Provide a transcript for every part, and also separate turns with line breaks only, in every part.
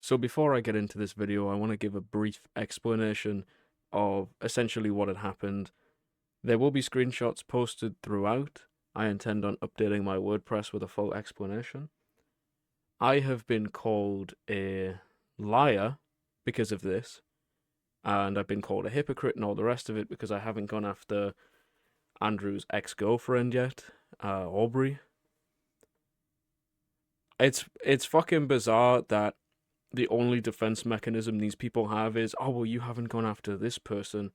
So before I get into this video, I want to give a brief explanation of essentially what had happened. There will be screenshots posted throughout. I intend on updating my WordPress with a full explanation. I have been called a liar because of this, and I've been called a hypocrite and all the rest of it because I haven't gone after Andrew's ex-girlfriend yet, Aubree. It's fucking bizarre that the only defense mechanism these people have is, oh, well, you haven't gone after this person.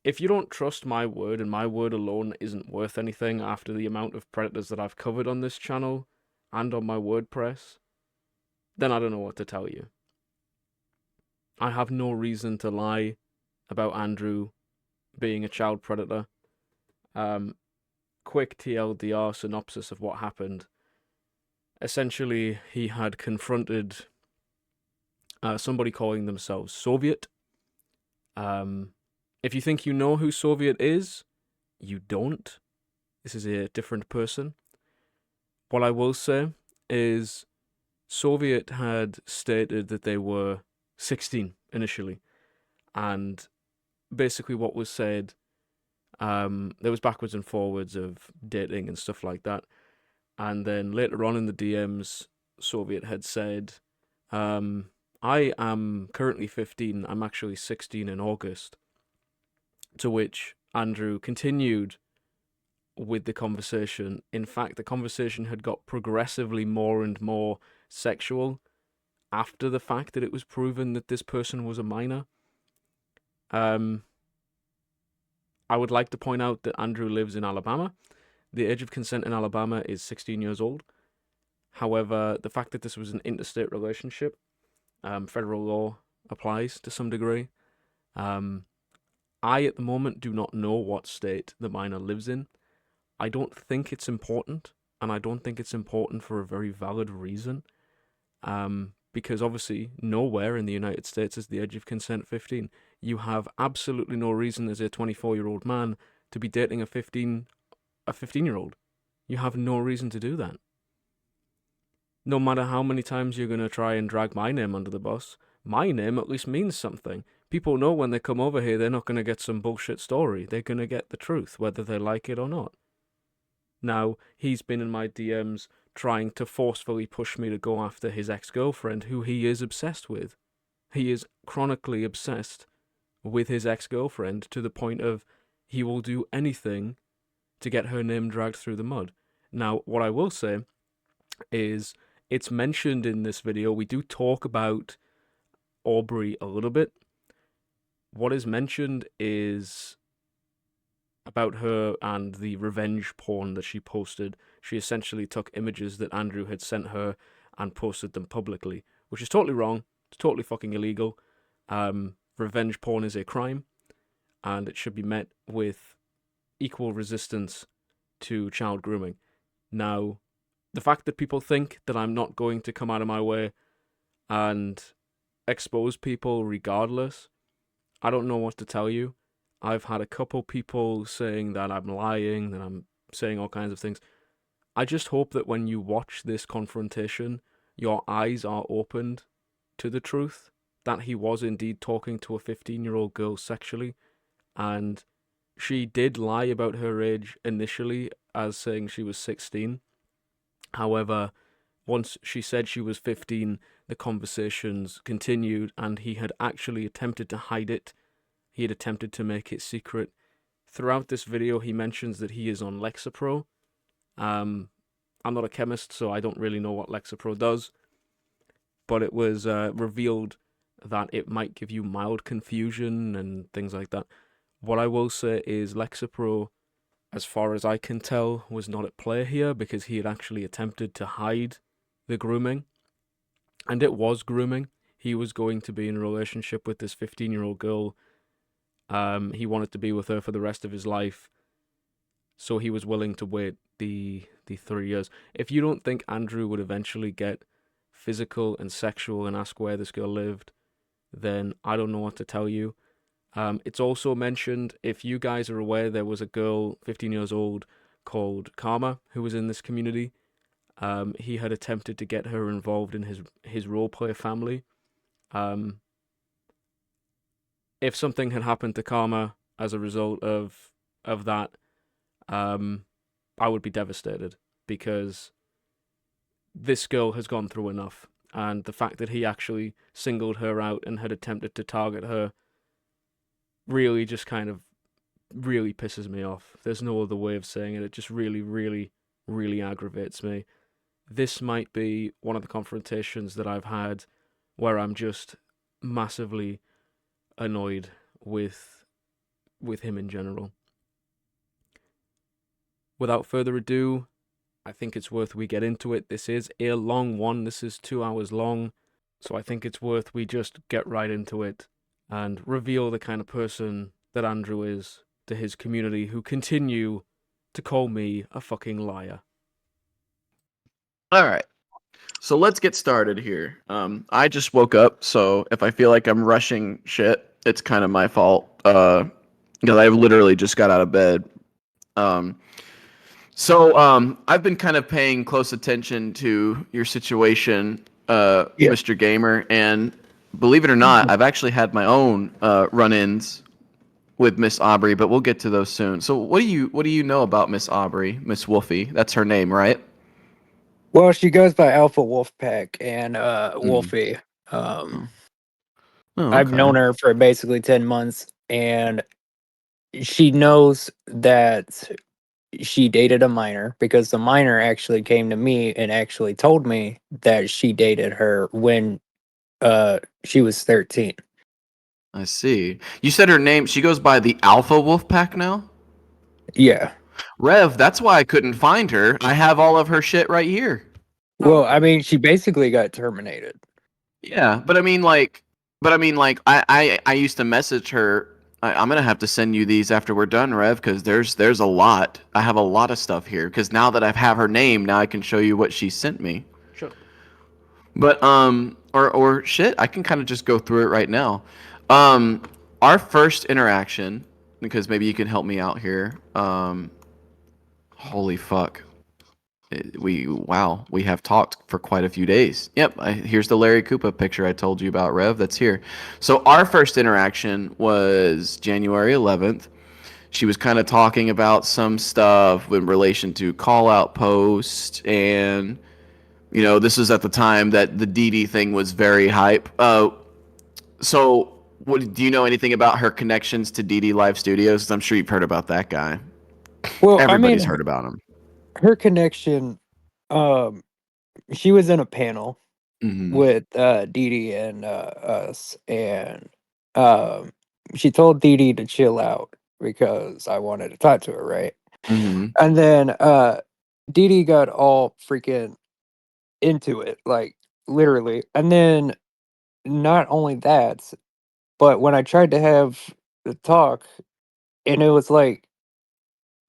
If you don't trust my word and my word alone isn't worth anything after the amount of predators that I've covered on this channel and on my WordPress, then I don't know what to tell you. I have no reason to lie about Andrew being a child predator. Quick TLDR synopsis of what happened. Essentially, he had confronted somebody calling themselves Soviet. If you think you know who Soviet is, you don't. This is a different person. What I will say is Soviet had stated that they were 16 initially, and basically what was said, there was backwards and forwards of dating and stuff like that, and then later on in the DMs, Soviet had said, I am currently 15, I'm actually 16 in August. To which Andrew continued with the conversation. In fact, the conversation had got progressively more and more sexual after the fact that it was proven that this person was a minor. I would like to point out that Andrew lives in Alabama. The age of consent in Alabama is 16 years old. However, the fact that this was an interstate relationship, federal law applies to some degree. I, at the moment, do not know what state the minor lives in. I don't think it's important, and I don't think it's important for a very valid reason. Because obviously, nowhere in the United States is the age of consent 15. You have absolutely no reason as a 24-year-old man to be dating a 15-year-old. You have no reason to do that. No matter how many times you're going to try and drag my name under the bus, my name at least means something. People know when they come over here, they're not going to get some bullshit story. They're going to get the truth, whether they like it or not. Now, he's been in my DMs trying to forcefully push me to go after his ex-girlfriend, who he is obsessed with. He is chronically obsessed with his ex-girlfriend to the point of he will do anything to get her name dragged through the mud. Now, what I will say is it's mentioned in this video. We do talk about Aubree a little bit. What is mentioned is about her and the revenge porn that she posted. She essentially took images that Andrew had sent her and posted them publicly, which is totally wrong. It's totally fucking illegal. Revenge porn is a crime, and it should be met with equal resistance to child grooming. Now, the fact that people think that I'm not going to come out of my way and expose people regardless, I don't know what to tell you. I've had a couple people saying that I'm lying, that I'm saying all kinds of things. I just hope that when you watch this confrontation, your eyes are opened to the truth, that he was indeed talking to a 15-year-old girl sexually, and she did lie about her age initially as saying she was 16. However, once she said she was 15, the conversations continued, and he had actually attempted to hide it. He had attempted to make it secret. Throughout this video, he mentions that he is on Lexapro. I'm not a chemist, so I don't really know what Lexapro does, but it was revealed that it might give you mild confusion and things like that. What I will say is Lexapro, as far as I can tell, was not at play here because he had actually attempted to hide the grooming. And it was grooming. He was going to be in a relationship with this 15-year-old girl. He wanted to be with her for the rest of his life. So he was willing to wait the 3 years. If you don't think Andrew would eventually get physical and sexual and ask where this girl lived, then I don't know what to tell you. It's also mentioned, if you guys are aware, there was a girl, 15 years old, called Karma, who was in this community. He had attempted to get her involved in his roleplay family. Um, if something had happened to Karma as a result of that, um, I would be devastated because this girl has gone through enough, and the fact that he actually singled her out and had attempted to target her really just kind of really pisses me off. There's no other way of saying it. It just really, really, really aggravates me. This might be one of the confrontations that I've had where I'm just massively annoyed with him in general. Without further ado, I think it's worth we get into it. This is a long one. This is 2 hours long. So I think it's worth we just get right into it and reveal the kind of person that Andrew is to his community who continue to call me a fucking liar.
All right. So let's get started here. I just woke up, so if I feel like I'm rushing shit, it's kind of my fault. Because I literally just got out of bed. Um, I've been kind of paying close attention to your situation,
Yeah.
Mr. Gamer, and believe it or not, I've actually had my own run-ins with Miss Aubree, but we'll get to those soon. So what do you know about Miss Aubree, Miss Wolfie? That's her name, right?
Well, she goes by Alpha Wolfpack and
Mm.
Wolfie.
Oh. Oh,
I've
okay.
known her for basically 10 months, and she knows that she dated a minor because the minor actually came to me and actually told me that she dated her when she was 13.
I see. You said her name. She goes by the Alpha Wolfpack now?
Yeah.
Rev, that's why I couldn't find her. I have all of her shit right here.
Well, I mean, she basically got terminated.
Yeah, I used to message her. I'm gonna have to send you these after we're done, Rev, because there's a lot. I have a lot of stuff here. Because now that I have her name, now I can show you what she sent me.
Sure.
But or shit, I can kind of just go through it right now. Um, our first interaction, because maybe you can help me out here. Holy fuck. We have talked for quite a few days. Yep, here's the Larry Koopa picture I told you about, Rev. That's here. So our first interaction was January 11th. She was kind of talking about some stuff in relation to call out post, and this was at the time that the DD thing was very hype. So do you know anything about her connections to DD Live Studios? 'Cause I'm sure you've heard about that guy.
Well, I
Everybody's
mean,
heard about him.
her connection, um, she was in a panel
Mm-hmm.
with Dee Dee and us, and um, she told Dee Dee to chill out because I wanted to talk to her, right?
Mm-hmm.
And then Dee Dee got all freaking into it, like literally. And then not only that, but when I tried to have the talk, and it was like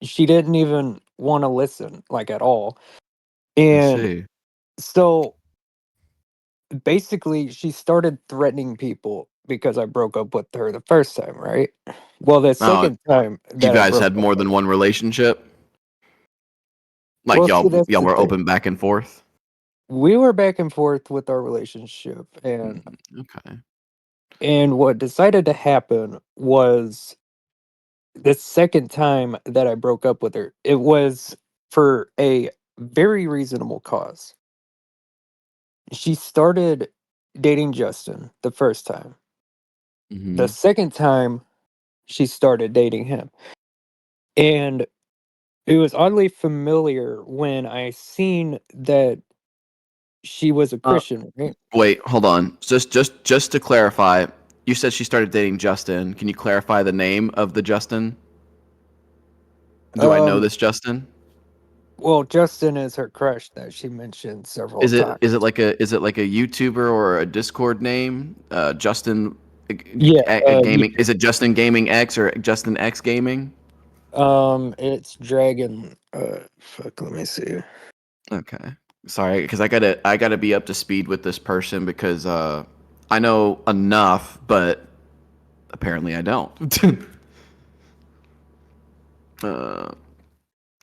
she didn't even want to listen, like at all.
I
And
see.
so basically she started threatening people because I broke up with her the first time, right? Well, the
Oh,
second time
you
that I
guys
broke
had
up
more
with
than
her.
one relationship? Like
Well, see,
y'all
that's
y'all
the
were
thing.
open back and forth?
We were back and forth with our relationship,
Okay.
and what decided to happen was the second time that I broke up with her, it was for a very reasonable cause. She started dating Justin the first time. The
Mm-hmm.
second time, she started dating him. And it was oddly familiar when I seen that she was a
Uh,
Christian, right?
wait, hold on. Just to clarify, you said she started dating Justin. Can you clarify the name of the Justin? Do I know
Um,
this Justin?
well, Justin is her crush that she mentioned several
Is it
times.
is it like a YouTuber or a Discord name? Justin
Yeah,
Gaming. Is it Justin Gaming X or Justin X Gaming?
it's Dragon. Fuck. Let me see.
Okay. Sorry, because I gotta be up to speed with this person because I know enough, but apparently I don't. uh,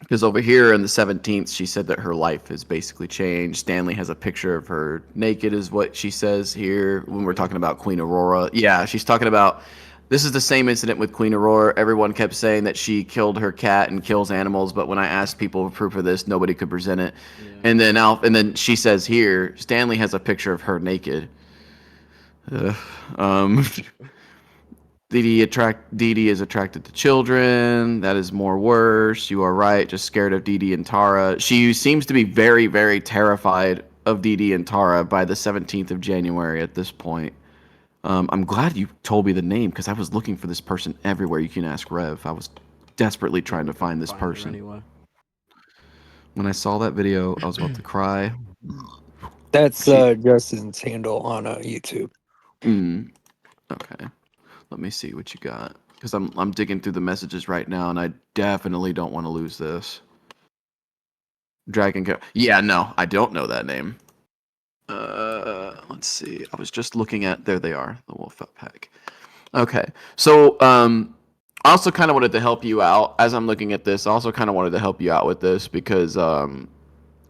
Because over here on the 17th, she said that her life has basically changed. Stanley has a picture of her naked, is what she says here when we're talking about Queen Aurora. Yeah, she's talking about this is the same incident with Queen Aurora. Everyone kept saying that she killed her cat and kills animals, but when I asked people for proof of this, nobody could present it.
Yeah.
And then she says here, Stanley has a picture of her naked. Ugh. Dee Dee is attracted to children. That is more worse. You are right. Just scared of Dee Dee and Tara. She seems to be very, very terrified of Dee Dee and Tara by the 17th of January at this point. I'm glad you told me the name because I was looking for this person everywhere. You can ask Rev. I was desperately trying to find this person.
Anyway.
When I saw that video, I was about to cry.
That's Justin's handle on YouTube.
Okay. Let me see what you got. Because I'm digging through the messages right now, and I definitely don't want to lose this. Dragon Co. Yeah, no, I don't know that name. Let's see. I was just looking at. There they are. The Wolf Pack. Okay. So, I also kind of wanted to help you out as I'm looking at this. I also kind of wanted to help you out with this because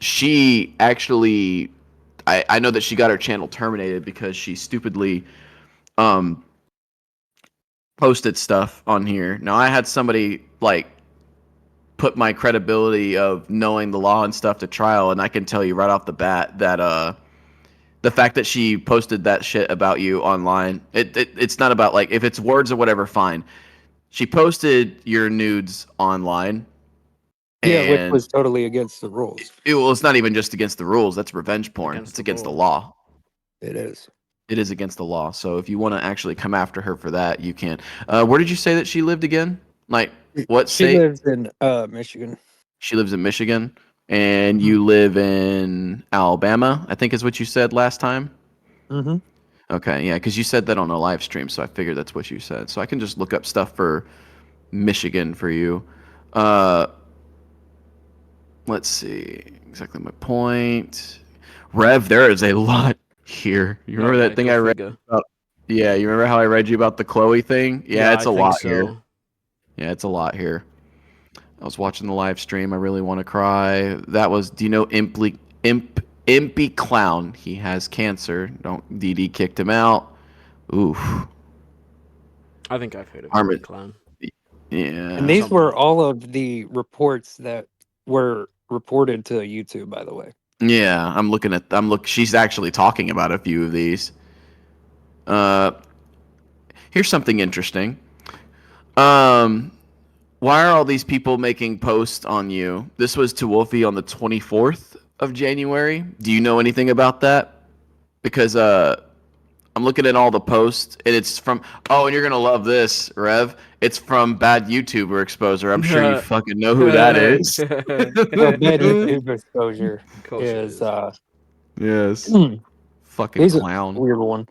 she actually, I know that she got her channel terminated because she stupidly posted stuff on here. Now I had somebody like put my credibility of knowing the law and stuff to trial, and I can tell you right off the bat that the fact that she posted that shit about you online, it's not about like if it's words or whatever, fine. She posted your nudes online.
Yeah, which
And
was totally against the rules.
it's not even just against the rules. That's revenge porn. It's against the law.
It is.
It is against the law. So if you want to actually come after her for that, you can. Where did you say that she lived again? Like what
She
state?
lives in Michigan.
She lives in Michigan, and
Hmm.
you live in Alabama, I think is what you said last time.
Mm-hmm.
Okay, yeah, because you said that on a live stream, so I figured that's what you said. So I can just look up stuff for Michigan for you. Let's see exactly my point. Rev, there is a lot here. You remember that thing I read about? Yeah, you remember how I read you about the Chloe thing? Yeah, it's a lot here. Yeah, it's a lot here. I was watching the live stream. I really want to cry. That was, do you know Impy Clown? He has cancer. Don't DD kicked him out. Oof.
I think I've heard of Impy Clown.
Yeah.
And these were all of the reports that were reported to YouTube, by the way.
Yeah, she's actually talking about a few of these. Here's something interesting. Why are all these people making posts on you? This was to Wolfie on the 24th of January. Do you know anything about that? Because I'm looking at all the posts, and it's from. Oh, and you're gonna love this, Rev. It's from Bad YouTuber Exposure. I'm sure you fucking know who that is.
Bad YouTube Exposure is
yes, fucking
he's
clown.
a weird one.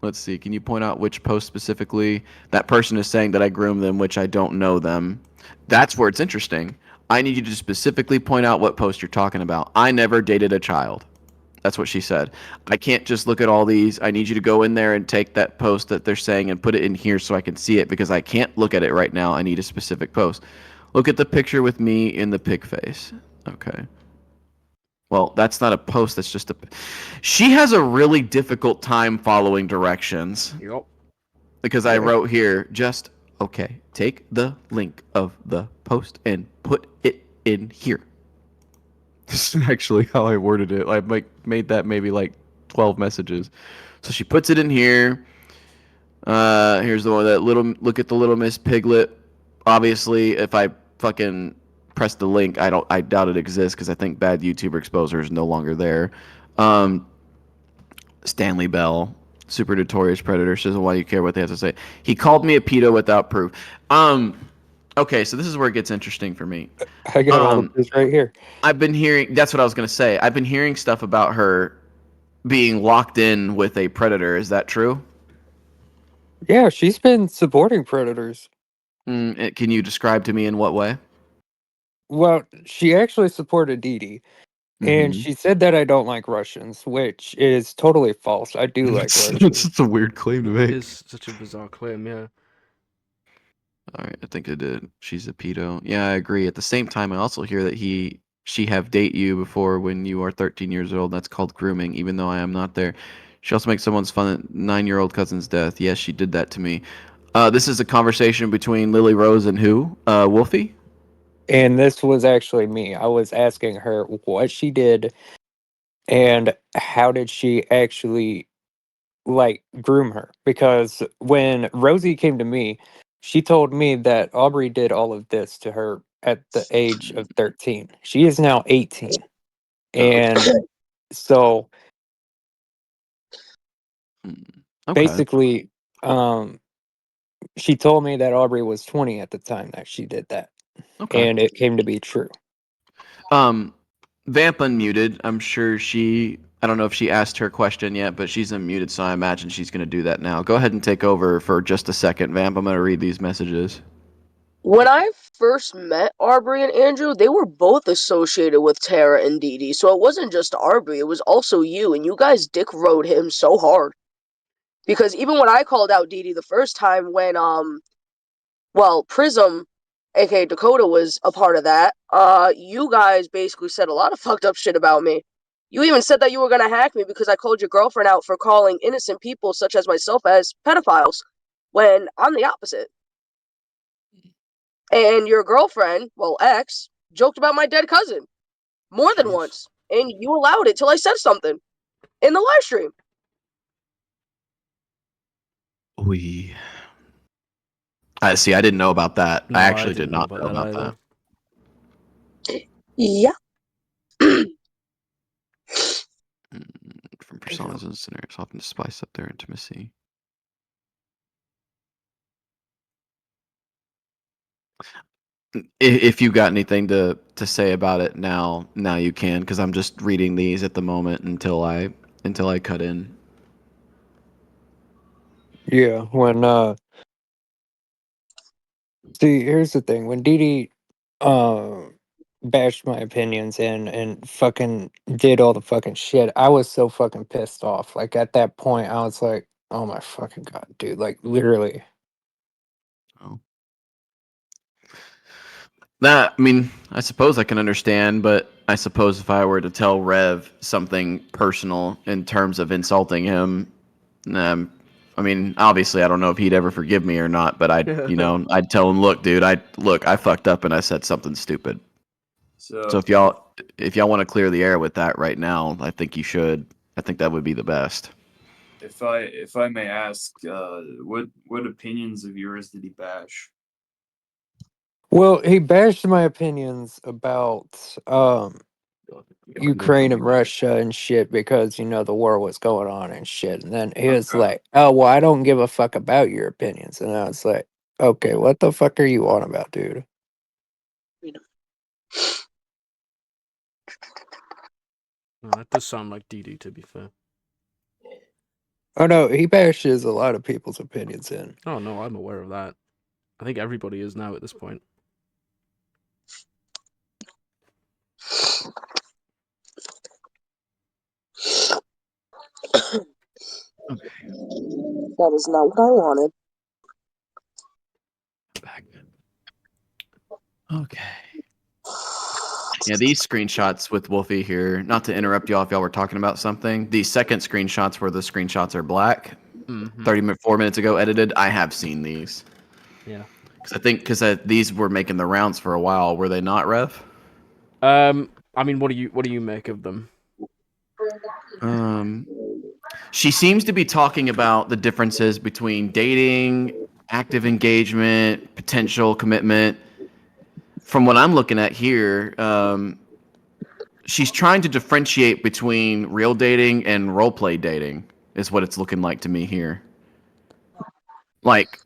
Let's see. Can you point out which post specifically? That person is saying that I groomed them, which I don't know them. That's where it's interesting. I need you to specifically point out what post you're talking about. I never dated a child. That's what she said. I can't just look at all these. I need you to go in there and take that post that they're saying and put it in here so I can see it because I can't look at it right now. I need a specific post. Look at the picture with me in the pig face. Okay. Well, that's not a post. That's just a. She has a really difficult time following directions.
Yep.
Because I wrote here, just, okay, take the link of the post and put it in here. This is actually how I worded it. I made that maybe like 12 messages. So she puts it in here. Here's the one that look at the Little Miss Piglet. Obviously, if I fucking press the link, I doubt it exists because I think Bad YouTuber Exposure is no longer there. Stanley Bell, super notorious predator. She doesn't want you to care what they have to say. He called me a pedo without proof. Okay, so this is where it gets interesting for me.
I got all of this right here.
I've been hearing. That's what I was gonna say. I've been hearing stuff about her being locked in with a predator. Is that true?
Yeah, she's been supporting predators.
Can you describe to me in what way?
Well, she actually supported Dee Dee. And she said that I don't like Russians, which is totally false. I do like Russians.
It's a weird claim to make.
It is such a bizarre claim, yeah.
All right, I think I did. She's a pedo. Yeah, I agree. At the same time, I also hear that she have date you before when you are 13 years old. That's called grooming, even though I am not there. She also makes someone's fun 9-year-old cousin's death. Yes, she did that to me. This is a conversation between Lily Rose and who? Wolfie?
And this was actually me. I was asking her what she did and how did she actually like groom her, because when Rosie came to me, she told me that Aubree did all of this to her at the age of 13. She is now 18.
Oh,
And so
okay.
basically, um, she told me that Aubree was 20 at the time that she did that.
Okay.
And it came to be true.
Um, Vamp unmuted. I'm sure I don't know if she asked her question yet, but she's unmuted, so I imagine she's going to do that now. Go ahead and take over for just a second, Vamp. I'm going to read these messages.
When I first met Aubree and Andrew, they were both associated with Tara and Dee Dee, so it wasn't just Aubree, it was also you, and you guys dick rode him so hard. Because even when I called out Dee Dee the first time when, Prism, aka Dakota, was a part of that, you guys basically said a lot of fucked up shit about me. You even said that you were gonna hack me because I called your girlfriend out for calling innocent people such as myself as pedophiles, when I'm the opposite. And your girlfriend, ex, joked about my dead cousin more than
Jeez.
once. And you allowed it till I said something in the live stream.
I see. I didn't know about that. I
No, I
actually did
didn't know
not
about
know
that
about
either.
that.
Yeah.
From personas and scenarios, often to spice up their intimacy. If you got anything to say about it now you can, because I'm just reading these at the moment until I cut in.
Yeah, when see, here's the thing. When Dee Dee bashed my opinions and fucking did all the fucking shit, I was so fucking pissed off. Like at that point, I was like, "Oh my fucking god, dude!" Like literally.
Oh. That, I mean, I suppose I can understand, but I suppose if I were to tell Rev something personal in terms of insulting him, I mean, obviously I don't know if he'd ever forgive me or not, but I'd tell him, look, dude, I fucked up and I said something stupid. So
So
if y'all want to clear the air with that right now, I think you should. I think that would be the best.
if I may ask, what opinions of yours did he bash?
Well, he bashed my opinions about Ukraine and Russia and shit because the war was going on and shit. And then he was
Okay.
like, "Oh well, I don't give a fuck about your opinions." And I was like, "Okay, what the fuck are you on about, dude?"
No, that does sound like DD, to be fair.
Oh no, he bashes a lot of people's opinions in.
Oh no, I'm aware of that. I think everybody is now at this point.
That is not what I wanted.
Okay. Yeah, these screenshots with Wolfie here, not to interrupt y'all if y'all were talking about something. The second screenshots where the screenshots are black,
Mm-hmm.
4 minutes ago edited, I have seen these.
Yeah.
Because these were making the rounds for a while, were they not, Rev?
I mean, what do you make of them?
She seems to be talking about the differences between dating, active engagement, potential commitment. From what I'm looking at here, she's trying to differentiate between real dating and role play dating, is what it's looking like to me here. Like,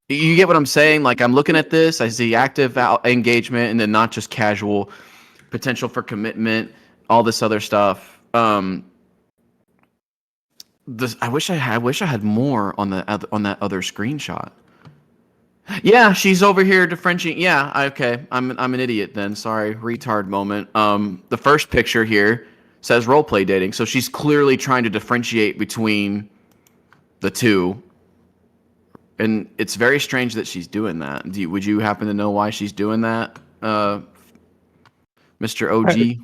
you get what I'm saying? Like, I'm looking at this, I see active engagement and then not just casual, potential for commitment, all this other stuff. I wish I had more on that other screenshot. Yeah, she's over here differentiating. Yeah, okay. I'm an idiot then. Sorry, retard moment. The first picture here says role play dating, so she's clearly trying to differentiate between the two. And it's very strange that she's doing that. Would you happen to know why she's doing that, Mr. OG?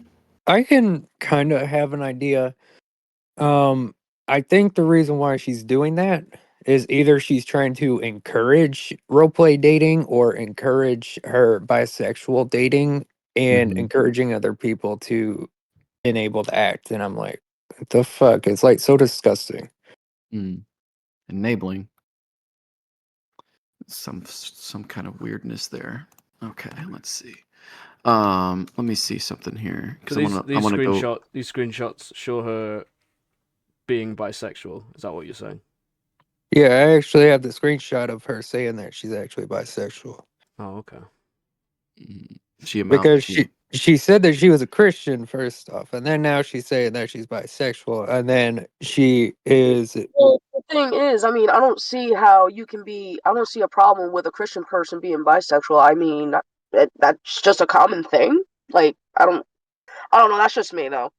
I can kind of have an idea. I think the reason why she's doing that is either she's trying to encourage roleplay dating or encourage her bisexual dating and
Mhm.
encouraging other people to enable to act. And I'm like, what the fuck? It's like so disgusting.
Mm. Enabling. Some kind of weirdness there. Okay, let's see. Let me see something here
So
because I want to go.
these screenshots show her being bisexual. Is that what you're saying?
Yeah, I actually have the screenshot of her saying that she's actually bisexual.
Oh, okay.
Because she said that she was a Christian first off, and then now she's saying that she's bisexual, and then she is.
Well, the thing is, I mean, I don't see how you can be. I don't see a problem with a Christian person being bisexual. I mean, that's just a common thing. Like, I don't know. That's just me, though.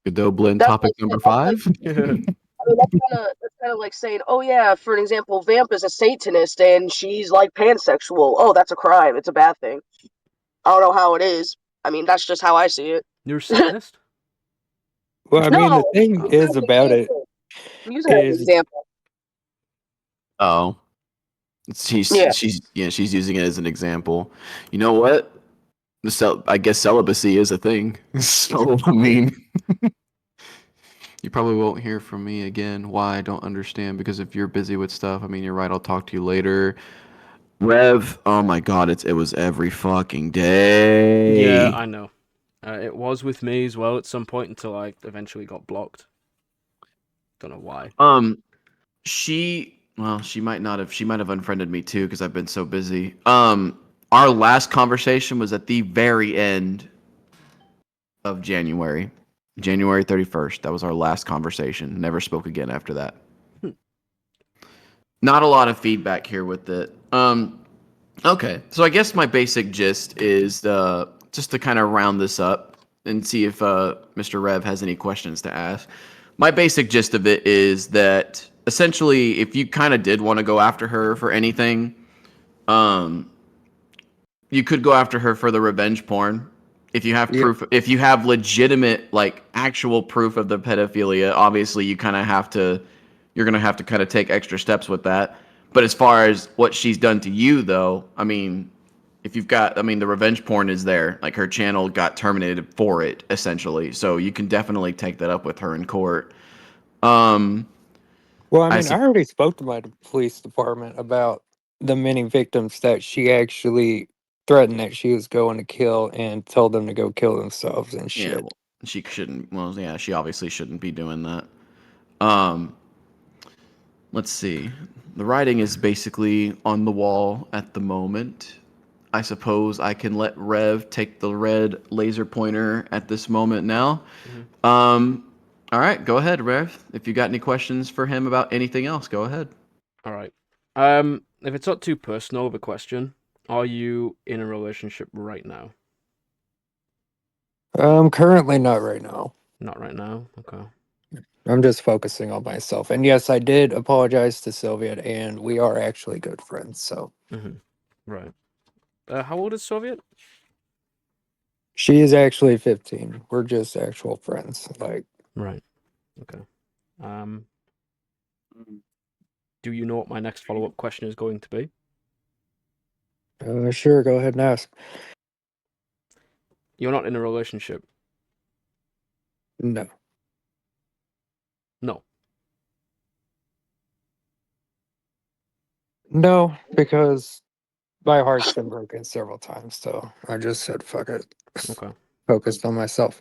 Godot blend
That's
topic
like
number
that's like
5.
I mean, that's kind of like saying, oh yeah, for an example, Vamp is a Satanist and she's like pansexual. Oh, that's a crime. It's a bad thing. I don't know how it is. I mean, that's just how I see it.
You're a Satanist?
Well, I mean, the
No,
thing
I'm using
is
it as an
about it
example. I'm using it as an
is,
example.
Oh,
Yeah.
she's using it as an example. You know what? I guess celibacy is a thing. So I mean, you probably won't hear from me again. Why? I don't understand. Because if you're busy with stuff, I mean, you're right. I'll talk to you later. Rev, oh my God, it was every fucking
Yeah,
day.
I know. It was with me as well at some point until I eventually got blocked. Don't know why.
She might not have. She might have unfriended me too because I've been so busy. Our last conversation was at the very end of January 31st. That was our last conversation. Never spoke again after that. Not a lot of feedback here with it. Okay, so I guess my basic gist is just to kind of round this up and see if Mr. Rev has any questions to ask. My basic gist of it is that essentially, if you kind of did want to go after her for anything, um, you could go after her for the revenge porn. If you have
yeah.
proof, if you have legitimate, like actual proof of the pedophilia, obviously you're gonna have to kind of take extra steps with that. But as far as what she's done to you, though, I mean, the revenge porn is there. Like her channel got terminated for it, essentially. So you can definitely take that up with her in court. Um,
Well, I
I
mean, I
sup-
already spoke to my police department about the many victims that she actually threatened that she was going to kill and told them to go kill themselves and
yeah,
shit.
well, she shouldn't. Well, yeah, she obviously shouldn't be doing that. Um, let's see. The writing is basically on the wall at the moment. I suppose I can let Rev take the red laser pointer at this moment now.
Mm-hmm.
All right, go ahead, Rev. If you got any questions for him about anything else, go ahead.
All right. If it's not too personal of a question, are you in a relationship right now?
Currently not right now.
Not right now. Okay.
I'm just focusing on myself. And yes, I did apologize to Sylvia, and we are actually good friends. So
Mm-hmm. Right. How old is Soviet?
she is actually 15. We're just actual friends. Like,
Right. Okay. Do you know what my next follow-up question is going to be?
sure, go ahead and ask.
You're not in a relationship.
No.
No.
No, because my heart's been broken several times. So I just said, fuck it.
Okay.
Focused on myself.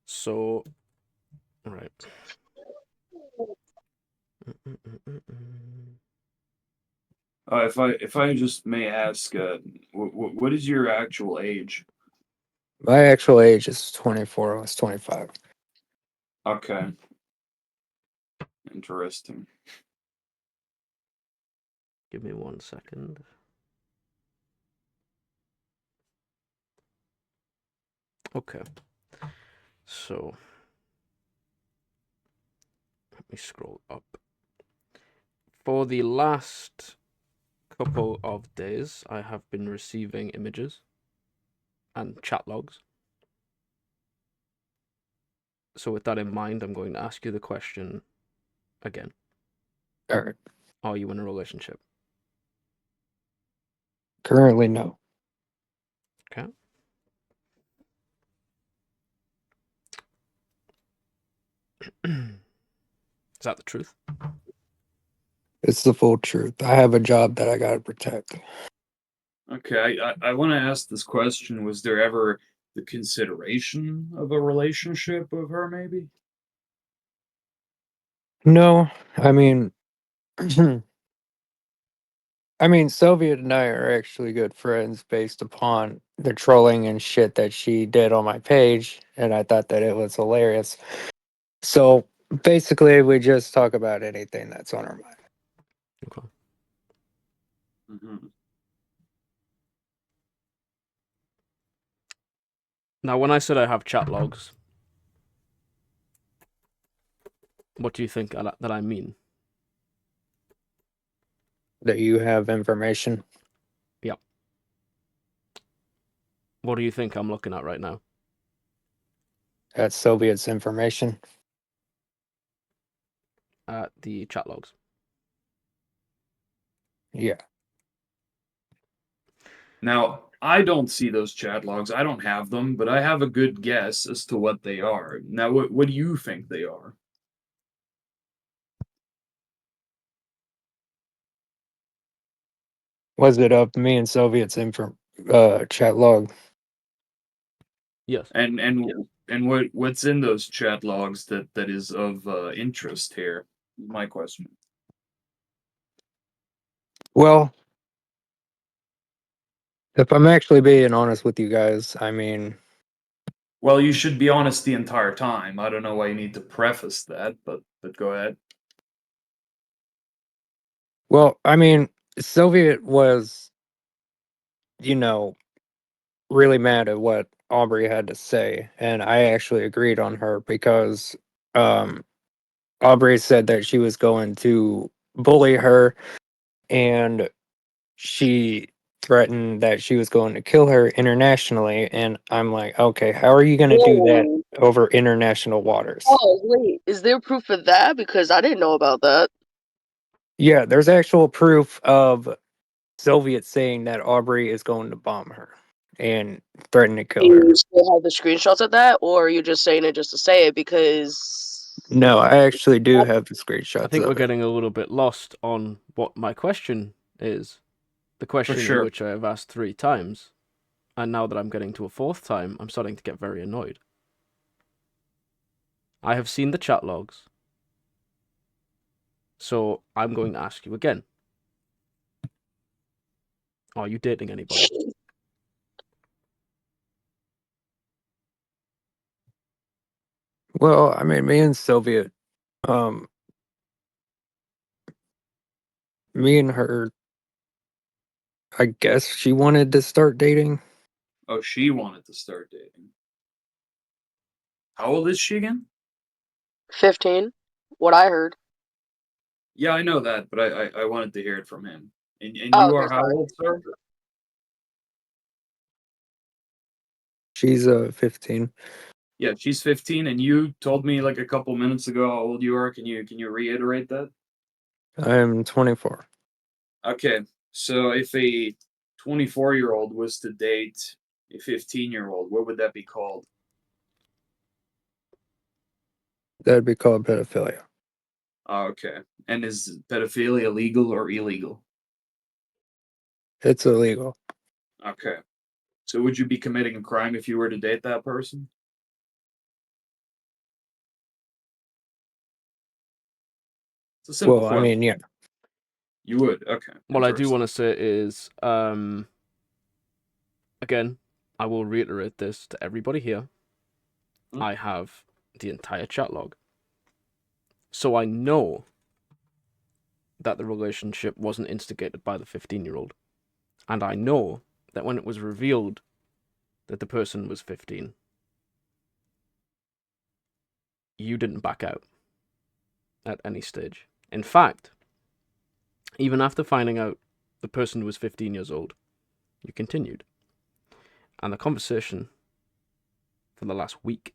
So, all right. Mm-mm-mm-mm-mm.
If I just may ask, what is your actual age?
My actual age is 24. I was 25.
Okay, interesting.
Give me 1 second. Okay. So, let me scroll up. For the last couple of days, I have been receiving images and chat logs. So with that in mind, I'm going to ask you the question again.
All right.
Are you in a relationship?
Currently, no.
Okay. Is that the truth?
It's the full truth. I have a job that I gotta protect.
Okay, I want to ask this question. Was there ever the consideration of a relationship with her, maybe?
No, I mean, Soviet and I are actually good friends based upon the trolling and shit that she did on my page, and I thought that it was hilarious. So basically, we just talk about anything that's on our mind.
Okay.
Mm-hmm.
Now, when I said I have chat logs, what do you think that I mean?
That you have information.
Yep. What do you think I'm looking at right now?
That's Soviet's information.
The chat logs.
Yeah.
Now, I don't see those chat logs. I don't have them, but I have a good guess as to what they are. Now, what do you think they are?
Was it up me and Soviet's chat log?
Yes.
And what's in those chat logs that is of interest here? My question.
Well, if I'm actually being honest with you guys, I mean,
Well, you should be honest the entire time. I don't know why you need to preface that, but go ahead.
Soviet was, you know, really mad at what Aubree had to say, and I actually agreed on her because um Aubree said that she was going to bully her, and she threatened that she was going to kill her internationally, and I'm like, okay, how are you going to do that
Whoa.
over international waters?
Oh, wait. Is there proof of that? Because I didn't know about that.
Yeah, there's actual proof of Soviet saying that Aubree is going to bomb her and threaten to
Do
kill
you
her.
still have the screenshots of that, or are you just saying it just to say it? Because
No, I actually do have the
I
screenshots
think we're
of it.
getting a little bit lost on what my question is. The
For
question in
sure.
which I have asked 3 times, and now that I'm getting to a 4th time, I'm starting to get very annoyed. I have seen the chat logs, so I'm going to ask you again. Are you dating anybody?
Well, I mean, me and Soviet, um, me and her, I guess she wanted to start dating.
Oh, she wanted to start dating. How old is she again?
15, what I heard.
Yeah, I know that, but I wanted to hear it from him. And
Oh,
you
okay,
are how
sorry.
old, sir?
She's 15.
Yeah, she's 15, and you told me like a couple minutes ago how old you are. Can you reiterate that?
I'm 24.
Okay, so if a 24-year-old was to date a 15-year-old, what would that be called?
That'd be called pedophilia.
Okay. And is pedophilia legal or illegal?
It's illegal.
Okay. So would you be committing a crime if you were to date that person? It's a simple
Well, I
question.
mean, yeah.
You would. Okay.
What I do
Interesting.
want to say is, again, I will reiterate this to everybody here.
Hmm?
I have the entire chat log. So I know that the relationship wasn't instigated by the 15-year-old. And I know that when it was revealed that the person was 15, you didn't back out at any stage. In fact, Even after finding out the person was 15 years old, you continued. And the conversation for the last week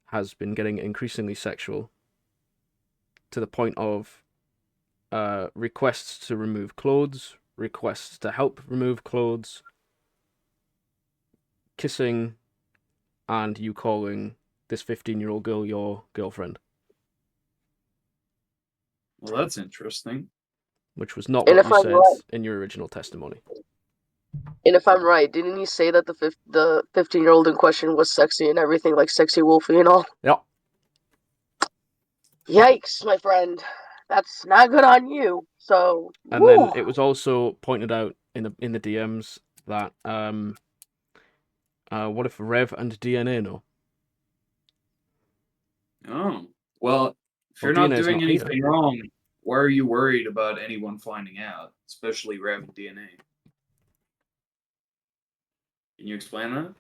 has been getting increasingly sexual to the point of requests to remove clothes, requests to help remove clothes, kissing, and you calling this 15-year-old girl your girlfriend.
Well, that's interesting.
Which was not
And
what
if
you
I'm
said
right,
in your original testimony.
didn't he say that the 15-year-old in question was sexy and everything, like sexy Wolfie and all?
Yeah.
Yikes, my friend. That's not good on you. So,
And then
woo.
it was also pointed out in the DMs that what if Rev and DNA know?
Oh, well, if
Well,
you're not
DNA is
doing
not here.
anything wrong, why are you worried about anyone finding out, especially Rev and DNA? Can you explain that?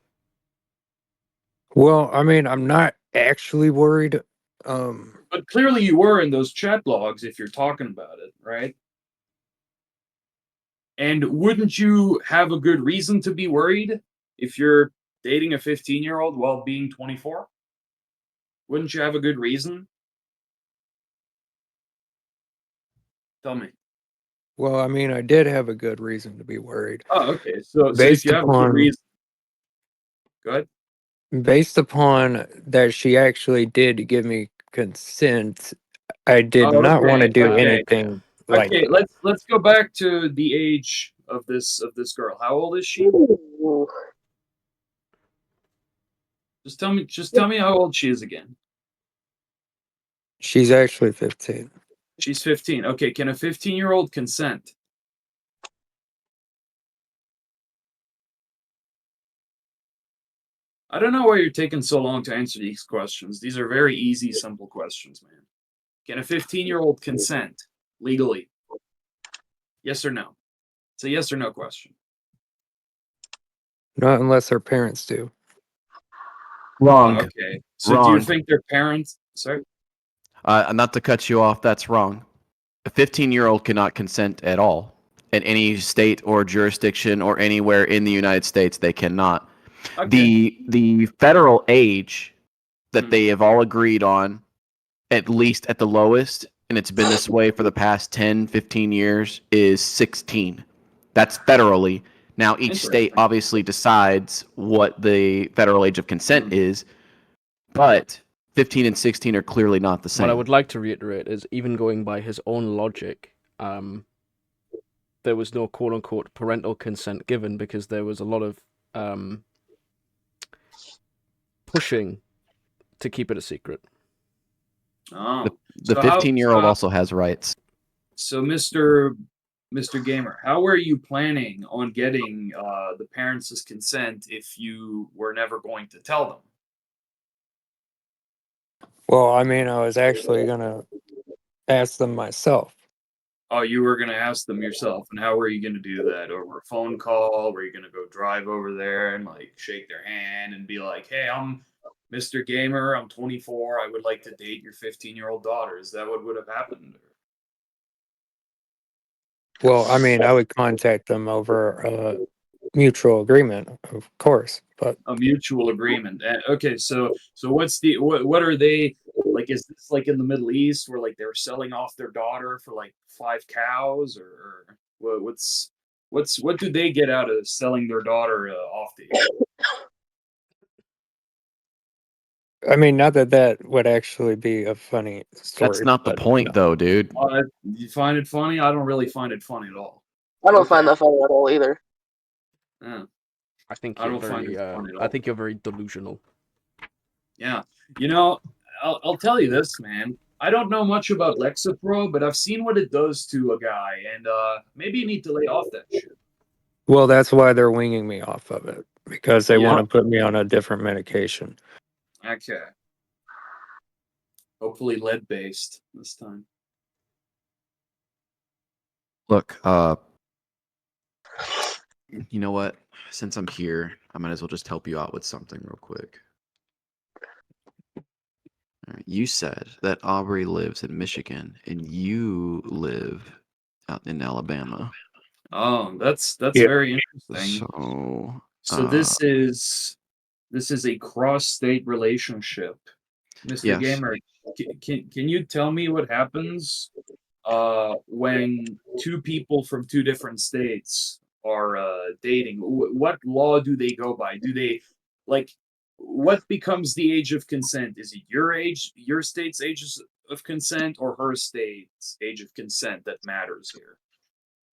Well, I mean, I'm not actually worried.
But clearly you were in those chat logs if you're talking about it, right? And wouldn't you have a good reason to be worried if you're dating a 15-year-old while being 24? Wouldn't you have a good reason? Tell me.
Well, I mean, I did have a good reason to be worried.
Oh, okay. So if
Based
you have a good
upon
reason, go ahead.
based upon that she actually did give me consent, I did
Oh,
not want to
okay,
do
okay,
anything like
okay.
that.
Let's go back to the age of this girl. How old is she?
Ooh.
Just tell me how old she is again.
She's actually 15.
She's 15. Okay, can a 15-year-old consent? I don't know why you're taking so long to answer these questions. These are very easy, simple questions, man. Can a 15-year-old consent legally? Yes or no? It's a yes or no question.
Not unless her parents do.
Wrong.
Okay. So do you
Wrong.
think their parents? Sorry.
Not to cut you off, that's wrong. A 15-year-old cannot consent at all. In any state or jurisdiction or anywhere in the United States, they cannot.
Okay.
The federal age that
Hmm.
they have all agreed on, at least at the lowest, and it's been this way for the past 10, 15 years, is 16. That's federally. Now, each state
Interesting.
obviously decides what the federal age of consent
Hmm.
is, but 15 and 16 are clearly not the same.
What I would like to reiterate is, even going by his own logic, there was no quote-unquote parental consent given because there was a lot of pushing to keep it a secret.
Oh.
The 15-year-old also has rights.
So Mr. Gamer, how are you planning on getting the parents' consent if you were never going to tell them?
Well, I mean, I was actually going to ask them myself.
Oh, you were going to ask them yourself, and how were you going to do that? Over a phone call? Were you going to go drive over there and like shake their hand and be like, "Hey, I'm Mr. Gamer. I'm 24. I would like to date your 15-year-old daughter." Is that what would have happened?
Well, I mean, I would contact them over a mutual agreement, of course. But
A mutual agreement. Okay, so what are they like? Is this like in the Middle East where like they're selling off their daughter for like 5 cows, or what do they get out of selling their daughter off to you?
I mean, not that that would actually be a funny
That's
story,
not the
but
point, though, dude.
You find it funny? I don't really find it funny at all.
I don't
Okay.
find that funny at all either.
Yeah,
I think
I
you're
don't find
very,
it funny at
I
all.
think you're very delusional.
Yeah, you know, I'll tell you this, man. I don't know much about Lexapro, but I've seen what it does to a guy, and maybe you need to lay off that shit.
well, that's why they're winging me off of it because they
Yeah.
want to put me on a different medication.
Okay. Hopefully lead based this time.
Look, you know what? Since I'm here, I might as well just help you out with something real quick. All right, you said that Aubree lives in Michigan and you live out in Alabama.
Oh, that's
Yeah.
very interesting.
So
So this is a cross-state relationship, Mr.
Yes.
Gamer. Can you tell me what happens when two people from two different states are dating? What law do they go by? Do they like what becomes the age of consent? Is it your age, your state's age of consent, or her state's age of consent that matters here?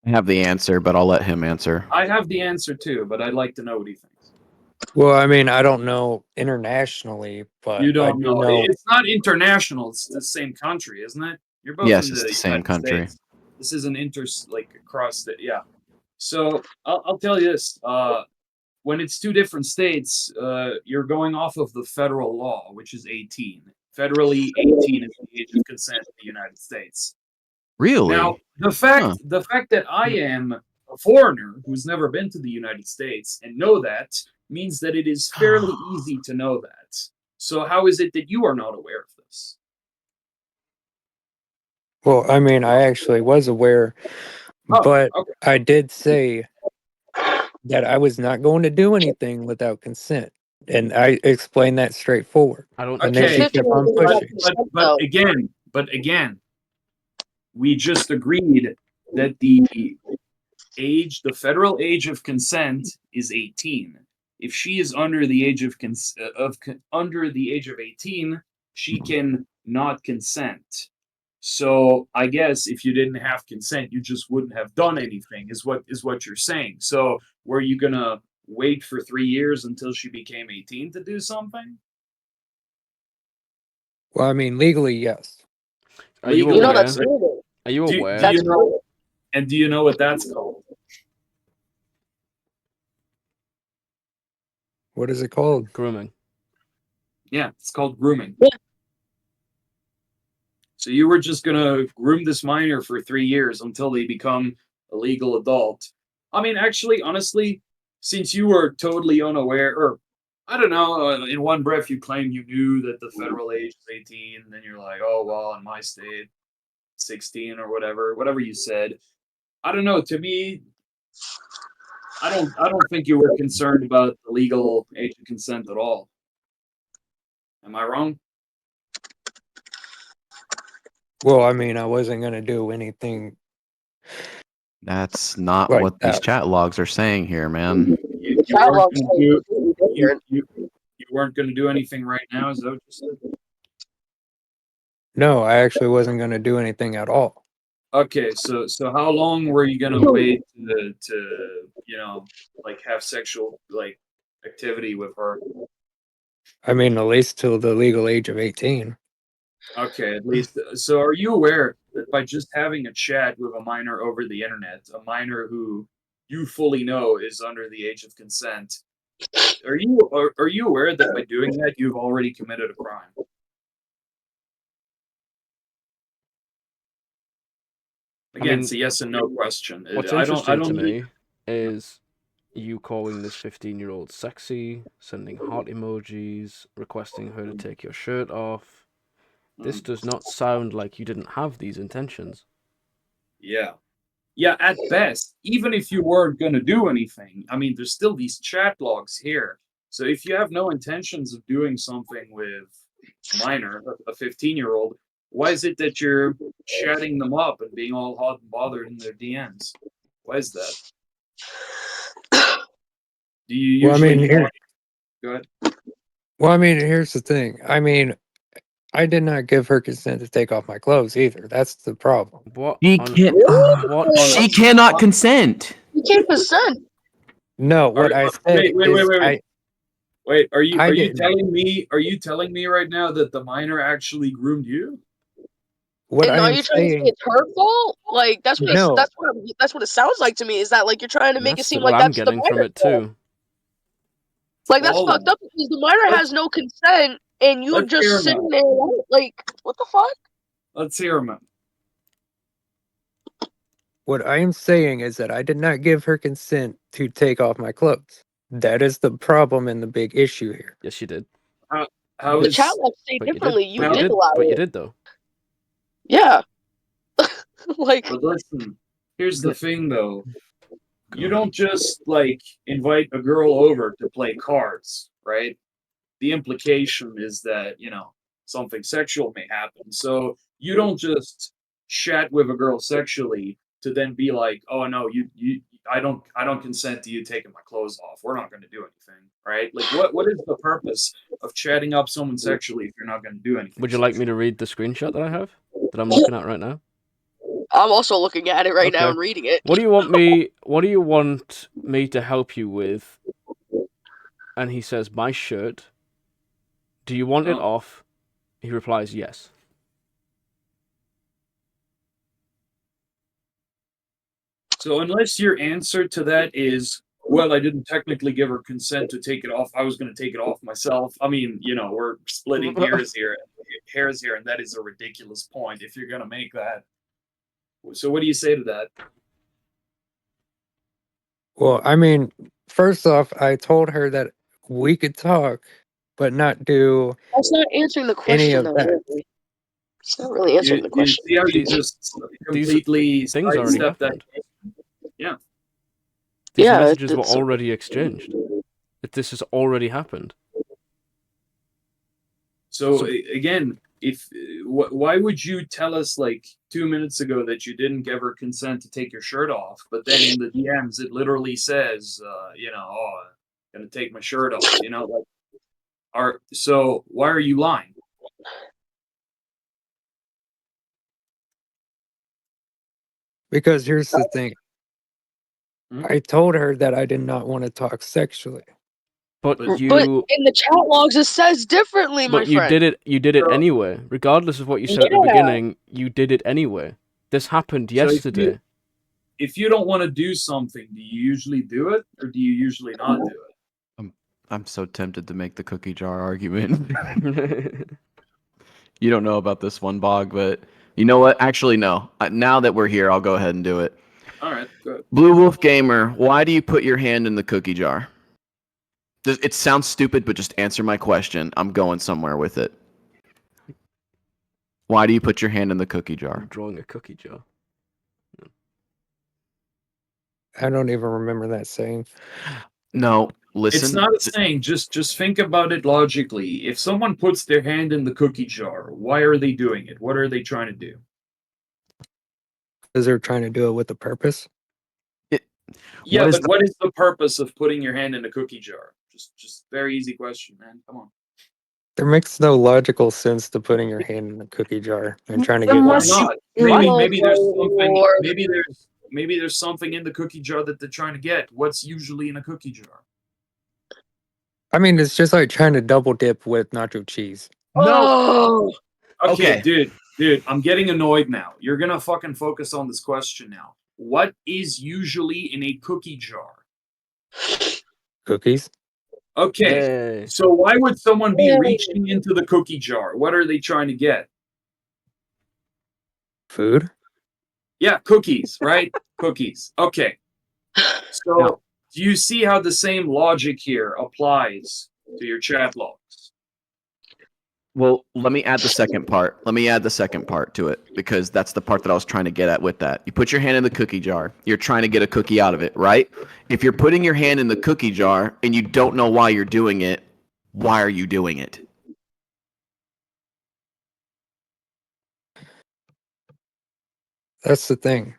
I have the answer, but I'll let him answer.
I have the answer too, but I'd like to know what he thinks.
Well, I mean, I don't know internationally, but
You
I
don't
do
know.
know.
It's not international. It's the same country, isn't it? You're both
Yes,
in
it's
the
the same
United
country.
States. This is an across the yeah. So I'll tell you this. When it's two different states, you're going off of the federal law, which is 18. Federally, 18 is the age of consent in the United States.
Really?
Now, the fact that I am a foreigner who's never been to the United States and know that means that it is fairly easy to know that. So how is it that you are not aware of this?
Well, I mean, I actually was aware,
Oh,
but
okay.
I did say that I was not going to do anything without consent, and I explained that straightforward.
I don't
And
think
then she
Okay,
kept on pushing.
but again, we just agreed that the federal age of consent is 18. If she is under the age of under the age of 18, she can not consent. So I guess if you didn't have consent, you just wouldn't have done anything. Is what you're saying. So were you gonna wait for 3 years until she became 18 to do something?
Well, I mean, legally, yes.
Are you
Legally,
You know
aware?
that's legal.
Are you
Do,
aware?
do you
That's
know? And do you know what that's called?
What is it called?
Grooming.
Yeah, it's called grooming.
Yeah.
So you were just gonna groom this minor for 3 years until they become a legal adult. I mean, actually, honestly, since you were totally unaware, or I don't know, in one breath you claim you knew that the federal age is 18, and then you're like, oh well, in my state, 16 or whatever you said. I don't know. To me, I don't think you were concerned about the legal age of consent at all. Am I wrong?
Well, I mean, I wasn't going to do anything
That's not
like
what these
that.
chat logs are saying here, man.
You
Chat
weren't
logs
gonna
say
do
completely different.
you weren't gonna do anything right now, is that what you said?
No, I actually wasn't going to do anything at all.
Okay, so how long were you gonna wait to like have sexual like activity with her?
I mean, at least till the legal age of 18.
Okay, at least. So are you aware that by just having a chat with a minor over the internet, a minor who you fully know is under the age of consent, are you aware that by doing that you've already committed a crime? Again, it's a yes and no question.
What's
I
interesting
don't
to
need-
me is you calling this 15-year-old sexy, sending heart emojis, requesting her to take your shirt off. This does not sound like you didn't have these intentions.
Yeah. Yeah, at best, even if you weren't going to do anything, I mean, there's still these chat logs here. So if you have no intentions of doing something with a minor, a 15-year-old, why is it that you're chatting them up and being all hot and bothered in their DMs? Why is that? Do you
Well, I
usually
mean,
Go ahead.
Well, I mean, here's the thing. I mean, I did not give her consent to take off my clothes either. That's the problem.
What?
She
on-
can't.
what on
She
a-
cannot consent.
You can't consent.
No, what I said is
Wait, are you
didn't.
telling me right now that the minor actually groomed you?
What
And
I
are
am
you trying to say
saying,
it's her fault? Like that's what
No.
that's what it sounds like to me. Is that like you're trying to make it
That's
seem
what
like
I'm
that's the
getting from
minor's
it
fault?
too.
Like that's
Well,
fucked up because the minor has no consent and you're
let's hear
just
'em
sitting
out.
there like, what the fuck?
Let's hear him.
what I am saying is that I did not give her consent to take off my clothes. That is the problem and the big issue here.
Yes, you did.
How
The
is
chat logs say
But you
differently.
did.
You
But you
did
did.
allow
But you
it.
did though.
Yeah. Like
But listen, Here's the thing, though. You don't just like invite a girl over to play cards, right? The implication is that something sexual may happen. So you don't just chat with a girl sexually to then be like, oh no, I don't consent to you taking my clothes off. We're not going to do anything, right? Like what is the purpose of chatting up someone sexually if you're not going to do anything?
Would you like me to read the screenshot that I have that I'm looking at right now?
I'm also looking at it right now
Okay.
and reading it.
What do you want me to help you with? And he says, my shirt. Do you want it off? He replies, yes.
So unless your answer to that is, well, I didn't technically give her consent to take it off, I was going to take it off myself. I mean, we're splitting hairs here, and that is a ridiculous point if you're going to make that. So what do you say to that?
Well, I mean, first off, I told her that we could talk, but not do
That's not answering the
any
question,
of
though.
that.
Really. It's not really answering the
You
question.
see how you
These-
just completely
things already
sidestepped that?
happened.
Yeah.
These
Yeah,
messages were
it's-
already exchanged. This has already happened.
So again, why would you tell us like 2 minutes ago that you didn't give her consent to take your shirt off, but then in the DMs it literally says, I'm gonna take my shirt off. So why are you lying?
Because here's the thing.
Hmm?
I told her that I did not want to talk sexually.
But
But
you
But in the chat logs, it says differently, my
But you
friend.
did it. You did it
So-
anyway, regardless of what you said at the
Yeah.
beginning. You did it anyway. This happened
So if you-
yesterday.
If you don't want to do something, do you usually do it, or do you usually not do it?
I'm so tempted to make the cookie jar argument. You don't know about this one, Bog, but you know what? Actually, no. Now that we're here, I'll go ahead and do it.
All right, good.
Blue Wolf Gamer, why do you put your hand in the cookie jar? It sounds stupid, but just answer my question. I'm going somewhere with it. Why do you put your hand in the cookie
I'm
jar?
drawing a cookie jar.
I don't even remember that saying.
No, listen.
It's not a saying. Just think about it logically. If someone puts their hand in the cookie jar, why are they doing it? What are they trying to do?
Because they're trying to do it with a purpose.
Yeah,
What is
but what is the purpose of putting your hand in a cookie jar? Just very easy question, man. Come on.
There makes no logical sense to putting your hand in a cookie jar and trying to get
Why
Unless
money.
not? Maybe there's something.
Lord.
Maybe there's something in the cookie jar that they're trying to get. What's usually in a cookie jar?
I mean, it's just like trying to double dip with nacho cheese.
Oh,
Okay,
Okay.
dude, I'm getting annoyed now. You're gonna fucking focus on this question now. What is usually in a cookie jar?
Cookies.
Okay,
Yay.
so why would someone be
Yay.
reaching into the cookie jar? What are they trying to get?
Food.
Yeah, cookies, right? Cookies. Okay. So,
No.
do you see how the same logic here applies to your chat logs?
Well, let me add the second part. Let me add the second part to it because that's the part that I was trying to get at with that. You put your hand in the cookie jar. You're trying to get a cookie out of it, right? If you're putting your hand in the cookie jar and you don't know why you're doing it, why are you doing it?
That's the thing.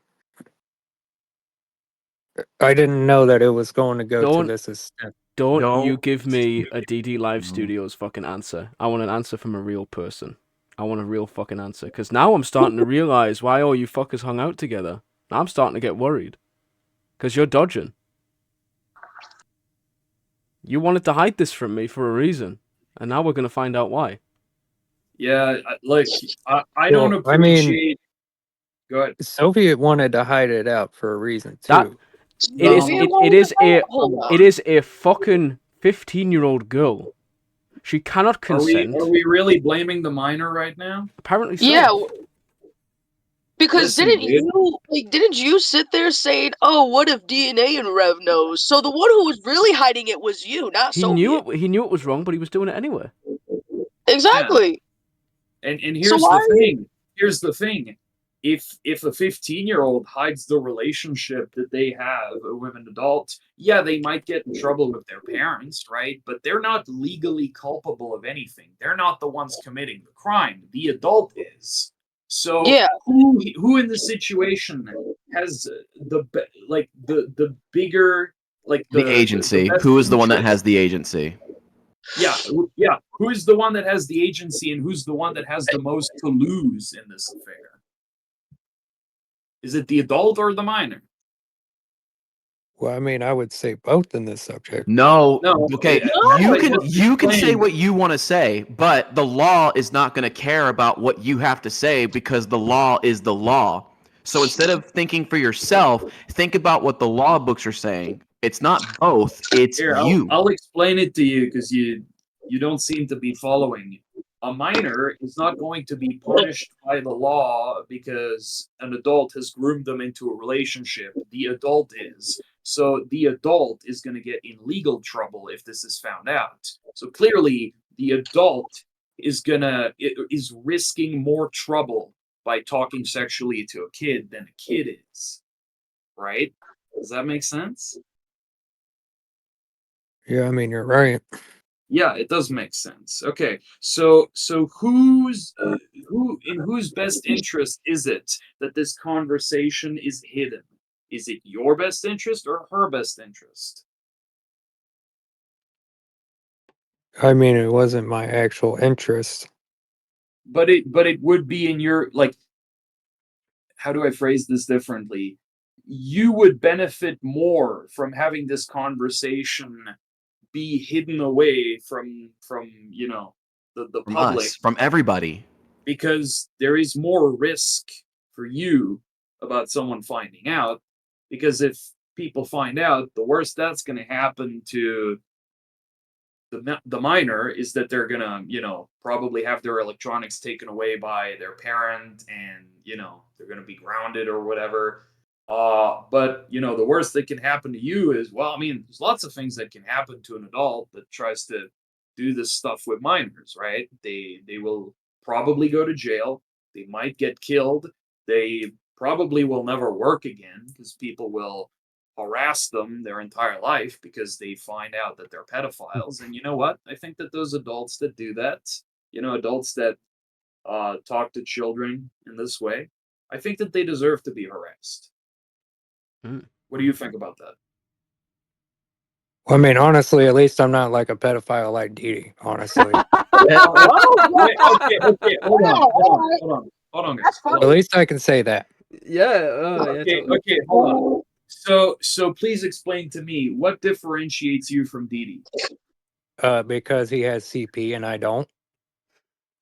I didn't know that it was going to go
Don't-
to this extent.
Don't you
No.
give me a DD Live
No.
Studios fucking answer. I want an answer from a real person. I want a real fucking answer. Because now I'm starting to realize why all you fuckers hung out together. Now I'm starting to get worried. Because you're dodging. You wanted to hide this from me for a reason. And now we're going to find out why.
Yeah, I don't
Well, I mean-
appreciate. Go ahead.
Soviet wanted to hide it out for a reason too.
That- It is.
Hold on.
It is a fucking 15-year-old girl. She cannot
Are we
consent.
really blaming the minor right now?
Apparently so.
Yeah, because
Listen,
didn't you sit there saying, "Oh, what if DNA and Rev knows?" So the one who was really hiding it was you, not
He
Soviet.
knew it was wrong, but he was doing it anyway.
Exactly.
And
So
here's
why
the thing. Here's the thing. if a 15-year-old hides the relationship that they have with an adult, yeah, they might get in trouble with their parents, right? But they're not legally culpable of anything. They're not the ones committing the crime. The adult is. So
Yeah.
who in the situation has the bigger, like
The
the
agency.
best
Who is the one that
interest?
has the agency?
Yeah, yeah. Who's the one that has the agency, and who's the one that has the most to lose in this affair? Is it the adult or the minor?
Well, I mean, I would say both in this subject.
No.
No.
Okay.
No.
You
I
can
just
you can say
explained.
what you want to say, but the law is not going to care about what you have to say because the law is the law. So instead of thinking for yourself, think about what the law books are saying. It's not both, it's
Here,
you.
I'll explain it to you because you don't seem to be following. A minor is not going to be punished by the law because an adult has groomed them into a relationship. The adult is. So the adult is going to get in legal trouble if this is found out. So clearly, the adult is risking more trouble by talking sexually to a kid than a kid is. Right? Does that make sense?
Yeah, I mean, you're right.
Yeah, it does make sense. Okay, so who in whose best interest is it that this conversation is hidden? Is it your best interest or her best interest?
I mean, it wasn't my actual interest.
But it would be in your, like, how do I phrase this differently? You would benefit more from having this conversation be hidden away from the
From
public,
us, from everybody.
because there is more risk for you about someone finding out. Because if people find out, the worst that's going to happen to the minor is that they're going to, probably have their electronics taken away by their parent, and, they're going to be grounded or whatever. But, the worst that can happen to you is, well, I mean, there's lots of things that can happen to an adult that tries to do this stuff with minors, right? They will probably go to jail. They might get killed. They probably will never work again because people will harass them their entire life because they find out that they're pedophiles. And you know what? I think that those adults that do that, adults that talk to children in this way, I think that they deserve to be harassed.
Mm.
What do you think about that?
Well, I mean, honestly, at least I'm not like a pedophile like Dee. Honestly,
Okay, hold on, guys.
That's
Hold
at
on.
funny.
least I can say that.
Yeah, yeah,
Okay,
totally.
okay, hold on. So please explain to me what differentiates you from Didi.
Because he has CP and I don't.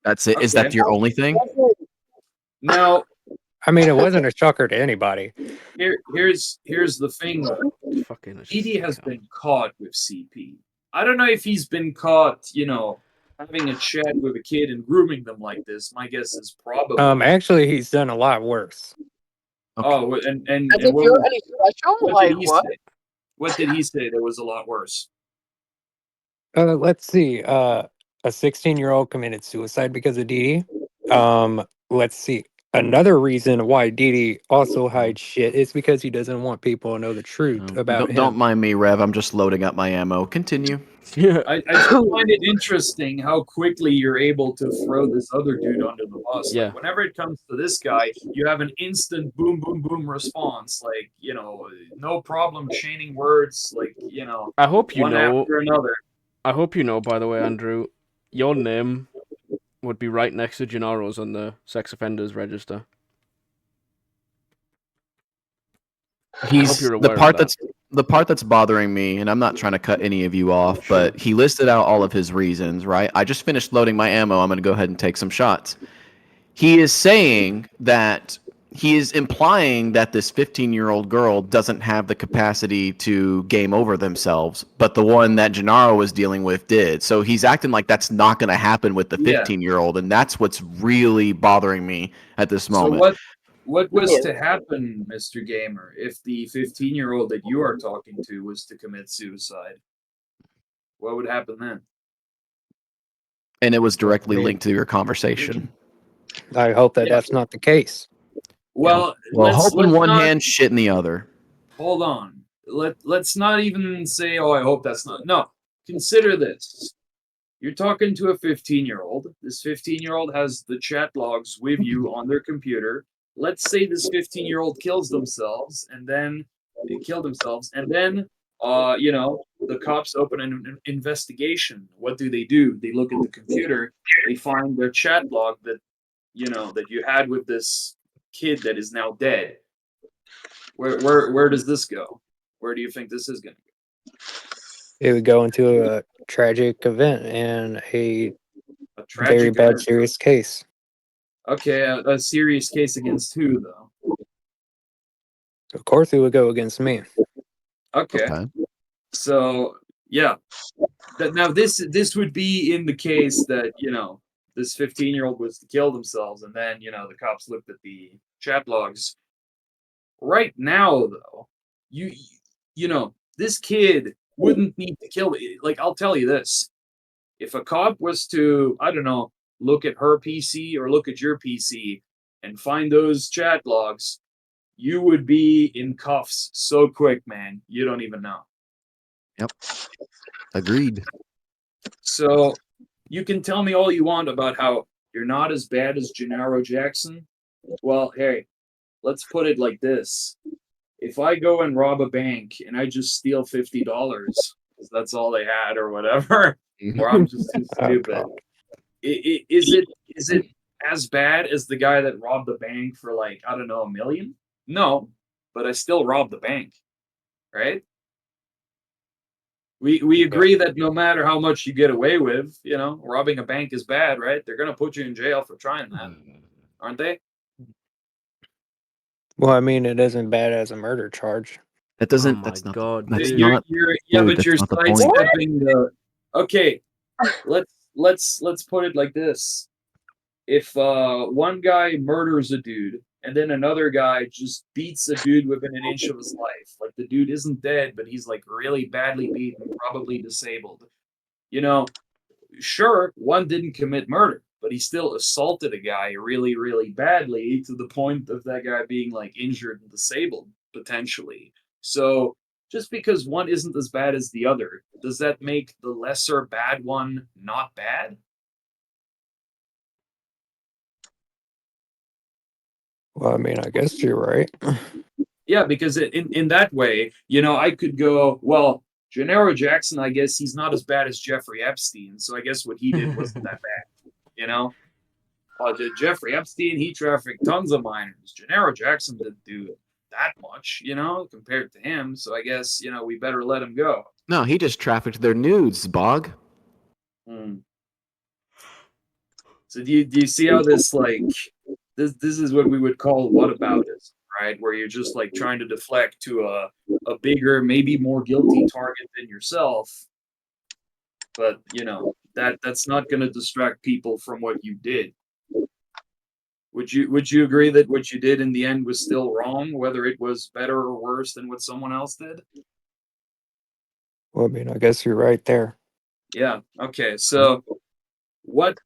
That's it. Is
Okay.
that your only thing?
Now,
I mean, it wasn't a shocker to anybody.
here's the thing though.
Fucking
Didi has
account.
been caught with CP. I don't know if he's been caught, having a chat with a kid and grooming them like this. My guess is probably.
Actually, he's done a lot worse.
Okay.
Oh, and
As if
what,
you're any special.
what
Like
did he
what?
say? What did he say that was a lot worse?
Let's see. A 16-year-old committed suicide because of Dee Dee. Let's see. Another reason why Dee Dee also hides shit is because he doesn't want people to know the truth about
Don't
him.
mind me, Rev. I'm just loading up my ammo. Continue.
Yeah.
I just find it interesting how quickly you're able to throw this other dude under the bus.
Yeah.
Like, whenever it comes to this guy, you have an instant boom, boom, boom response. Like, no problem chaining words, like,
I hope you
one
know.
after another.
I hope you know. By the way, Andrew, your name would be right next to Gennaro's on the sex offenders register.
He's
you're aware of that.
the part that's bothering me, and I'm not trying to cut any of you off, but he listed out all of his reasons, right? I just finished loading my ammo. I'm going to go ahead and take some shots. He is saying that he is implying that this 15-year-old girl doesn't have the capacity to game over themselves, but the one that Gennaro was dealing with did. So he's acting like that's not going to happen with the
Yeah.
15-year-old, and that's what's really bothering me at this
So
moment.
what was
Yeah.
to happen, Mr. Gamer, if the 15-year-old that you are talking to was to commit suicide? What would happen then?
And it was directly
I mean,
linked to your conversation.
I hope that
Yeah.
that's not the case.
Well,
Well,
let's
hope in one
not
hand, shit in the other.
hold on. Let's not even say, oh, I hope that's not. No, consider this. You're talking to a 15-year-old. This 15-year-old has the chat logs with you on their computer. Let's say this 15-year-old kills themselves, and then they kill themselves, and then the cops open an investigation. What do? They look at the computer. They find their chat log that you had with this kid that is now dead. Where does this go? Where do you think this is going to
It would go into a tragic event and a
go? A
very
tragic
bad,
event.
serious case.
Okay, a serious case against who though?
Of course, it would go against me.
Okay, so yeah, now this would be in the case that this 15-year-old was to kill themselves, and then the cops looked at the chat logs. Right now, though, this kid wouldn't need to kill. Like, I'll tell you this: if a cop was to, I don't know, look at her PC or look at your PC and find those chat logs, you would be in cuffs so quick, man. You don't even know.
Yep. Agreed.
So you can tell me all you want about how you're not as bad as Gennaro Jackson. Well, hey, let's put it like this. If I go and rob a bank and I just steal $50, because that's all they had or whatever, or I'm just too
Oh,
stupid,
God.
is it as bad as the guy that robbed the bank for like, I don't know, $1 million? No, but I still robbed the bank, right? We agree that no matter how much you get away with, robbing a bank is bad, right? They're gonna put you in jail for trying that, aren't they?
Well, I mean, it isn't bad as a murder charge.
That
Oh
doesn't.
my
That's not.
God,
That's
dude.
not.
Yeah,
Dude,
but
that's
you're
not the point.
sidestepping the. Okay, let's put it like this: if one guy murders a dude and then another guy just beats a dude within an inch of his life, like the dude isn't dead, but he's like really badly beaten, probably disabled. Sure, one didn't commit murder, but he still assaulted a guy really, really badly to the point of that guy being like injured and disabled potentially. So just because one isn't as bad as the other, does that make the lesser bad one not bad?
Well, I mean, I guess you're right.
Yeah, because in that way, I could go, well, Gennaro Jackson, I guess he's not as bad as Jeffrey Epstein, so I guess what he did wasn't that bad. Jeffrey Epstein, he trafficked tons of minors. Gennaro Jackson didn't do that much, compared to him. So I guess, we better let him go.
No, he just trafficked their nudes, Bog.
Hmm. So do you see how this this is what we would call whataboutism, right? Where you're just like trying to deflect to a bigger, maybe more guilty target than yourself. But that's not gonna distract people from what you did. Would you agree that what you did in the end was still wrong, whether it was better or worse than what someone else did?
Well, I mean, I guess you're right there.
Yeah. Okay. So what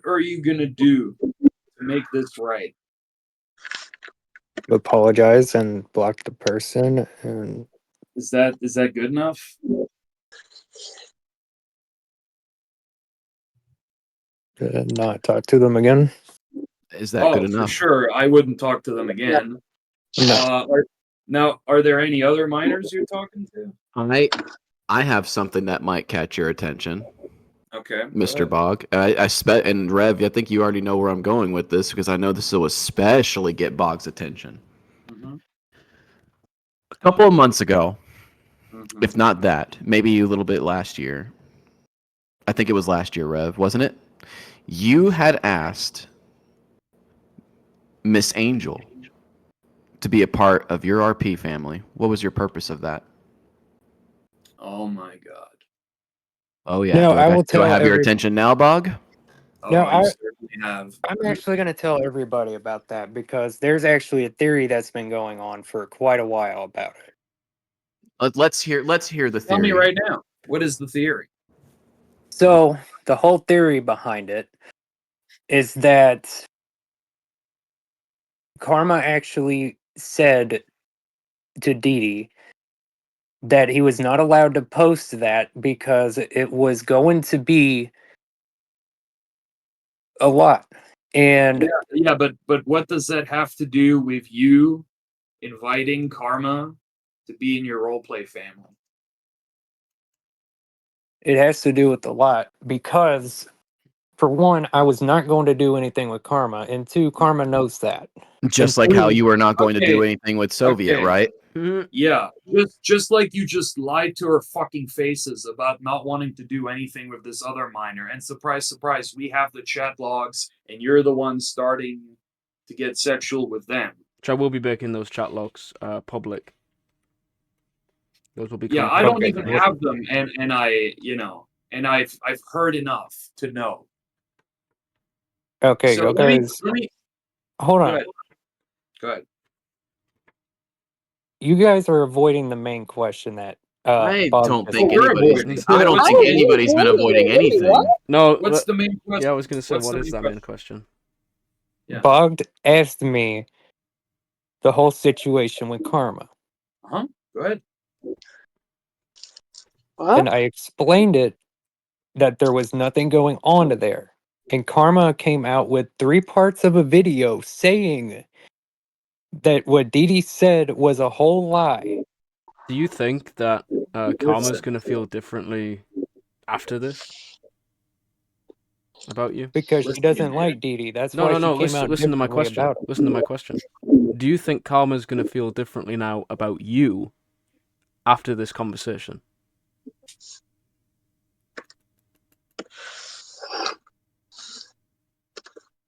are you gonna do to make this right?
Apologize and block the person and
Is that good enough?
not talk to them again.
Is that good
Oh, for
enough?
sure. I wouldn't talk to them again.
No.
Now, are there any other minors you're talking to?
I have something that might catch your attention,
Okay. go
Mr.
ahead.
Bog. And Rev, I think you already know where I'm going with this because I know this will especially get Bog's attention.
Mhm,
A couple of months ago,
mhm.
if not that, maybe a little bit last year. I think it was last year, Rev, wasn't it? You had asked Miss Angel to be a part of your RP family. What was your purpose of that?
Oh my God.
Oh yeah,
No, I will
do I
tell
have your
every.
attention now, Bog?
No,
Oh, you certainly have.
I'm actually going to tell everybody about that because there's actually a theory that's been going on for quite a while about it.
Let's hear the
Tell me
theory.
right now. What is the theory?
So, the whole theory behind it is that Karma actually said to Dee Dee that he was not allowed to post that because it was going to be a lot. And
Yeah, but what does that have to do with you inviting Karma to be in your roleplay family?
it has to do with a lot because, for one, I was not going to do anything with Karma, and two, Karma knows that.
Just
And
like how
three,
you were not going to do
Okay,
anything with Soviet,
okay.
right?
Yeah, just like you just lied to our fucking faces about not wanting to do anything with this other minor, and surprise, surprise, we have the chat logs, and you're the one starting to get sexual with them.
Which I will be making those chat logs public. Those will become
Yeah, I don't
public.
even have them, and I, you know, and I've heard enough to know.
okay,
So
you guys,
let me
hold
go
on.
ahead. Go ahead.
You guys are avoiding the main question that
I
Bob
don't
just
think
we're
asked.
anybody's.
avoiding.
I don't
What's
think
the main,
anybody's been avoiding anything.
No,
what's the main question?
yeah, I was going to say,
What's
what
the
is
main
that
question?
main question?
Yeah.
Bob asked me the whole situation with Karma,
Uh-huh. Go ahead.
and I explained it that there was nothing going on there. And Karma came out with 3 parts of a video saying that what Dee Dee said was a whole lie
Do you think that Karma's
Listen.
going to feel differently after this about you?
because she
Listen,
doesn't
man.
like Dee Dee. That's
No,
why
no,
she
no.
came out
Listen to my
differently
question.
about it.
Listen to my question. Do you think Karma's going to feel differently now about you after this conversation?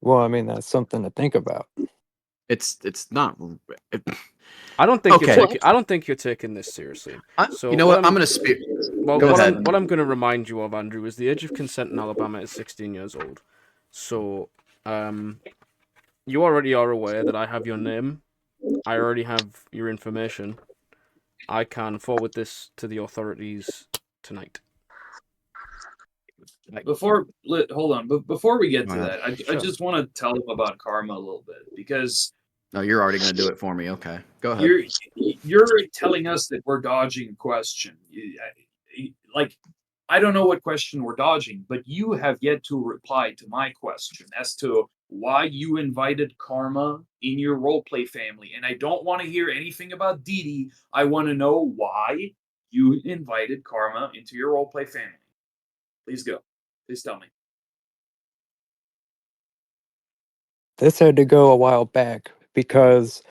Well, I mean, that's something to think about.
It's not.
I don't think
Okay.
you're taking. I don't think you're taking this seriously. So
You know what? I'm going to speak.
Well,
Go
what
ahead.
I'm going to remind you of, Andrew, is the age of consent in Alabama is 16 years old. So, you already are aware that I have your name. I already have your information. I can forward this to the authorities tonight.
Hold on, but before we get
Go
to
ahead.
that, I
Sure.
just want to tell them about Karma a little bit because
No, you're already going to do it for me. Okay. Go ahead.
you're telling us that we're dodging a question. Like, I don't know what question we're dodging, but you have yet to reply to my question as to why you invited Karma in your roleplay family. And I don't want to hear anything about Dee Dee. I want to know why you invited Karma into your roleplay family. Please go. Please tell me.
This had to go a while back because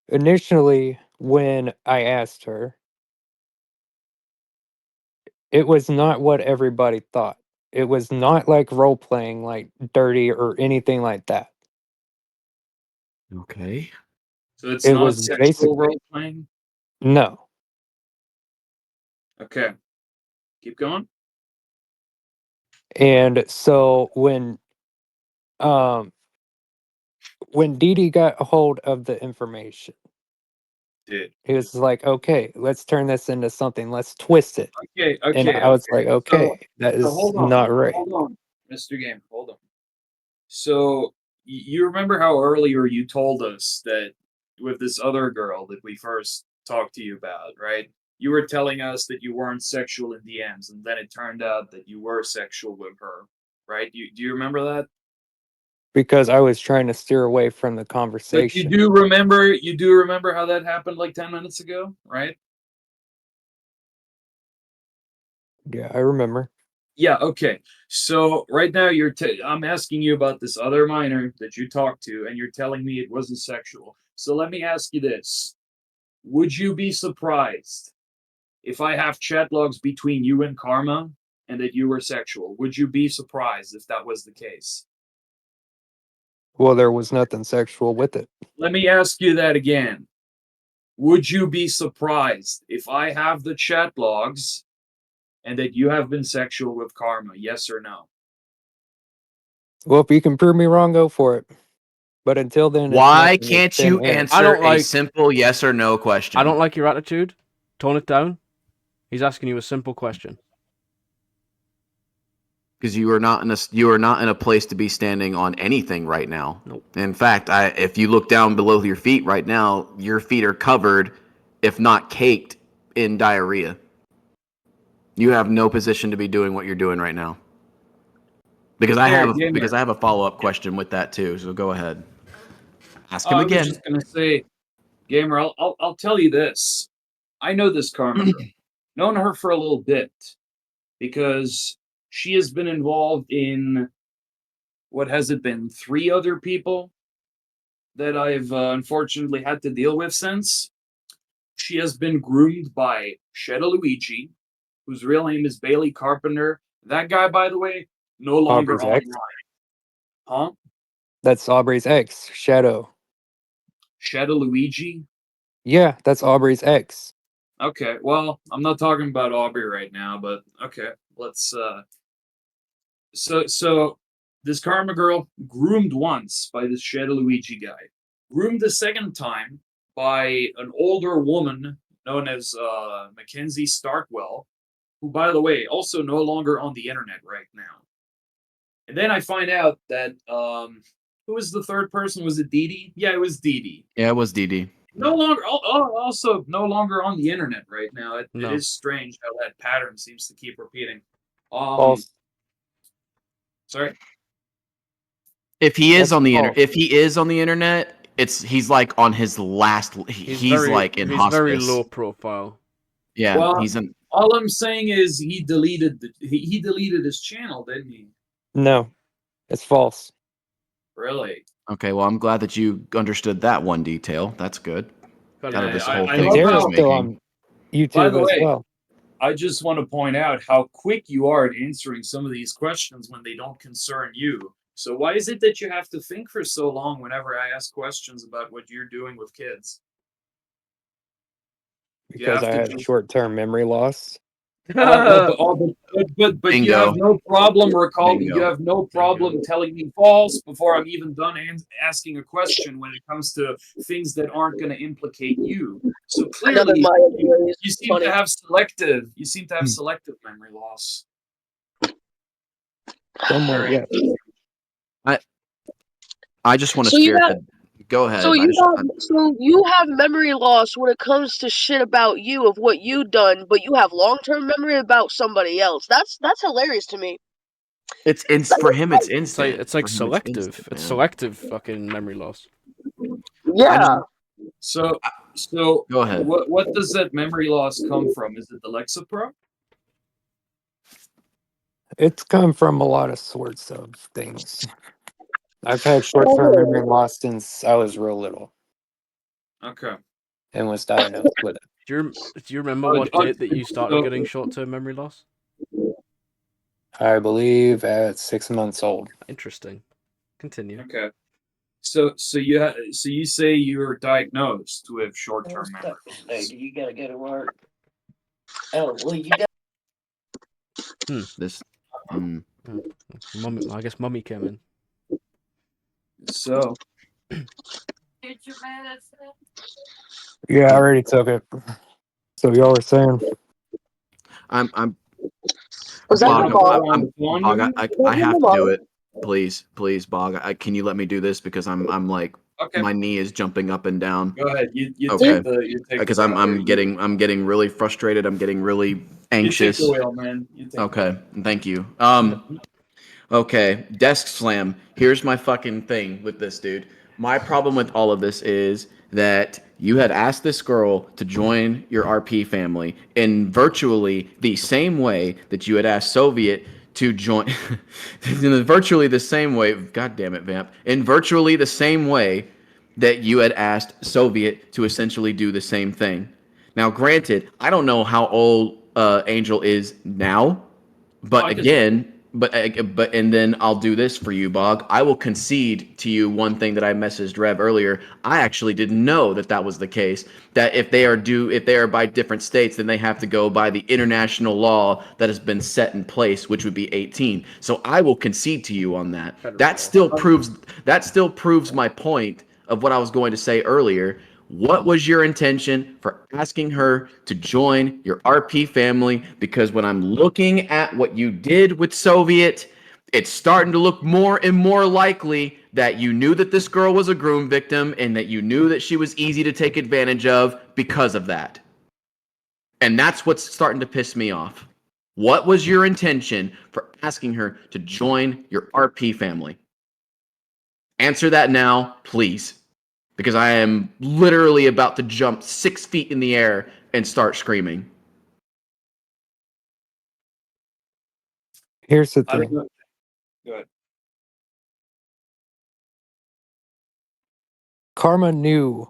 initially, when I asked her, it was not what everybody thought. It was not like role playing, like dirty or anything like that.
Okay.
So it's
It
not
was
sexual
basically
role playing?
no.
Okay. Keep going.
And so um when Dee Dee got a hold of the information,
Dude.
he was like, okay, let's turn this into something. Let's twist it.
Okay,
And
okay,
I was
okay.
like, okay, that
So
is
hold
not right.
on, Mr. Game, hold on. So you remember how earlier you told us that with this other girl that we first talked to you about, right? You were telling us that you weren't sexual in DMs, and then it turned out that you were sexual with her, right? Do you remember that?
Because I was trying to steer away from the
But
conversation.
you do remember how that happened like 10 minutes ago, right?
Yeah, I remember.
Yeah, okay. So right now I'm asking you about this other minor that you talked to, and you're telling me it wasn't sexual. So let me ask you this. Would you be surprised if I have chat logs between you and Karma and that you were sexual? Would you be surprised if that was the case?
Well, there was nothing sexual with it.
Let me ask you that again. Would you be surprised if I have the chat logs and that you have been sexual with Karma? Yes or no?
Well, if you can prove me wrong, go for it. But until then, it's
Why
nothing. It's
can't
thin
you
air.
I
answer
don't
a
like-
simple yes or no question?
I don't like your attitude. Tone it down. He's asking you a simple question.
Because you are not in a place to be standing on anything right now.
Nope.
In fact, if you look down below your feet right now, your feet are covered, if not caked, in diarrhea. You have no position to be doing what you're doing right now. Because I have a follow-up question with that too. So go ahead. Ask him
I was
again.
just gonna say, Gamer, I'll tell you this. I know this Karma girl. Known her for a little bit because she has been involved in what has it been? 3 other people that I've unfortunately had to deal with since. She has been groomed by Shadow Luigi, whose real name is Bailey Carpenter. That guy, by the way, no longer
Aubree's
online.
ex?
Huh?
That's Aubree's ex, Shadow.
Shadow Luigi?
Yeah, that's Aubree's ex.
Okay, well, I'm not talking about Aubree right now, but okay, let's so this Karma girl groomed once by this Shadow Luigi guy. Groomed the second time by an older woman known as Mackenzie Starkwell, who, by the way, also no longer on the internet right now. And then I find out that who was the third person? Was it Dee Dee? Yeah, it was Dee Dee.
Yeah, it was Dee.
No longer, also no longer on the internet right now. It
No.
is strange how that pattern seems to keep repeating.
False.
Sorry.
If he is
That's
on the
false.
if he is on the internet, he's like on his last. He's like in hospice.
very low profile.
Yeah,
Well,
he's in.
all I'm saying is he deleted he deleted his channel, didn't he?
No, it's false.
Really?
Okay, well, I'm glad that you understood that one detail. That's good.
Got
Out
it.
of this
I
whole
love
thing
They're
that he's
how-
still
making.
on YouTube
By the
as
way,
well.
I just want to point out how quick you are at answering some of these questions when they don't concern you. So why is it that you have to think for so long whenever I ask questions about what you're doing with kids?
Because I
have to
have
just-
short-term memory loss.
But you
Bingo.
have no problem recalling.
Bingo.
You have no problem telling me false before I'm even done asking a question when it comes to things that aren't going to implicate you. So
Another
clearly,
Maya theory is
you seem
funny.
to have selective. You seem to have selective memory loss.
Somewhat,
Very
yeah.
I just want to
So you
spearhead. Go ahead.
So you have memory loss when it comes to shit about you of what you done, but you have long-term memory about somebody else. That's hilarious to me.
It's for him. It's
It's like
instant.
it's like
For him,
selective.
instant,
It's
man.
selective fucking memory loss.
Yeah.
So
Go ahead.
what does that memory loss come from? Is it the Lexapro?
It's come from a lot of sorts of things. I've had short-term memory loss since I was real little
Okay.
and was diagnosed with it.
Do you remember what date that you started getting short-term memory loss?
I believe at 6 months old.
Interesting. Continue.
Okay. So you say you were diagnosed with short-term memory loss.
You gotta go to work. Oh, well, you got.
This.
Mummy, I guess Mummy came in.
So
Yeah, I already took it. So y'all were saying.
I'm.
Was that your mom?
Bog, I have to do it. Please, Bog. Can you let me do this because I'm like
okay.
my knee is jumping up and down.
Go ahead. You
Okay.
take the
Because I'm getting really frustrated. I'm getting really anxious.
You take the wheel, man. You take
Okay, thank you. Okay, desk slam. Here's my fucking thing with this, dude. My problem with all of this is that you had asked this girl to join your RP family in virtually the same way that you had asked Soviet to join. In virtually the same way. God damn it, Vamp. In virtually the same way that you had asked Soviet to essentially do the same thing. Now, granted, I don't know how old Angel is now, but again, and then I'll do this for you, Bog. I will concede to you one thing that I messaged Rev earlier. I actually didn't know that was the case. That if they are by different states, then they have to go by the international law that has been set in place, which would be 18. So I will concede to you on that. That still proves my point of what I was going to say earlier, What was your intention for asking her to join your RP family? Because when I'm looking at what you did with Soviet, it's starting to look more and more likely that you knew that this girl was a groom victim and that you knew that she was easy to take advantage of because of that. And that's what's starting to piss me off. What was your intention for asking her to join your RP family? Answer that now, please. Because I am literally about to jump 6 feet in the air and start screaming.
Here's the
I don't
thing.
know. Go ahead.
Karma knew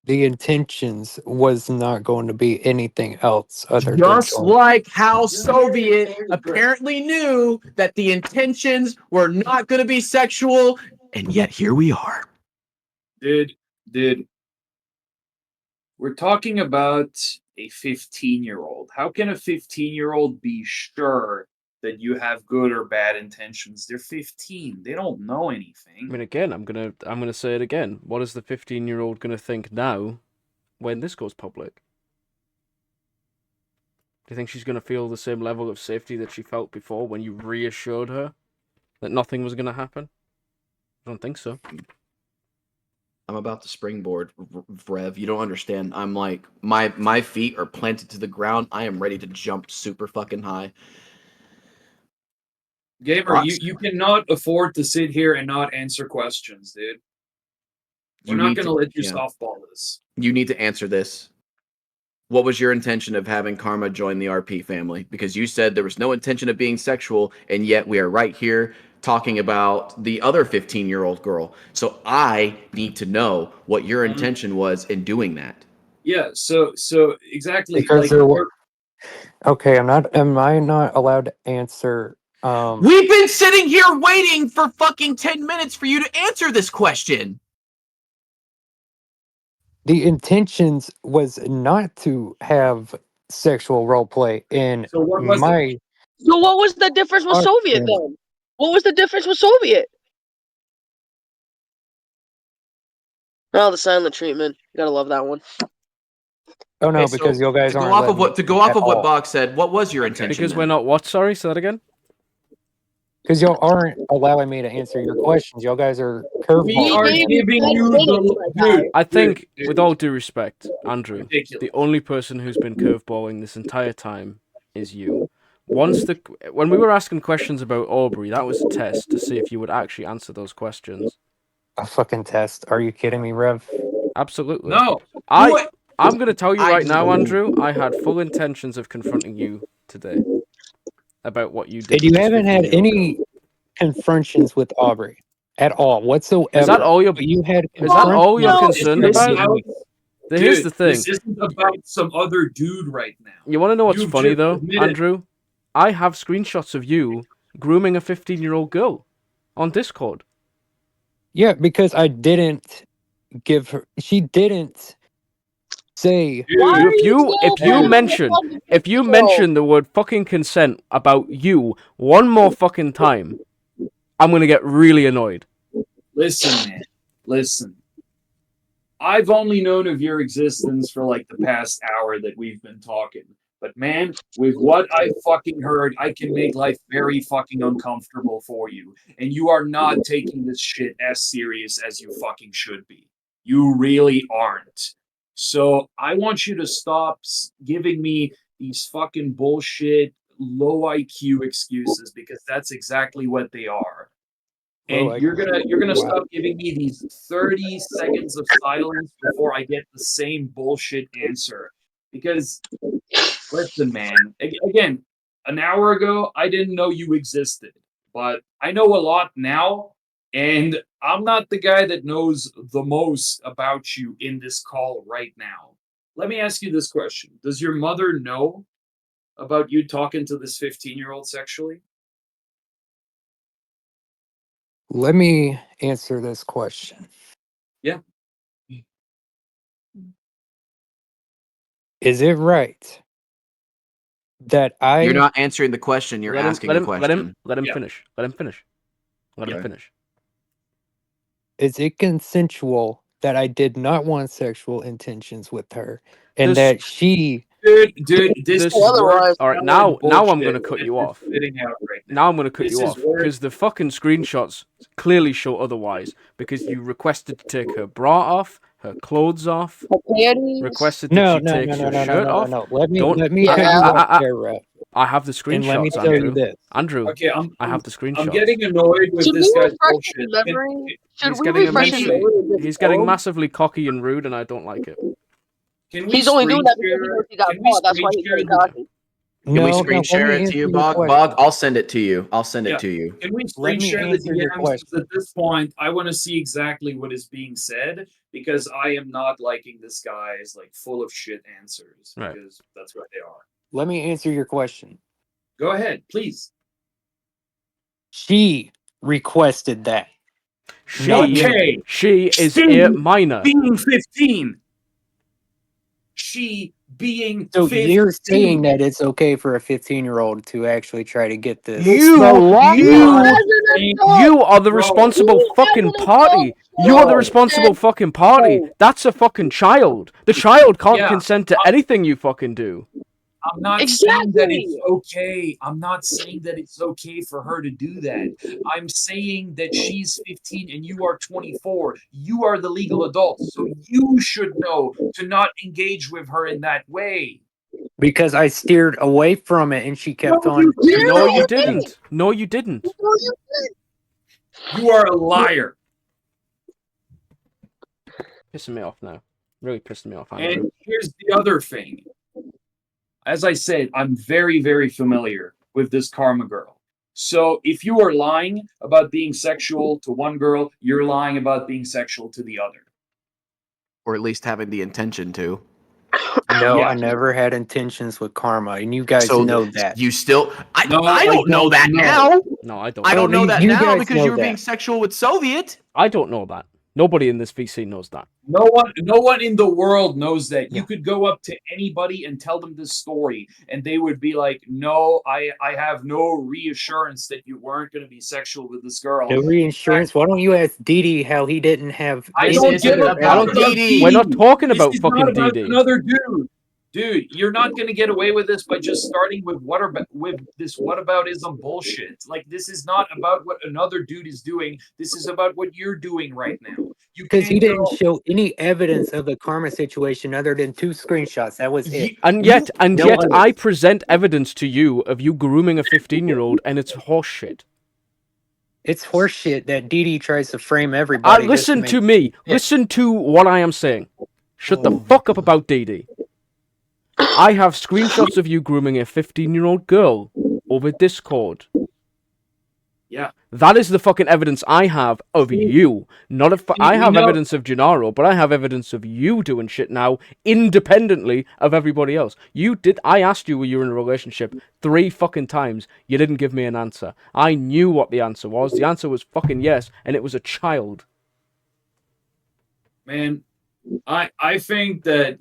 the intentions was not going to be anything else other than
Just
joining.
like how Soviet apparently knew that the intentions were not going to be sexual, and yet here we are.
Dude, we're talking about a 15-year-old. How can a 15-year-old be sure that you have good or bad intentions? They're 15. They don't know anything.
I mean, again, I'm gonna say it again. What is the 15-year-old gonna think now when this goes public? Do you think she's gonna feel the same level of safety that she felt before when you reassured her that nothing was gonna happen? I don't think so.
I'm about to springboard, Rev. You don't understand. I'm like, my feet are planted to the ground. I am ready to jump super fucking high.
Gamer, you cannot afford to sit here and not answer questions, dude. We're not going to let you softball this.
You need to answer this. What was your intention of having Karma join the RP family? Because you said there was no intention of being sexual, and yet we are right here talking about the other 15-year-old girl. So I need to know what your intention was in doing that.
Yeah, so exactly.
Because
like,
okay, am I not allowed to answer?
We've been sitting here waiting for fucking 10 minutes for you to answer this question.
The intentions was not to have sexual role play in
So what was
my.
So what was the difference with Soviet then? What was the difference with Soviet? Oh, the silent treatment. You gotta love that one.
Oh no,
Okay, so
because you guys
to
aren't.
go off of what Bog said, what was your intention?
Because
then?
we're not what? Sorry, say that again.
Because y'all aren't allowing me to answer your questions. Y'all guys are
We
curveballs.
are giving you the dude.
I think,
dude.
with all due respect, Andrew,
Ridiculous.
the only person who's been curveballing this entire time is you. When we were asking questions about Aubree, that was a test to see if you would actually answer those questions.
A fucking test. Are you kidding me, Rev?
Absolutely.
No.
I'm going to tell you right now, Andrew, I had full intentions of confronting you today about what you did.
And you
with this
haven't had
15-year-old
any
girl.
confrontations with Aubree at all whatsoever.
Is that all you're?
But you had
Is that all you're
confrontations
concerned
with
about?
me.
Here's the thing.
This isn't about some other dude right now.
You want to know what's
You've
funny
just
though,
admitted-
Andrew? I have screenshots of you grooming a 15-year-old girl on Discord.
Yeah, because I didn't give her. She didn't say.
If you mention the word fucking consent about you one more fucking time, I'm gonna get really annoyed.
Listen, man. Listen. I've only known of your existence for like the past hour that we've been talking. But man, with what I fucking heard, I can make life very fucking uncomfortable for you. And you are not taking this shit as serious as you fucking should be. You really aren't. So I want you to stop giving me these fucking bullshit low IQ excuses because that's exactly what they are. And you're gonna stop giving me these 30 seconds of silence before I get the same bullshit answer. Because listen, man, again, an hour ago I didn't know you existed, but I know a lot now, and I'm not the guy that knows the most about you in this call right now. Let me ask you this question. Does your mother know about you talking to this 15-year-old sexually?
Let me answer this question.
Yeah.
Is it right that
You're not answering the question. You're asking a question.
Let him finish. Let him finish.
Is it consensual that I did not want sexual intentions with her, and
This
that she
Dude, this
This-
is word
Otherwise-
all right,
salad
now I'm
bullshit
gonna cut you
that is
off.
spitting out right now.
Now I'm gonna cut
This
you
is
off
word-
because the fucking screenshots clearly show otherwise. Because you requested to take her bra off, her clothes off,
Panties.
requested that
no
she
no no
takes
no
your
no no
shirt
no
off.
no. Let me
Don't-
Yeah.
cut you off
I-
there, Rev.
I have the
And let me
screenshots,
tell you
Andrew.
this.
Andrew,
Okay,
I have the screenshots.
I'm getting annoyed with
Should
this
we
guy's
refresh
bullshit.
his memory? Should
He's
we
getting
refresh his
immensely.
memory?
He's getting massively cocky and rude, and I don't like it.
Can we
He's only doing
screen
that because he
share?
knows he got
Can we
caught. That's why
screen
he's
share
getting
the?
cocky.
Can we
No,
screen
no,
share
let me
it to
answer
you,
your
Bog?
question.
Bog, I'll send it to you. I'll send it
Yeah.
to you.
Can we
Let
screen
me
share the
answer your
DMs? 'Cause
question.
at this point, I want to see exactly what is being said because I am not liking this guy's like full of shit answers
Right.
because that's what they are.
Let me answer your question.
Go ahead, please.
She requested that.
She,
Okay.
she is
She
a minor.
being 15. She being
So
15.
you're saying that it's okay for a 15-year-old to actually try to get this?
You are the
Bro.
responsible
You
fucking
as an
party.
adult
You are the
Bro.
responsible fucking party.
No.
That's a fucking child. The child can't
Yeah.
consent to anything you fucking do.
I'm not saying that it's
Exactly.
okay. I'm not saying that it's okay for her to do that. I'm saying that she's 15 and you are 24. You are the legal adult, so you should know to not engage with her in that way.
Because I steered away from it and she kept
No,
on.
you didn't.
No, you
you
didn't. No, you didn't.
You are a liar.
Pissing me off now. Really pissing me off, Andrew.
And here's the other thing. As I said, I'm very, very familiar with this karma girl. So if you are lying about being sexual to one girl, you're lying about being sexual to the other.
Or at least having the intention to.
No,
Yeah.
I never had intentions with karma, and you guys
So
know that.
You still
No,
I don't know
don't
that
know.
now.
No, I don't.
I don't know that
You
now
guys
because
know
you were being
that.
sexual with Soviet.
I don't know that. Nobody in this VC knows that.
No one in the world knows that. You
Yeah.
could go up to anybody and tell them this story, and they would be like, "No, I have no reassurance that you weren't going to be sexual with this girl."
No reinsurance. Why don't you ask Didi how he didn't have?
I
This
don't
isn't
give a
about
fuck
don't
about
Didi.
We're not talking
This
about
is
fucking
not about
DD.
another dude. Dude, you're not going to get away with this by just starting with this whataboutism bullshit. Like, this is not about what another dude is doing. This is about what you're doing right now. You
Because he
can't
didn't
go.
show any evidence of the karma situation other than 2 screenshots. That was it.
And yet,
No others.
I present evidence to you of you grooming a 15-year-old, and it's horseshit.
It's horseshit that Didi tries to frame everybody. just
Listen
make
to me.
Yeah.
Listen to what I am saying. Shut the
Oh.
fuck up about DD. I have screenshots of you grooming a 15-year-old girl over Discord.
Yeah.
That is the fucking evidence I have of you. Not of I have
No.
evidence of Gennaro, but I have evidence of you doing shit now, independently of everybody else. I asked you were you in a relationship 3 fucking times. You didn't give me an answer. I knew what the answer was. The answer was fucking yes, and it was a child.
Man, I think that,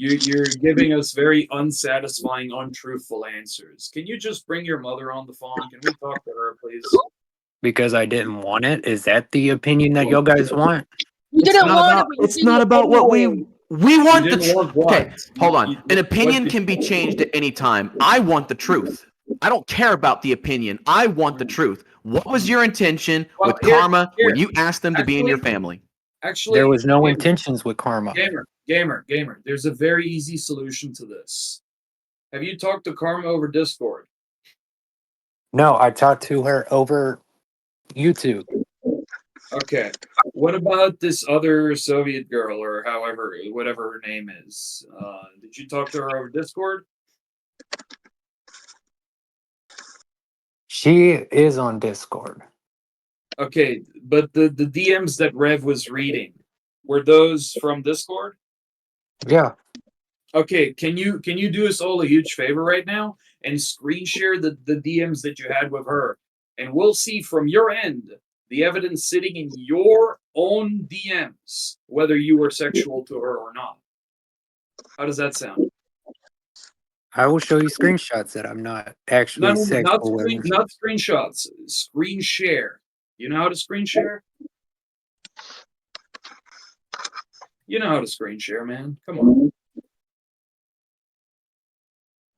you're giving us very unsatisfying, untruthful answers. Can you just bring your mother on the phone? Can we talk to her, please?
because I didn't want it. Is that the opinion that y'all guys want?
You
It's
didn't
not
want
about,
it, but you
it's
did
not
it
about what
anyway.
we want
You
the
didn't want what?
Okay, hold on.
You-
An
what
opinion
did-
can be changed at any time. I want the truth. I don't care about the opinion. I want the truth. What was your intention
Well,
with karma
here.
when you asked them to be in your family?
Actually,
There was no
gamer,
intentions with karma.
gamer. There's a very easy solution to this. Have you talked to Karma over Discord?
No, I talked to her over YouTube.
Okay. What about this other Soviet girl, or whatever her name is? Did you talk to her over Discord?
She is on Discord.
Okay, but the DMs that Rev was reading, were those from Discord?
Yeah.
Okay, can you do us all a huge favor right now and screen share the DMs that you had with her, and we'll see from your end the evidence sitting in your own DMs whether you were sexual to her or not. How does that sound?
I will show you screenshots that I'm not actually sexual with her.
Not screenshots. Screen share. You know how to screen share? You know how to screen share, man. Come on.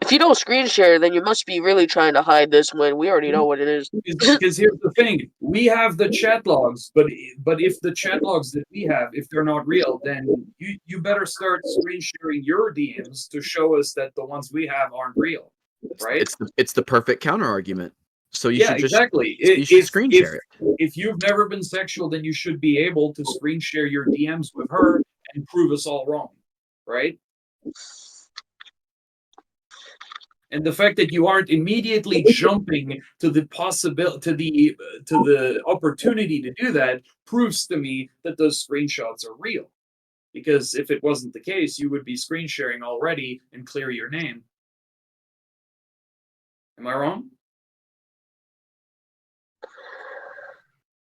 If you don't screen share, then you must be really trying to hide this when we already know what it is.
Because here's the thing: we have the chat logs, but if the chat logs that we have, if they're not real, then you better start screen sharing your DMs to show us that the ones we have aren't real, right?
It's the perfect counter argument. So you
Yeah,
should just
exactly.
you should screen share it.
If you've never been sexual, then you should be able to screen share your DMs with her and prove us all wrong, right? And the fact that you aren't immediately jumping to the possibility to the opportunity to do that proves to me that those screenshots are real. Because if it wasn't the case, you would be screen sharing already and clear your name. Am I wrong?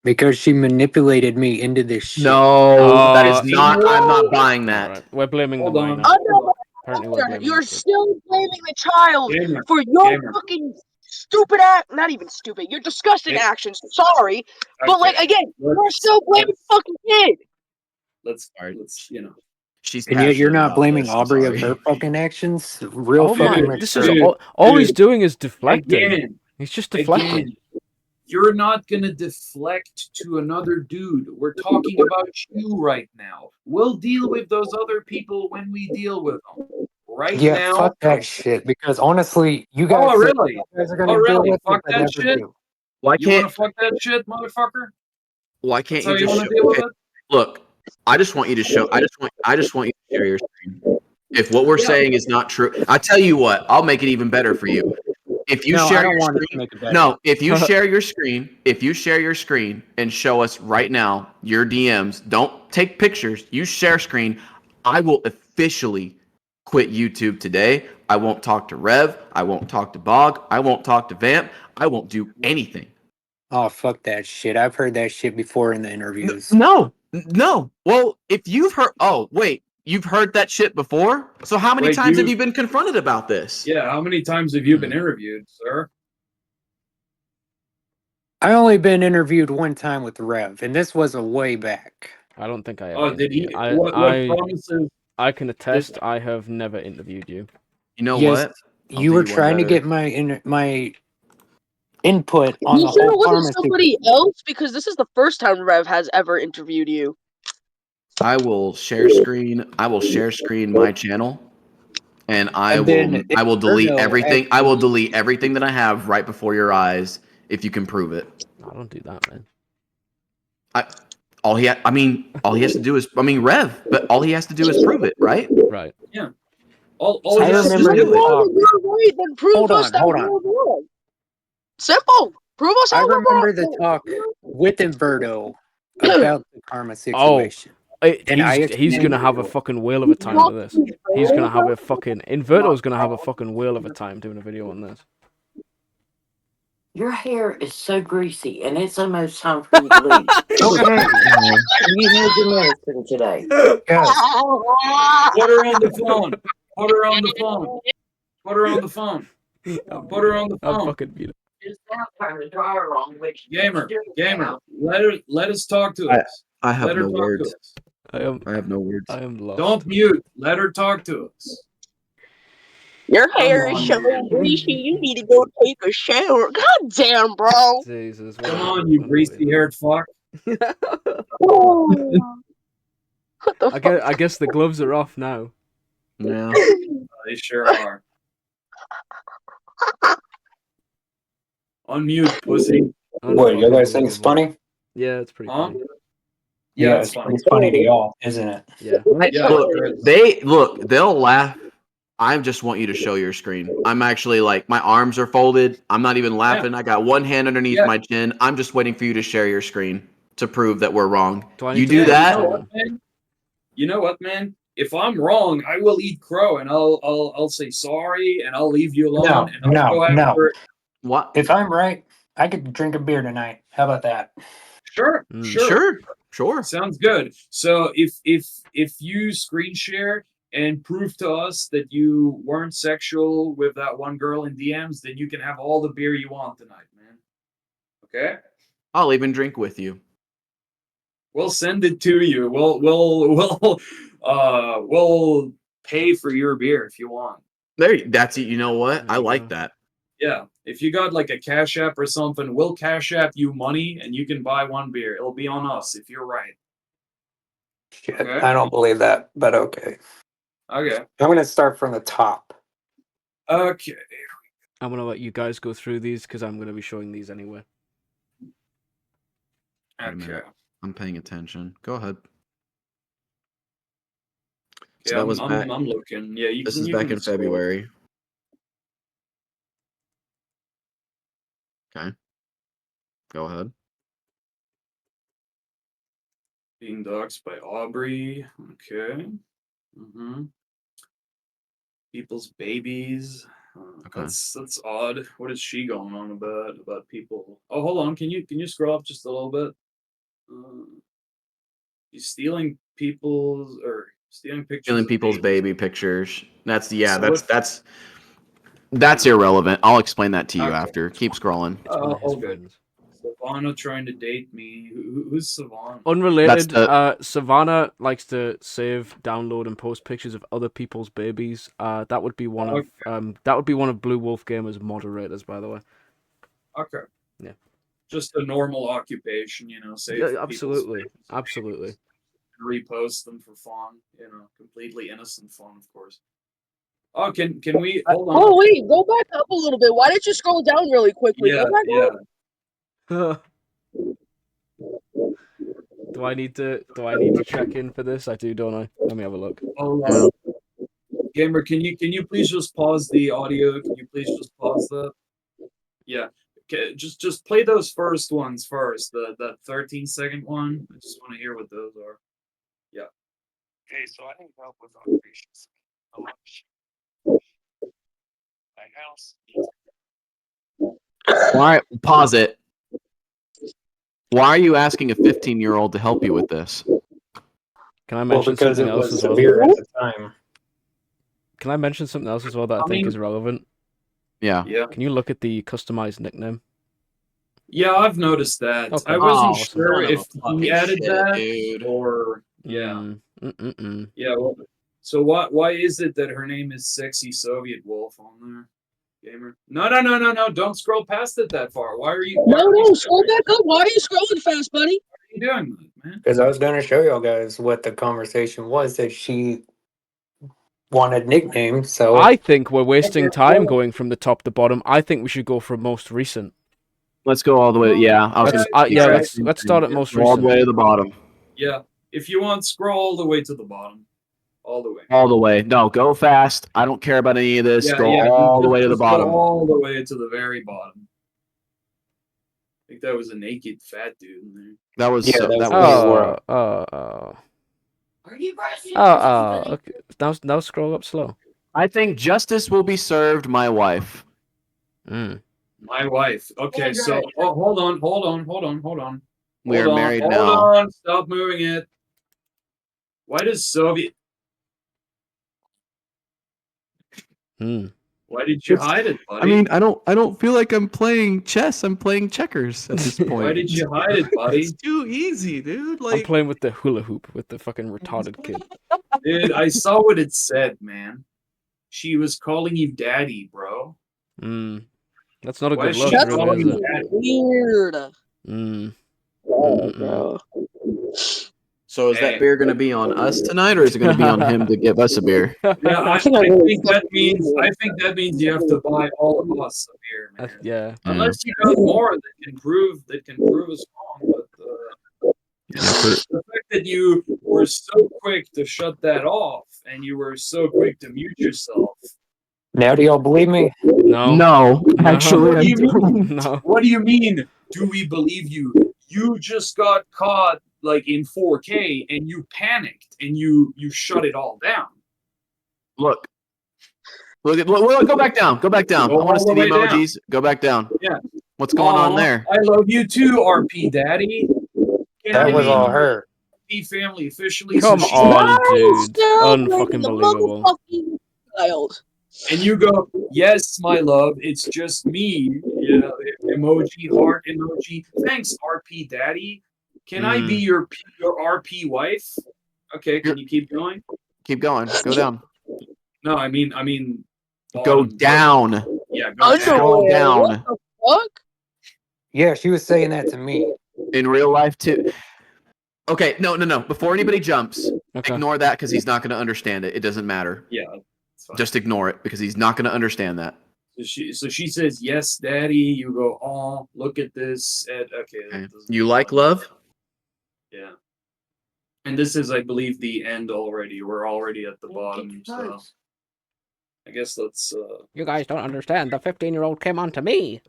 Because she manipulated me into this shit.
No, that is
Oh,
not. I'm not buying that.
Alright, we're blaming
Hold
the
on.
minor.
Oh,
Apparently we're
no,
blaming
you're
the kid.
still blaming the child
Gamer,
for your
gamer.
fucking stupid act. Not even stupid. Your disgusting
Okay.
actions. Sorry, but like
Okay.
again, you're
Let's-
still blaming the fucking kid.
Let's
Alright.
you know.
She's
And yet you're
passionate
not
about
blaming
this, I'm
Aubree of
sorry.
her fucking actions? Real
Oh
fucking
my! This is
mature.
all he's
dude,
doing is deflecting.
Again,
He's just deflecting.
again, you're not gonna deflect to another dude. We're talking about you right now. We'll deal with those other people when we deal with them. Right
Yeah,
now.
fuck that shit. Because honestly, you guys
Oh,
say
really?
you guys are
Oh,
gonna deal
really?
with it,
Fuck
but
that
never
shit?
do.
Why
You wanna
can't
fuck that shit, motherfucker?
why
That's
can't
how
you
you
just
wanna
show?
deal with
Okay,
it?
look, I just want you to show. I just want you to share your screen. If what we're
Yeah.
saying is not true, I tell you what, I'll make it even better for you. If you
No,
share
I don't
your
want it to
screen,
make it better.
no, if you share your screen and show us right now your DMs, don't take pictures. You share screen. I will officially quit YouTube today. I won't talk to Rev. I won't talk to Bog. I won't talk to Vamp. I won't do anything.
Oh, fuck that shit. I've heard that shit before in the interviews.
No. Well, if you've heard, oh wait, you've heard that shit before. So how many
Wait,
times have you been confronted about this?
Yeah, how many times have you been interviewed, sir?
I only been interviewed one time with Rev, and this was a way back.
I don't think I ever.
Oh, did he?
interviewed-
What promises?
I can attest. I have never interviewed you.
You know
Yes,
what? I'll
you
do
were
one
trying to
better.
get my input on
You
the
sure it
whole
wasn't
pharmacy.
somebody else? Because this is the first time Rev has ever interviewed you.
I will share screen. I will share screen my channel, and I
And then
will delete
Inferno
everything. I will
actually-
delete everything that I have right before your eyes if you can prove it.
I don't do that, man.
All he has to do is Rev, but all he has to do is prove it, right?
Right.
Yeah. All
I
you have to
remember
do
the
is
talk.
You're right, then prove
Hold
us
on,
that
hold
we're
on.
wrong. Simple. Prove us
I
how we're
remember
wrong.
the talk with Inverno about the karma
Oh,
situation. And I
he's gonna have a
explained-
fucking whale of a time with this. He's gonna have a fucking Inverto's gonna have a fucking whale of a time doing a video on this.
Your hair is so greasy, and it's almost time for you to leave.
Okay,
You had your medicine today.
yes.
put her on the phone. Put her on the phone. Put her on the phone. Put her on the
I'm
phone.
fucking beat it.
It's now time to dry her on, which
Gamer, gamer. Let us talk to
I-
us.
I have
Let her
no
talk
words.
to us.
I
I have no words.
am lost.
Don't mute. Let her talk to us.
Your hair
Come
is
on,
so
man.
greasy. You need to go take a shower. God damn, bro.
Jesus.
Come on, you greasy-haired fuck.
What the fuck?
I guess the gloves are off now.
Yeah.
They sure are. Unmute, pussy.
What, you guys think it's funny?
Yeah, it's pretty
Huh?
funny.
Yeah, it's funny.
It's funny to y'all, isn't it?
Yeah.
Yeah,
They'll laugh. I just want you to show your screen. I'm actually like, my arms are folded. I'm not even laughing. I got one hand underneath
Yeah.
my chin. I'm just waiting for you to share your screen to prove that we're wrong.
Do I
You
need to
do
put this
that?
on?
You know what, man? If I'm wrong, I will eat crow and I'll say sorry and I'll leave you alone
No,
and I'll go
no.
after.
What?
If I'm right, I could drink a beer tonight. How about that?
Sure,
Sure.
sounds good. So if you screen share and prove to us that you weren't sexual with that one girl in DMs, then you can have all the beer you want tonight, man. Okay?
I'll even drink with you.
We'll send it to you. We'll pay for your beer if you want.
That's it. You know what?
There
I
you
like
go.
that.
Yeah, if you got like a Cash App or something, we'll Cash App you money and you can buy one beer. It'll be on us if you're right.
Shit,
Okay.
I don't believe that, but okay.
Okay.
I'm gonna start from the top.
Okay.
I'm gonna let you guys go through these because I'm gonna be showing these anyway.
Wait a
Okay.
minute. I'm paying attention. Go ahead. So
Yeah,
that was back.
I'm looking. Yeah,
This
you
is back
can
in
scroll.
February. Okay. Go ahead.
Being Doxed by Aubree. Okay. People's babies.
Okay.
That's odd. What is she going on about people? Oh, hold on. Can you scroll up just a little bit? He's stealing stealing pictures
Stealing
of
people's
babies.
baby pictures. That's
So
that's irrelevant. I'll explain that to you
Okay.
after. Keep scrolling.
It's one of his
all good.
friends.
Savannah trying to date me. Who's Savannah?
Unrelated,
the-
Savannah likes to save, download, and post pictures of other people's babies. That would be one of Blue Wolf Gamer's moderators, by the way.
Okay.
Yeah.
Just a normal occupation, save
Yeah,
people's
absolutely,
babies,
absolutely.
repost them for fun, completely innocent fun, of course. Oh, can we hold on?
Oh wait, go back up a little bit. Why did you scroll down really quickly?
Yeah,
Go back
yeah.
up.
Do I need to check in for this? I do, don't I? Let me have a look.
Oh, Gamer, can you please just pause the audio? Can you please just pause that? Yeah. Okay, just play those first ones first. The 13-second one. I just want to hear what those are. Yeah.
Okay, so I need help with operations. My house.
All right, pause it. Why are you asking a 15-year-old to help you with this?
Can I
Well,
mention
because
something
it
else
was
as well?
severe at the time.
Can I mention something else as well that I think is relevant?
Yeah.
Yeah.
Can you look at the customized nickname?
Yeah, I've noticed that.
Okay.
I wasn't
Awesome.
sure if
Fucking
he added
shit,
that
dude.
or yeah.
Mm.
Yeah. Well, so why is it that her name is Sexy Soviet Wolf on there, Gamer? No. Don't scroll past it that far. Why are you?
No, scroll back up. Why are you scrolling fast, buddy?
What are you doing, man?
Because I was going to show y'all guys what the conversation was that she wanted nicknames. So
I think we're wasting
Okay,
time
well-
going from the top to bottom. I think we should go from most recent.
Let's go all the way. Yeah, I was
Let's,
gonna say the
let's
same
let's
thing.
start at most
Go all the
recent.
way to the bottom.
Yeah. If you want, scroll all the way to the bottom. All the way.
All the way. No, go fast. I don't care about any of this.
Yeah,
go
yeah.
all the way to the
Just go
bottom.
all the way to the very bottom. I think that was a naked fat dude in there.
That was
Yeah,
so,
that was
that was
Are you brushing your teeth?
Okay. Now scroll up slow.
I think justice will be served my wife.
My wife. Okay, so hold on.
We are married
Hold
now.
on. Stop moving it. Why does Soviet? Why did you hide it, buddy?
I mean, I don't feel like I'm playing chess. I'm playing checkers at this point.
Why did you hide it, buddy?
It's too easy, dude.
I'm
Like,
playing with the hula hoop with the fucking retarded kid.
Dude, I saw what it said, man. She was calling you daddy, bro.
That's not a
Why
good
is
look,
she
That's
really, is
calling
it?
you daddy?
weird.
Mm.
so is
Hey.
that beer going to be on us tonight, or is it going to be on him to give us a beer?
Yeah, I think that means you have to buy all of us a beer, man.
Yeah.
Unless you got more that can prove us wrong, but the fact that you were so quick to shut that off and you were so quick to mute yourself.
now do y'all believe me?
No.
No, actually,
What do you mean?
No.
What do you mean? Do we believe you? You just got caught like in 4K and you panicked and you shut it all down.
Look, go back down. Go back down.
Go
I want to
all
see
the
the
way
emojis. Go back down.
Yeah.
What's going on
Aw,
there?
I love you too, RP Daddy.
That was all her.
Family officially.
Come
so she-
on, dude.
Still
Unfucking
blaming the
believable.
motherfucking child.
And you go, yes, my love, it's just me. Yeah, emoji, heart emoji. Thanks, RP Daddy. Can I be your RP wife? Okay, can you keep going?
Keep going. Go down.
No, I mean
Go
bottom.
down.
Yeah, go down.
Scroll
Underwear.
down.
What the fuck?
Yeah, she was saying that to me.
In real life too. Okay, no. Before anybody jumps,
Okay.
ignore that because he's not going to understand it. It doesn't matter.
Yeah, it's fine.
Just ignore it because he's not going to understand that.
So she says, "Yes, Daddy." You go, "Oh, look at this." And, okay.
You like love?
Yeah. And this is, I believe, the end already. We're already at the bottom, so I guess let's.
You guys don't understand. The 15-year-old came on to me.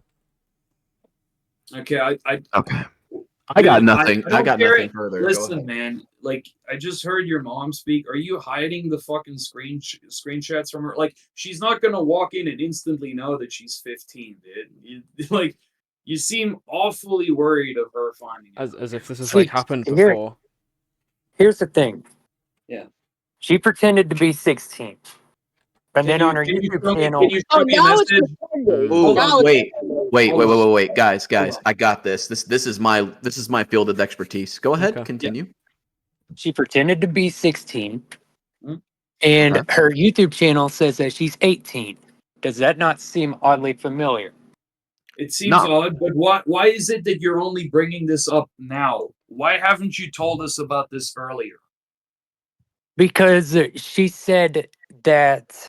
Okay,
Okay. I got nothing. I
don't
got
care.
nothing further. Go
Listen,
ahead.
man. Like, I just heard your mom speak. Are you hiding the fucking screenshots from her? Like, she's not gonna walk in and instantly know that she's 15, dude. You seem awfully worried of her finding out.
As if this has
See,
like happened
here-
before.
Here's the thing.
Yeah.
She pretended to be 16. And then on her
Can you
YouTube
show me-
channel,
Can you
Oh,
show me a
now it's
message?
pretending.
Ooh,
Now it's
wait,
pretending.
wait, guys, I got this. This is my field of expertise. Go ahead,
Okay.
continue.
she pretended to be 16.
Hmm.
And
Okay.
her YouTube channel says that she's 18. Does that not seem oddly familiar?
It seems
No.
odd, but why is it that you're only bringing this up now? Why haven't you told us about this earlier?
Because she said that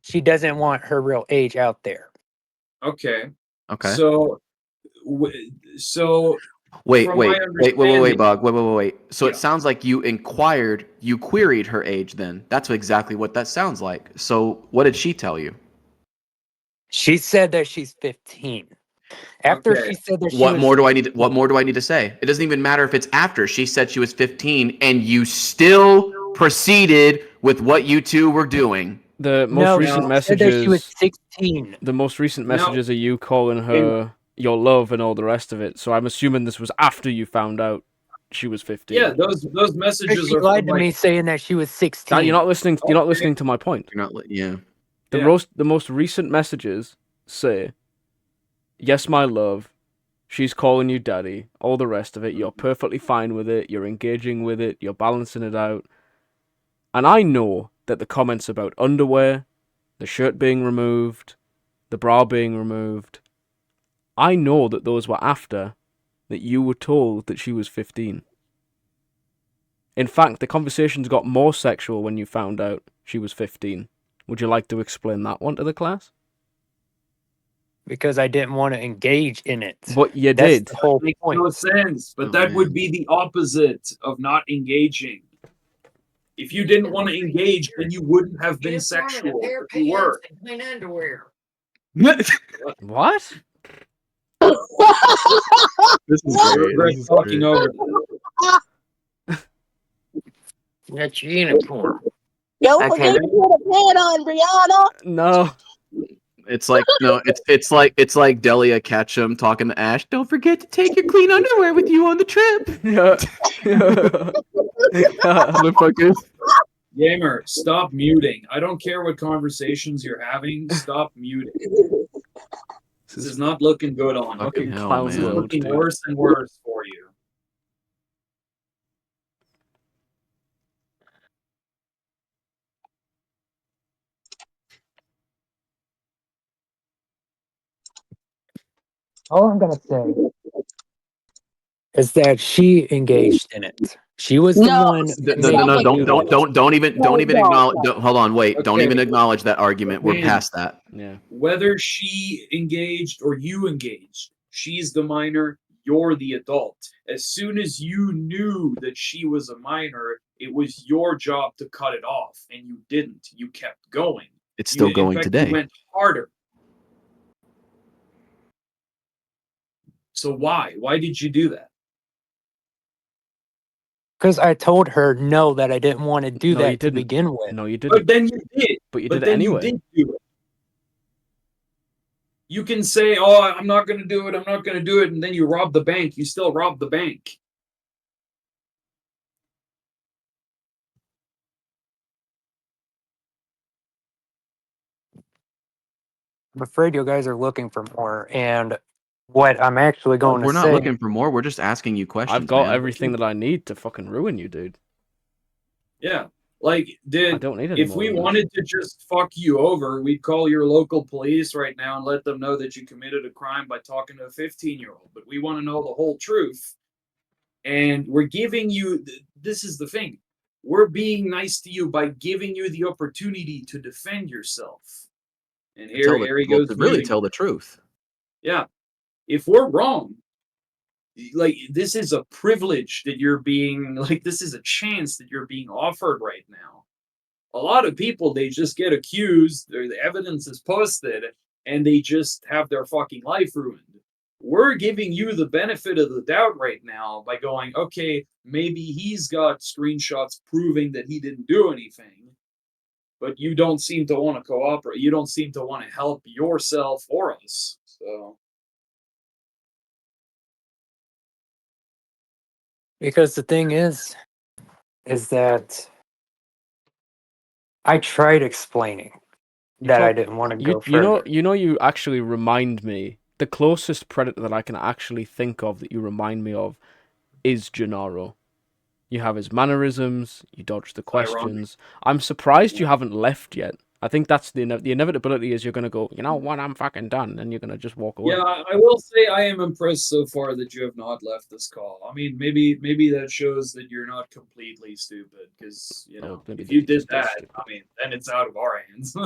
she doesn't want her real age out there.
Okay.
Okay.
So
Wait,
from my understanding-
Bog. Wait. So
Yeah.
it sounds like you queried her age then. That's exactly what that sounds like. So what did she tell you?
She said that she's 15. After
Okay.
she said that she
What
was
more do I need to say? It doesn't even matter if it's after she said she was 15 and you still proceeded with what you two were doing.
The most
No,
recent
she said that she was
messages.
16.
The most recent
No.
messages are you calling her your love and all the rest of it. So I'm assuming this was after you found out she was 15.
Yeah, those messages
She
are
lied
from,
to me saying that she was 16.
You're not listening. You're not listening to my point.
You're not yeah.
The most recent messages say, "Yes, my love. She's calling you daddy." All the rest of it, you're perfectly fine with it. You're engaging with it. You're balancing it out. And I know that the comments about underwear, the shirt being removed, the bra being removed, I know that those were after that you were told that she was 15. In fact, the conversations got more sexual when you found out she was 15. Would you like to explain that one to the class?
Because I didn't want to engage in it.
But you
That's
did.
the whole
Makes
point.
no sense, but
Oh,
that
man.
would be the opposite of not engaging. If you didn't want to engage, then you wouldn't have been sexual. If you were.
Clean underwear.
What?
This is
What?
great.
Greg
This is
talking
great.
over.
That's your uniform.
Yo,
Okay.
forget to put a pad on, Brianna.
No.
It's like it's like Delia Ketchum talking to Ash. Don't forget to take your clean underwear with you on the trip.
Yeah.
Motherfuckers.
Gamer, stop muting. I don't care what conversations you're having. Stop muting. This is not looking good on you.
Fucking
hell,
clown
man.
This is
world,
looking
dude.
worse and worse for you.
All I'm going to say is that she engaged in it. She was the
No.
one.
No, don't even
No,
acknowledge.
no.
Hold on, wait. Don't
Okay.
even acknowledge that argument. We're
Man.
past that.
Yeah.
Whether she engaged or you engaged, she's the minor, you're the adult. As soon as you knew that she was a minor, it was your job to cut it off, and you didn't. You kept going.
It's still
In
going
fact,
today.
You went harder. So why? Why did you do that?
Because I told her no, that I didn't want to do
No, you
that to
didn't.
begin with.
No, you
But
didn't.
then you did.
But you
But
did it
then
anyway.
you did do it. You can say, "Oh, I'm not going to do it. I'm not going to do it," and then you rob the bank. You still rob the bank.
I'm afraid you guys are looking for more. And what I'm actually going to
We're not
say.
looking for more. We're just asking you questions.
I've got
man.
everything that I need to fucking ruin you, dude.
Yeah. Like,
I don't need any
if
more
we
than that.
wanted to just fuck you over, we'd call your local police right now and let them know that you committed a crime by talking to a 15-year-old. But we want to know the whole truth. And we're giving you, this is the thing. We're being nice to you by giving you the opportunity to defend yourself. And here he goes.
To really
muting.
tell the truth.
Yeah. If we're wrong, like, this is a privilege that you're being, like, this is a chance that you're being offered right now. A lot of people, they just get accused, or the evidence is posted, and they just have their fucking life ruined. We're giving you the benefit of the doubt right now by going, okay, maybe he's got screenshots proving that he didn't do anything, but you don't seem to want to cooperate. You don't seem to want to help yourself or us. So,
Because the thing is that I tried explaining that I didn't want to go further.
You actually remind me. The closest predator that I can actually think of that you remind me of is Gennaro. You have his mannerisms. You dodge the questions. I'm surprised you haven't left yet. I think that's the inevitability is you're gonna go. You know what? I'm fucking done, and you're gonna just walk away.
yeah, I will say I am impressed so far that you have not left this call. I mean, maybe that shows that you're not completely stupid, because
Maybe
if you
that
did
just is
that,
stupid.
I mean, then it's out of our hands.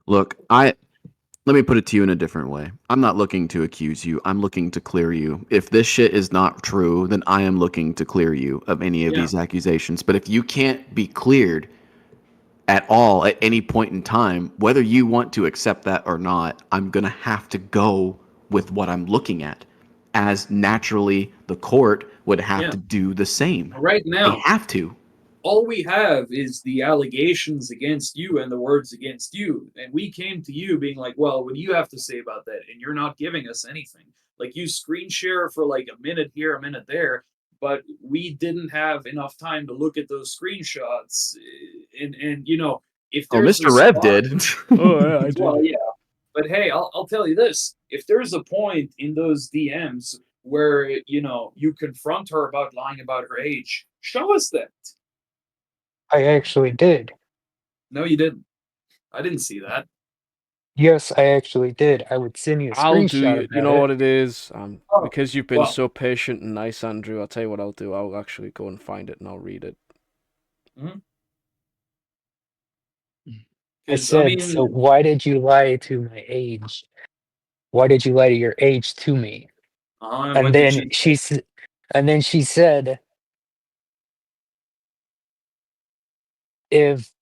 Look, let me put it to you in a different way. I'm not looking to accuse you. I'm looking to clear you. If this shit is not true, then I am looking to clear you of any of
Yeah.
these accusations. But if you can't be cleared at all at any point in time, whether you want to accept that or not, I'm going to have to go with what I'm looking at, as naturally the court would have
Yeah.
to do the same.
Right
They
now,
have to.
all we have is the allegations against you and the words against you. And we came to you being like, well, what do you have to say about that? And you're not giving us anything. Like, you screen share for like a minute here, a minute there, but we didn't have enough time to look at those screenshots. And if
Oh,
there's a
Mr. Rev
spot,
did.
Oh yeah, I do.
well, yeah. But hey, I'll tell you this. If there's a point in those DMs where, you confront her about lying about her age, show us that.
I actually did.
No, you didn't. I didn't see that.
Yes, I actually did. I would send you a
I'll do.
screenshot
You
about
know
it.
what it is.
Oh,
Because you've been
well.
so patient and nice, Andrew. I'll tell you what I'll do. I'll actually go and find it and I'll read it.
I said, so why did you lie to my age? Why did you lie to your age to me? And then she said, if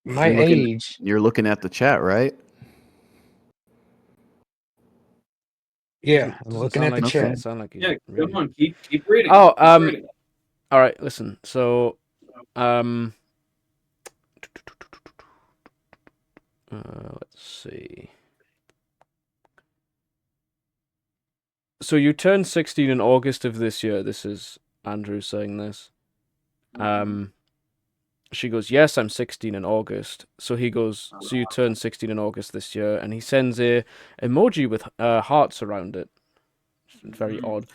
my age,
You're looking at the chat, right?
yeah, I'm
Doesn't
looking
sound
at the
like
Okay.
chat.
sound like he's
Yeah,
reading
come on,
it.
keep reading.
Oh,
Keep reading.
all right. Listen. So, let's see. So you turned 16 in August of this year. This is Andrew saying this. She goes, yes, I'm 16 in August. So he goes, so you turned 16 in August this year, and he sends a emoji with hearts around it. It's very odd.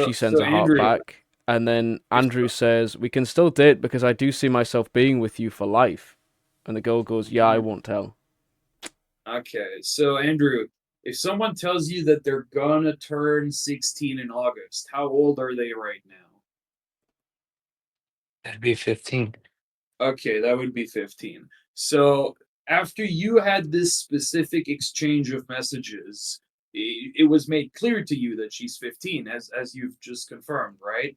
She sends a heart
Andrew,
back, and then Andrew says, we can still date because I do see myself being with you for life. And the girl goes, yeah, I won't tell.
Okay, so Andrew, if someone tells you that they're gonna turn 16 in August, how old are they right now?
That'd be 15.
Okay, that would be 15. So after you had this specific exchange of messages, it was made clear to you that she's 15, as you've just confirmed, right?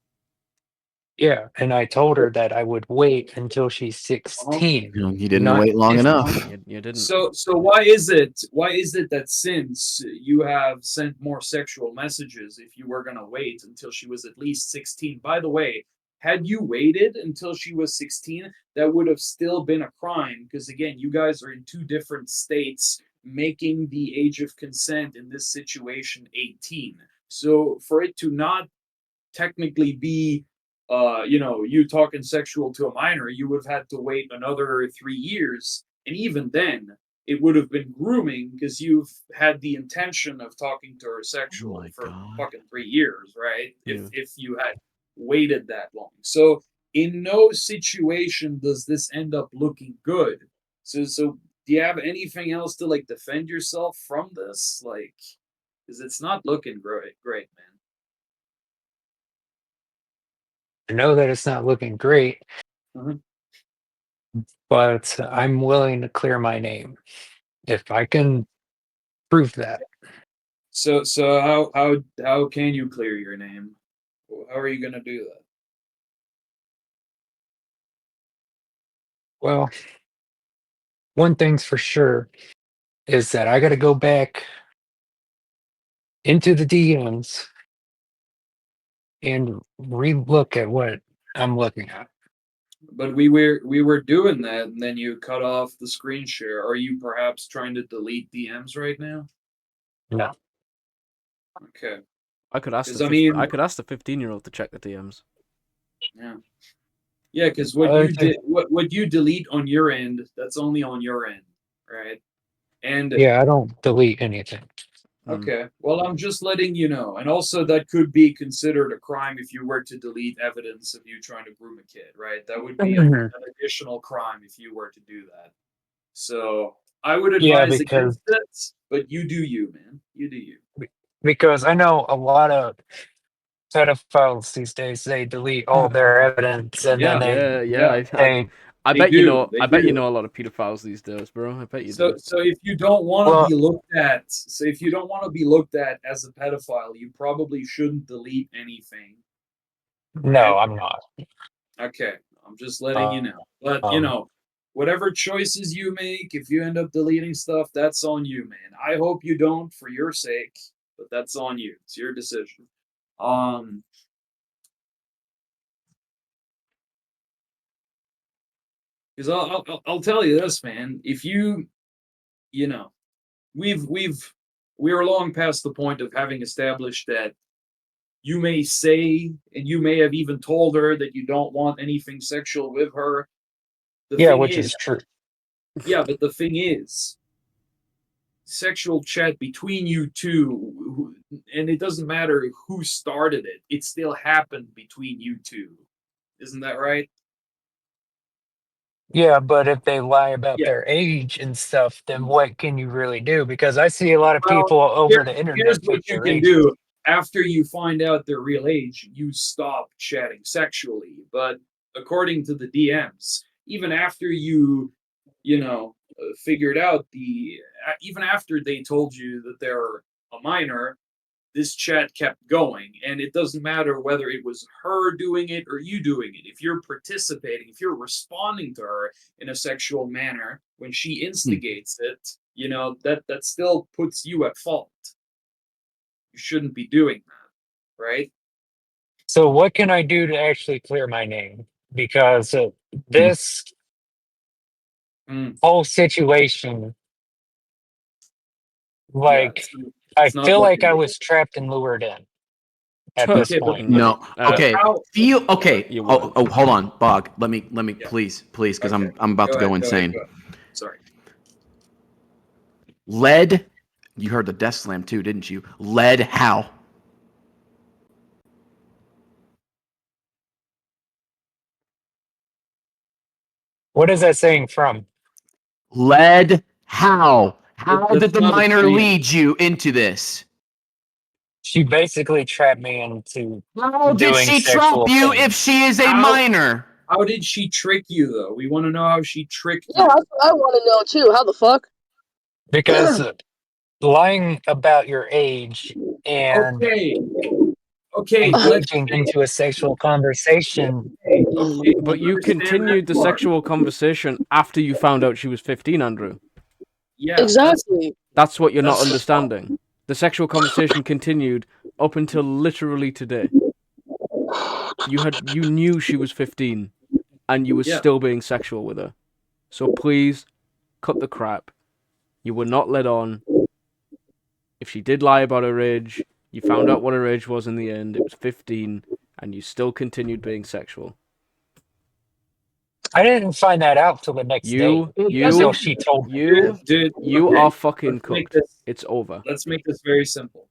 Yeah, and I told her that I would wait until she's 16.
You didn't
not
wait long
15.
enough.
You didn't.
So why is it that since you have sent more sexual messages, if you were gonna wait until she was at least 16? By the way, had you waited until she was 16, that would have still been a crime, because again, you guys are in two different states, making the age of consent in this situation 18. So for it to not technically be you talking sexual to a minor, you would have had to wait another 3 years, and even then, it would have been grooming because you've had the intention of talking to her sexual
my
for
God.
fucking 3 years, right?
Yeah.
If you had waited that long, so in no situation does this end up looking good. So do you have anything else to like defend yourself from this, like? Because it's not looking great, man.
I know that it's not looking great,
Mhm.
but I'm willing to clear my name if I can prove that.
So how can you clear your name? How are you gonna do that?
Well, one thing's for sure is that I got to go back into the DMs and re-look at what I'm looking at.
But we were doing that, and then you cut off the screen share. Are you perhaps trying to delete DMs right now?
No.
Okay,
I could ask
because I mean,
I could ask the 15-year-old to check the DMs.
yeah, yeah, because what
Other
you
thing,
did, what you delete on your end, that's only on your end, right? And
yeah, I don't delete anything.
okay, well, I'm just letting you know. And also, that could be considered a crime if you were to delete evidence of you trying to groom a kid, right? That would be an additional crime if you were to do that. So I would
Yeah,
advise against it, but you do you, man. You do you.
because I know a lot of pedophiles these days, they delete all their evidence and then
Yeah,
Yeah,
yeah,
they
I
they
bet you
do.
know.
They
I bet you
do.
know a lot of pedophiles these days, bro. I bet you
So,
do.
so if you don't want to
well,
be looked at, so if you don't want to be looked at as a pedophile, you probably shouldn't delete anything.
no, I'm not.
Okay, I'm just letting you know. But
Um,
whatever choices you make, if you end up deleting stuff, that's on you, man. I hope you don't for your sake, but that's on you. It's your decision. Um, because I'll tell you this, man. If you know, we're long past the point of having established that you may say, and you may have even told her that you don't want anything sexual with her. The
yeah,
thing
which
is,
is true.
yeah, but the thing is, sexual chat between you two, and it doesn't matter who started it, it still happened between you two. Isn't that right?
Yeah, but if they lie about
Yeah.
their age and stuff, then what can you really do? Because I see a lot of
Well,
people over the
here's
internet
what
fake
you
their
can
ages.
do. After you find out their real age, you stop chatting sexually. But according to the DMs, even after figured out even after they told you that they're a minor, this chat kept going. And it doesn't matter whether it was her doing it or you doing it. If you're participating, if you're responding to her in a sexual manner when she instigates it, that still puts you at fault. You shouldn't be doing that, right?
So what can I do to actually clear my name? Because this
Mm.
whole situation,
Yeah,
like, I
it's not
feel like
looking
I
good.
was trapped and lured in at this
Okay, but
point.
but
No.
but
Okay.
how?
Feel okay.
You
Oh,
weren't.
oh, hold on, Bog. Let me
Yeah.
please, because
Okay.
I'm about
Go
to
ahead.
go
Go ahead.
insane.
Go ahead. Sorry.
Lead. You heard the death slam too, didn't you? Lead how?
What is that saying from?
Lead how? How did
That's
the
not a
minor
saying.
lead you into this?
She basically trapped me into
How did
doing
she trap
sexual
you if
things.
she is a
How
minor?
how did she trick you though? We want to know how she tricked
Yeah,
you.
that's what I want to know too. How the fuck?
Because lying about your age and
Okay. Okay. Let's
engaging into a sexual conversation.
okay.
But you
Understand that
continued the
part.
sexual conversation after you found out she was 15, Andrew.
Yeah.
Exactly.
That's what you're not
That's the problem.
understanding. The sexual conversation continued up until literally today. You knew she was 15 and you were
Yeah.
still being sexual with her. So please cut the crap. You were not led on. If she did lie about her age, you found out what her age was in the end. It was 15 and you still continued being sexual.
I didn't find that out till the next day. Until she told me.
Dude,
You
okay,
are fucking
let's make
cooked.
this-
It's over.
Let's make this very simple.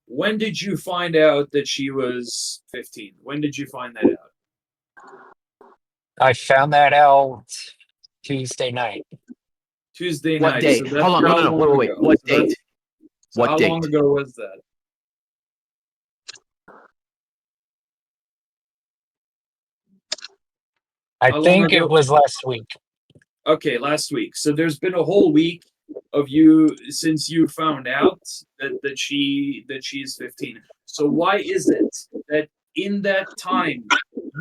When did you find out that she was 15? When did you find that out?
I found that out Tuesday night.
Tuesday
What
night.
date?
So that's
Hold on,
how
no,
long
wait.
ago?
What
So that's-
date?
So
What
how long
date?
ago was that?
I
How long
think
ago?
it was last week.
Okay, last week. So there's been a whole week of you since you found out that she's 15. So why is it that in that time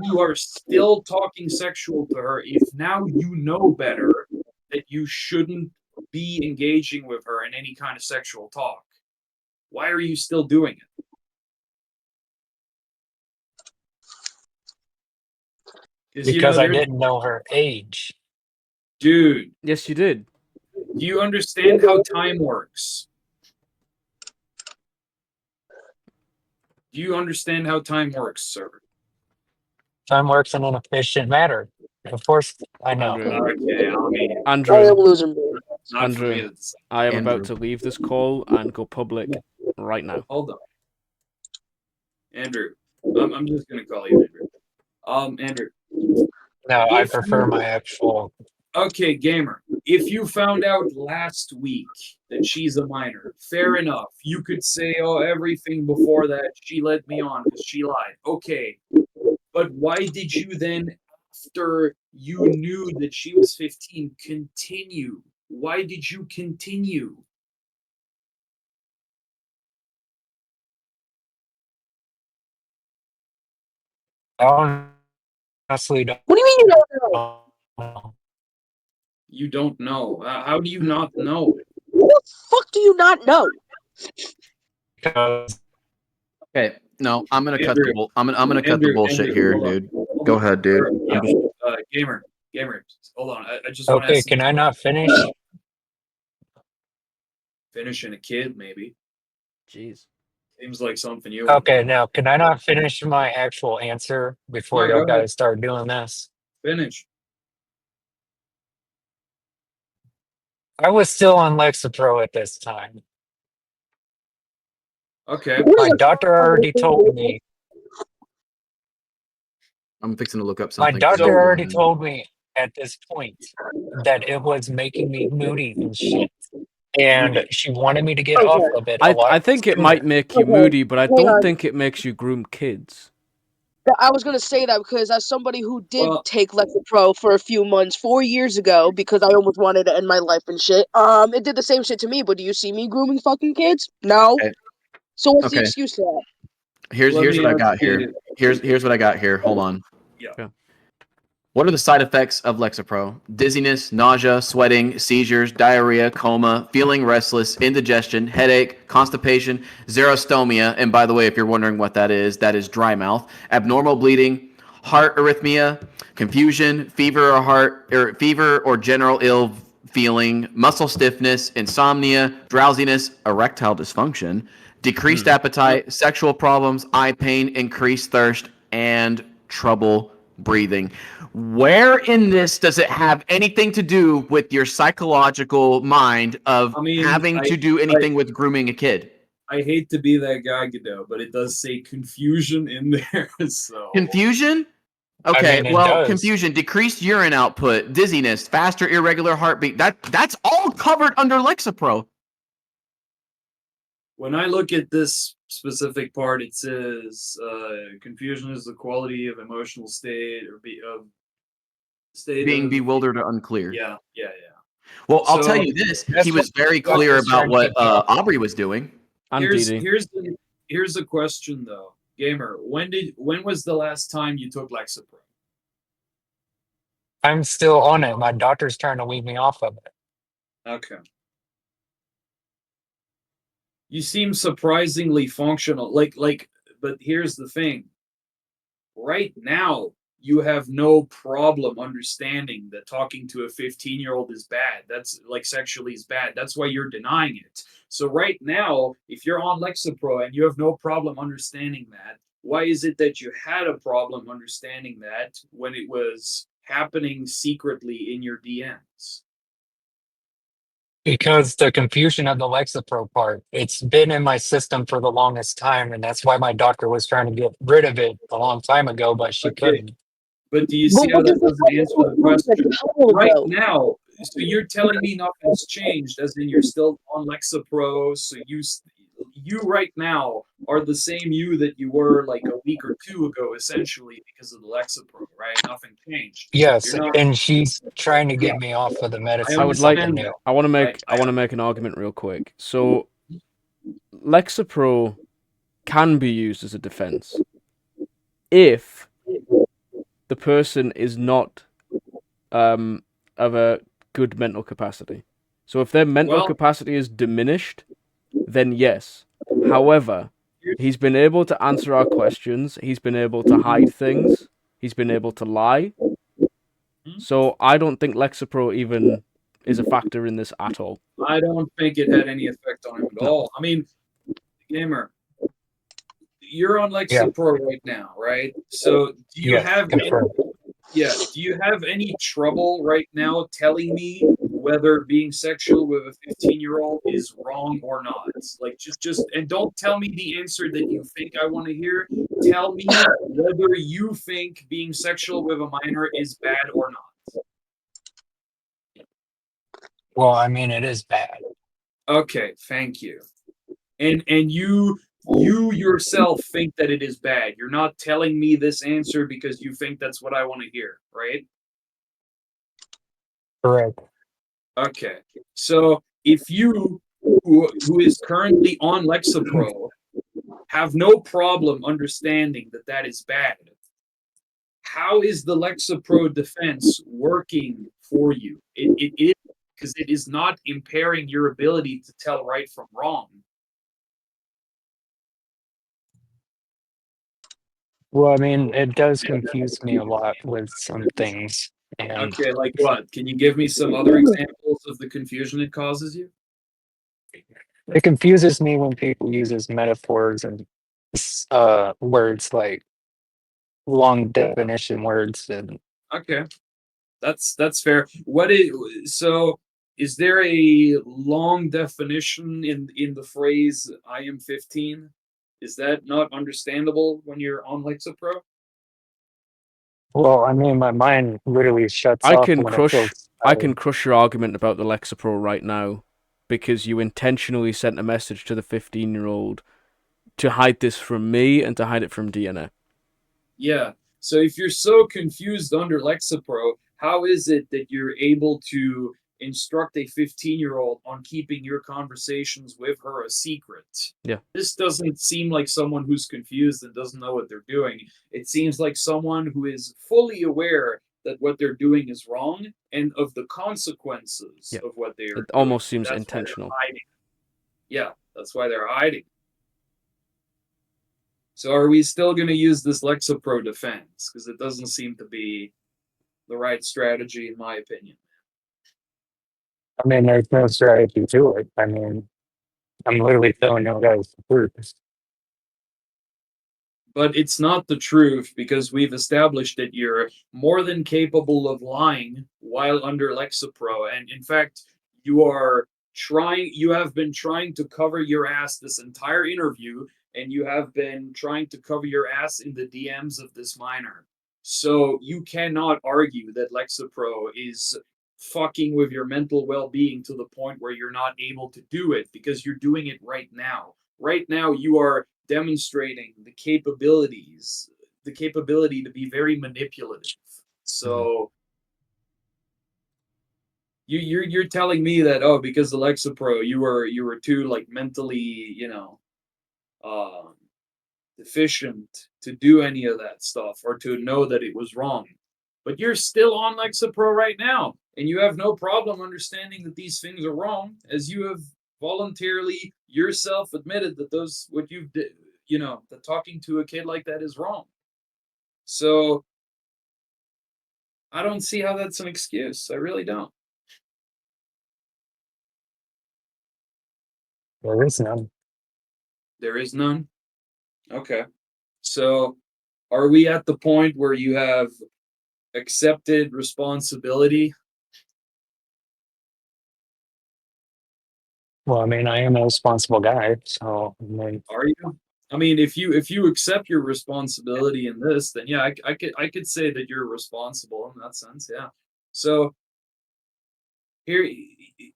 you are still talking sexual to her if now you know better that you shouldn't be engaging with her in any kind of sexual talk? Why are you still doing it?
Because I didn't know her age.
Dude,
Yes, you did.
do you understand how time works? Do you understand how time works, sir?
Time works in an efficient manner. Of course, I know.
Andrew.
Okay, I mean,
I am
Andrew,
losing. Bro.
it's not for me
Andrew,
to decide.
I am
Andrew.
about to leave this call and go public right now.
Hold on. Andrew, I'm just gonna call you Andrew. Andrew.
No, I
If
prefer
you-
my actual.
Okay, gamer. If you found out last week that she's a minor, fair enough. You could say, oh, everything before that, she led me on because she lied. Okay. But why did you then, after you knew that she was 15, continue? Why did you continue?
I honestly don't
What do you mean you don't know?
know.
You don't know. How do you not know?
What the fuck do you not know?
Because
Okay, no, I'm gonna cut
Andrew,
the I'm gonna cut the
Andrew,
bullshit here,
hold on,
dude.
hold
Go
on.
ahead, dude.
Or,
I'm just
gamer, hold on. I just want to
okay,
ask
can I not finish?
finishing a kid, maybe.
Jeez.
Seems like something you want.
Okay, now can I not finish my actual answer before
Yeah,
y'all
go ahead.
guys start doing this?
Finish.
I was still on Lexapro at this time.
Okay.
What is
My
a
doctor already told me.
I'm fixing to look up
My
something.
doctor already told me at this point that it was making me moody and shit. And she wanted me to get off of it a lot
I think it
sooner.
might make you
Okay,
moody, but I
hang
don't
on.
think it makes you groom kids.
I was gonna say that because as somebody who did
Well-
take Lexapro for a few months 4 years ago because I almost wanted to end my life and shit, it did the same shit to me. But do you see me grooming fucking kids? No.
Okay.
So what's the
Okay.
excuse to that?
Here's
Let me
what I got
ask you-
here. Here's what I got here. Hold on.
Yeah.
What are the side effects of Lexapro? Dizziness, nausea, sweating, seizures, diarrhea, coma, feeling restless, indigestion, headache, constipation, xerostomia, and by the way, if you're wondering what that is dry mouth, abnormal bleeding, heart arrhythmia, confusion, fever or general ill feeling, muscle stiffness, insomnia, drowsiness, erectile dysfunction, decreased appetite, sexual problems, eye pain, increased thirst, and trouble breathing. Where in this does it have anything to do with your psychological mind of
I mean,
having to do anything with grooming a kid?
I hate to be that guy, Godot, but it does say confusion in there. So
Confusion? Okay,
mean, it
well,
does.
confusion, decreased urine output, dizziness, faster irregular heartbeat. That's all covered under Lexapro.
when I look at this specific part, it says confusion is the quality of emotional state or
Being
of,
bewildered or unclear.
yeah.
Well, I'll
So,
tell you this.
that's
He was
what
very
I
clear
was
about
trying to
what
get you off.
Aubree was doing.
And
here's
Didi.
here's the question though, gamer. When was the last time you took Lexapro?
I'm still on it. My doctor's trying to wean me off of it.
Okay. You seem surprisingly functional. But here's the thing. Right now, you have no problem understanding that talking to a 15-year-old is bad. That's like sexually is bad. That's why you're denying it. So right now, if you're on Lexapro and you have no problem understanding that, why is it that you had a problem understanding that when it was happening secretly in your DMs?
Because the confusion of the Lexapro part, it's been in my system for the longest time, and that's why my doctor was trying to get rid of it a long time ago, but she
Okay,
couldn't.
but do you
But
see how
what
that
does this
doesn't
have
answer
to
the
do with the
question?
code,
Right
though?
now, so you're telling me nothing's changed, as in you're still on Lexapro, so you right now are the same you that you were like a week or two ago, essentially, because of the Lexapro, right? Nothing changed.
Yes,
You're not,
and she's trying to
yeah,
get me off of the
I
medicine
I
to
would like
something
understand
new.
that.
I want to
I,
make I want to make an argument real quick. So Lexapro can be used as a defense if the person is not of a good mental capacity. So if their mental
well,
capacity is diminished, then yes. However, he's been able to answer our questions, he's been able to hide things, he's been able to lie. So I don't think Lexapro even is a factor in this at all.
I don't think it had any effect on him at
No.
all. I mean, gamer, you're on
Yeah,
Lexapro right now, right? So do you
yes,
have any,
confirmed.
yeah, do you have any trouble right now telling me whether being sexual with a 15-year-old is wrong or not? Like just and don't tell me the answer that you think I want to hear. Tell me whether you think being sexual with a minor is bad or not.
Well, I mean, it is bad.
Okay, thank you. And you yourself think that it is bad. You're not telling me this answer because you think that's what I want to hear, right?
Correct.
Okay. So if you who is currently on Lexapro have no problem understanding that that is bad, how is the Lexapro defense working for you? It is because it is not impairing your ability to tell right from wrong.
Well, I mean, it does confuse me a lot with some things, and
Okay, like what? Can you give me some other examples of the confusion it causes you?
it confuses me when people uses metaphors and words like long definition words and
Okay, that's fair. What is so? Is there a long definition in the phrase "I am 15"? Is that not understandable when you're on Lexapro?
well, I mean, my mind literally shuts
I
off
can
when it
crush
feels
I can
tired.
crush your argument about the Lexapro right now because you intentionally sent a message to the 15-year-old to hide this from me and to hide it from DNA.
Yeah. So if you're so confused under Lexapro, how is it that you're able to instruct a 15-year-old on keeping your conversations with her a secret?
Yeah.
This doesn't seem like someone who's confused and doesn't know what they're doing. It seems like someone who is fully aware that what they're doing is wrong and of the consequences
Yeah.
of what they
It
are doing.
almost seems
That's why they're
intentional.
hiding. Yeah, that's why they're hiding. So are we still going to use this Lexapro defense? Because it doesn't seem to be the right strategy, in my opinion.
I mean, there's no strategy to it. I mean, I'm literally telling you guys the truth.
But it's not the truth because we've established that you're more than capable of lying while under Lexapro. And in fact, you have been trying to cover your ass this entire interview, and you have been trying to cover your ass in the DMs of this minor. So you cannot argue that Lexapro is fucking with your mental well-being to the point where you're not able to do it because you're doing it right now. Right now, you are demonstrating the capability to be very manipulative. So you're telling me that, oh, because of Lexapro you were too like mentally, uh, deficient to do any of that stuff or to know that it was wrong. But you're still on Lexapro right now, and you have no problem understanding that these things are wrong, as you have voluntarily yourself admitted that those what you've did, that talking to a kid like that is wrong. So I don't see how that's an excuse. I really don't.
There is none.
There is none. Okay. So, are we at the point where you have accepted responsibility?
Well, I mean, I am a responsible guy, so I mean,
Are you? I mean, if you accept your responsibility in this, then yeah, I could say that you're responsible in that sense. Yeah. So here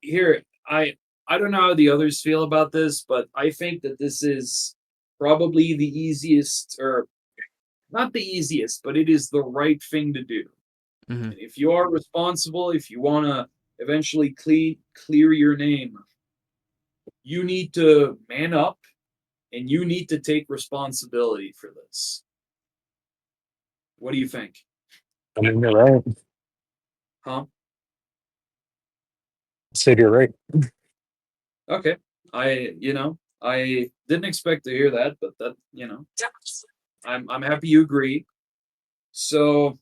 here I don't know how the others feel about this, but I think that this is probably the easiest, or not the easiest, but it is the right thing to do.
Mm-hmm.
And if you are responsible, if you want to eventually clear your name, you need to man up and you need to take responsibility for this. What do you think?
I mean, you're right.
Huh?
I said you're right.
Okay. I didn't expect to hear that, but that, I'm happy you agree. So,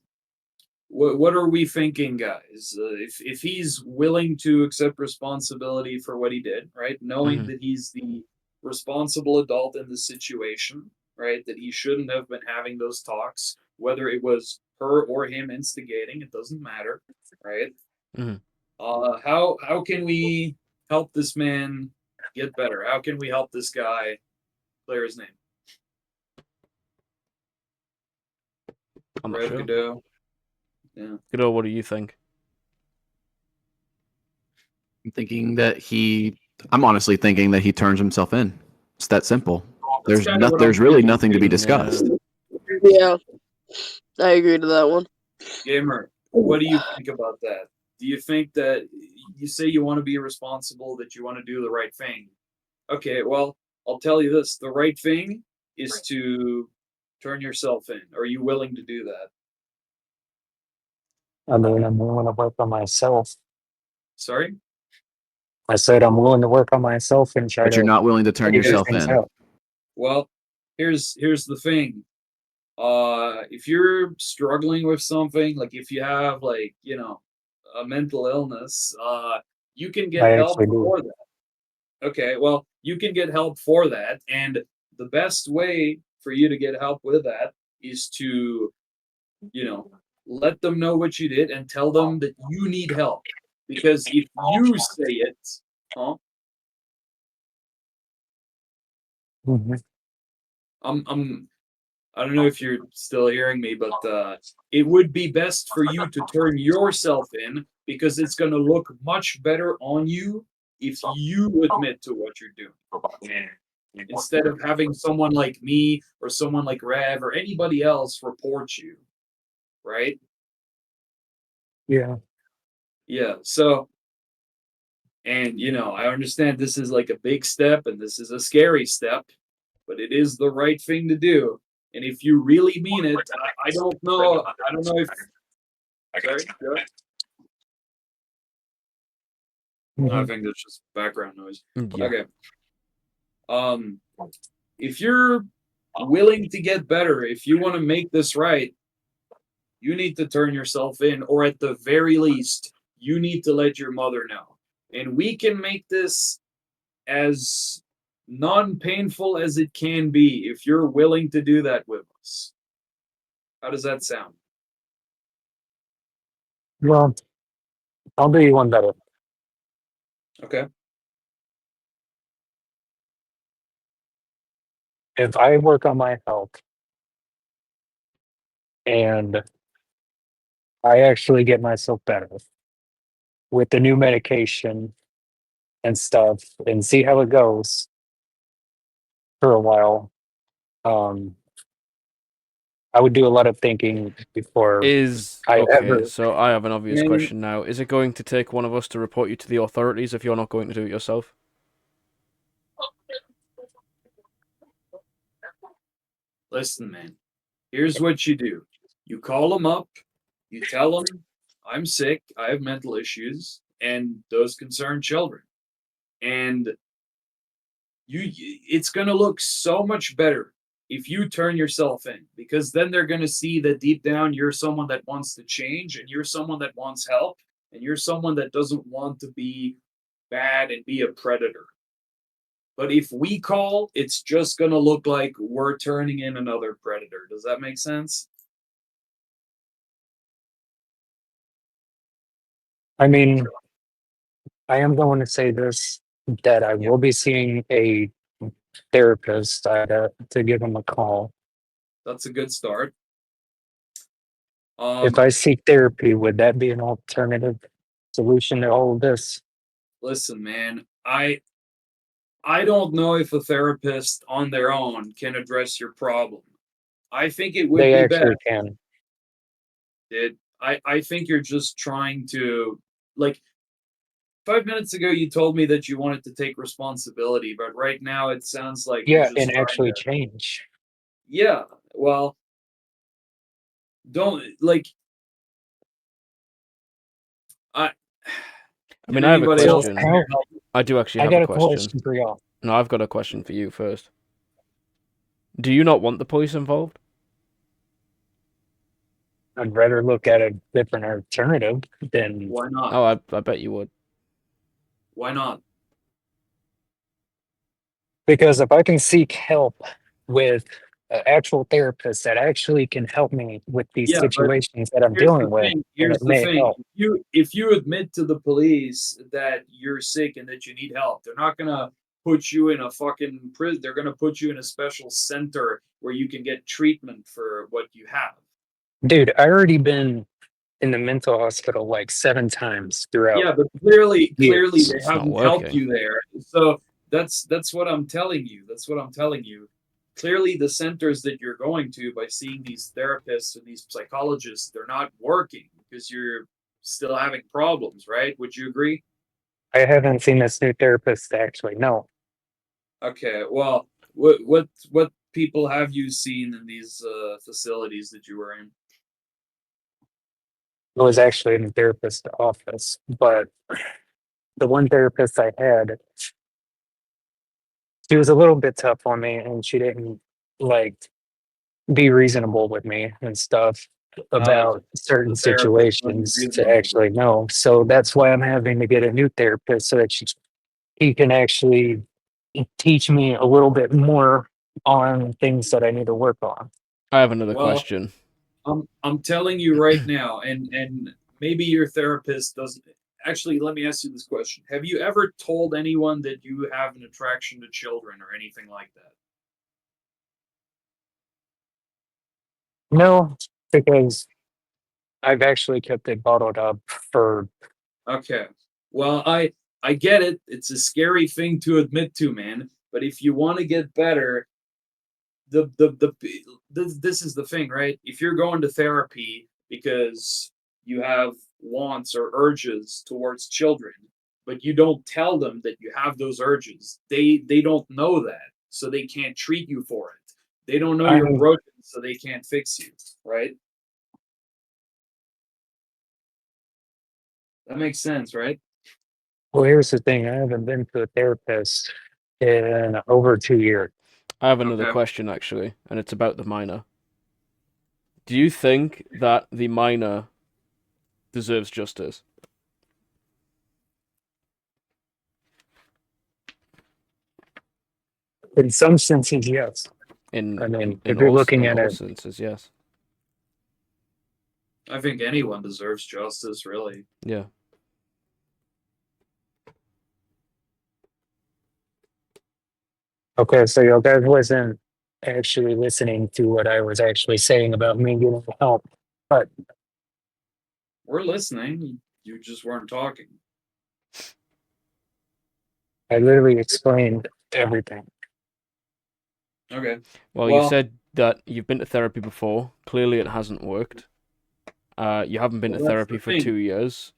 what are we thinking, guys? If he's willing to accept responsibility for what he did, right? Knowing
Mm-hmm.
that he's the responsible adult in the situation, right? That he shouldn't have been having those talks, whether it was her or him instigating, it doesn't matter, right?
Mm-hmm.
How can we help this man get better? How can we help this guy clear his name?
I'm not
Rev
sure.
Godot. Yeah.
Godot, what do you think?
I'm thinking that I'm honestly thinking that he turns himself in. It's that simple.
That's kind of what I'm
There's really
thinking
nothing to be
too.
discussed.
Yeah, I agree to that one.
Gamer, what do you think about that? Do you think that you say you want to be responsible, that you want to do the right thing? Okay, well, I'll tell you this. The right thing is to turn yourself in. Are you willing to do that?
I mean, I'm willing to work on myself.
Sorry?
I said I'm willing to work on myself and try
But you're
to
not willing to turn
figure
yourself
things
in.
out.
Well, here's the thing. If you're struggling with something, like if you have a mental illness, you can get
I
help
actually do.
for that. Okay, well, you can get help for that, and the best way for you to get help with that is to, let them know what you did and tell them that you need help. Because if you say it, huh?
Mhm.
I don't know if you're still hearing me, but it would be best for you to turn yourself in because it's going to look much better on you if you admit to what you're doing. Instead of having someone like me or someone like Rev or anybody else report you, right?
Yeah.
Yeah. So, and I understand this is like a big step and this is a scary step, but it is the right thing to do. And if you really mean it, I don't know. I don't know if. Sorry. Go ahead. No, I
Mhm.
think that's just background noise.
Yeah.
Okay. Um, if you're willing to get better, if you want to make this right, you need to turn yourself in, or at the very least, you need to let your mother know. And we can make this as non-painful as it can be if you're willing to do that with us. How does that sound?
Well, I'll do you one better.
Okay.
If I work on my health and I actually get myself better with the new medication and stuff and see how it goes for a while, um, I would do a lot of thinking before I
Okay,
ever.
so I have an obvious
And
question now. Is it going to take one of us to report you to the authorities if you're not going to do it yourself?
listen, man, here's what you do. You call them up, you tell them, I'm sick, I have mental issues, and those concern children. And it's going to look so much better if you turn yourself in, because then they're going to see that deep down you're someone that wants to change and you're someone that wants help and you're someone that doesn't want to be bad and be a predator. But if we call, it's just going to look like we're turning in another predator. Does that make sense?
I mean, I am going to say this, that I
Yeah.
will be seeing a therapist. I got to give him a call.
That's a good start.
If I seek therapy, would that be an alternative solution to all of this?
Listen, man, I don't know if a therapist on their own can address your problem. I think it would
They
be
actually
best.
can.
I think you're just trying to, like, 5 minutes ago you told me that you wanted to take responsibility, but right now it sounds like you're
Yeah,
just
and
trying
actually
to.
change.
Yeah, well, don't like I.
I
Can
mean, I have a
anybody else
So
question.
how,
help?
I do actually
I
have a
got a
question.
question for y'all.
No, I've got a question for you first. Do you not want the police involved?
I'd rather look at a different alternative than,
Why not?
Oh, I bet you would.
Why not?
because if I can seek help with an actual therapist that actually can help me with these
Yeah, but
situations that I'm
here's the
dealing with,
thing.
then
Here's
it
the
may
thing.
help.
If you admit to the police that you're sick and that you need help, they're not gonna put you in a fucking prison. They're gonna put you in a special center where you can get treatment for what you have.
Dude, I already been in the mental hospital like 7 times throughout
Yeah, but clearly
years.
they
It's not
haven't helped
working.
you there. So that's what I'm telling you. That's what I'm telling you. Clearly, the centers that you're going to by seeing these therapists and these psychologists, they're not working because you're still having problems, right? Would you agree?
I haven't seen this new therapist actually. No,
Okay. Well, what people have you seen in these facilities that you were in?
it was actually in the therapist office, but the one therapist I had, she was a little bit tough on me and she didn't like be reasonable with me and stuff
Uh,
about certain
the therapist wasn't
situations to
reasonable.
actually know. So that's why I'm having to get a new therapist so that he can actually teach me a little bit more on things that I need to work on.
I have another
Well,
question.
I'm telling you right now, and maybe your therapist doesn't. Actually, let me ask you this question: have you ever told anyone that you have an attraction to children or anything like that?
No, because I've actually kept it bottled up for,
Okay. Well, I get it. It's a scary thing to admit to, man. But if you want to get better, this is the thing, right? If you're going to therapy because you have wants or urges towards children, but you don't tell them that you have those urges, they don't know that, so they can't treat you for it. They don't know you're
I'm,
broken, so they can't fix you, right? That makes sense, right?
well, here's the thing. I haven't been to a therapist in over 2 years.
I have another
Okay.
question actually, and it's about the minor. Do you think that the minor deserves justice?
In some senses, yes.
In
I mean,
in
if you're
all
looking
in
at
all
it,
senses, yes.
I think anyone deserves justice, really.
Yeah.
okay, so you guys wasn't actually listening to what I was actually saying about me getting help, but
We're listening. You just weren't talking.
I literally explained everything.
Okay.
Well, you
Well,
said that you've been to therapy before. Clearly, it hasn't worked. You haven't been to
that's
therapy
the
for
thing.
2 years,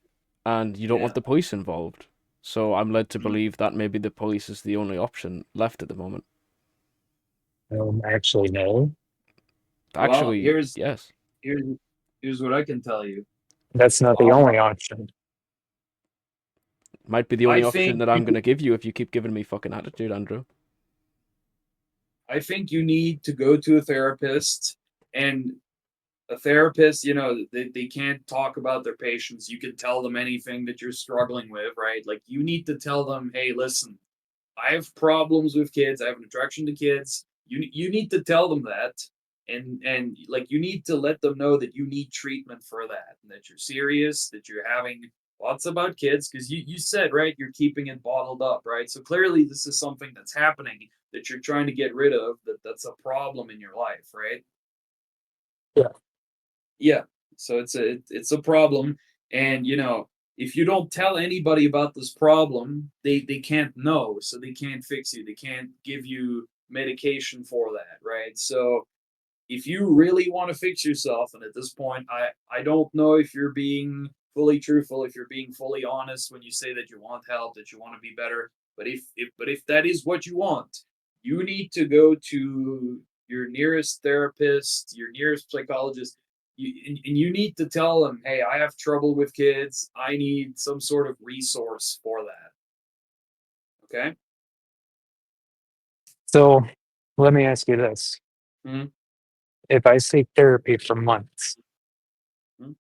and you don't
Yeah.
want the police involved. So I'm led to believe that maybe the police is the only option left at the moment.
Actually, no,
Well,
Actually, yes.
here's here's what I can tell you.
that's not the
Uh,
only option.
Might be the
I
only option
think
that I'm gonna give you if you keep giving me fucking attitude, Andrew.
I think you need to go to a therapist, and a therapist, they can't talk about their patients. You can tell them anything that you're struggling with, right? Like, you need to tell them, hey, listen, I have problems with kids. I have an attraction to kids. You need to tell them that, and like you need to let them know that you need treatment for that, and that you're serious, that you're having thoughts about kids, because you said, right, you're keeping it bottled up, right? So clearly this is something that's happening that you're trying to get rid of. That's a problem in your life, right?
Yeah.
Yeah. So it's a problem, and if you don't tell anybody about this problem, they can't know, so they can't fix you. They can't give you medication for that, right? So if you really want to fix yourself, and at this point, I don't know if you're being fully truthful, if you're being fully honest when you say that you want help, that you want to be better, but if that is what you want, you need to go to your nearest therapist, your nearest psychologist, and you need to tell them, hey, I have trouble with kids. I need some sort of resource for that. Okay?
So let me ask you this.
Mhm.
If I seek therapy for months
Mhm.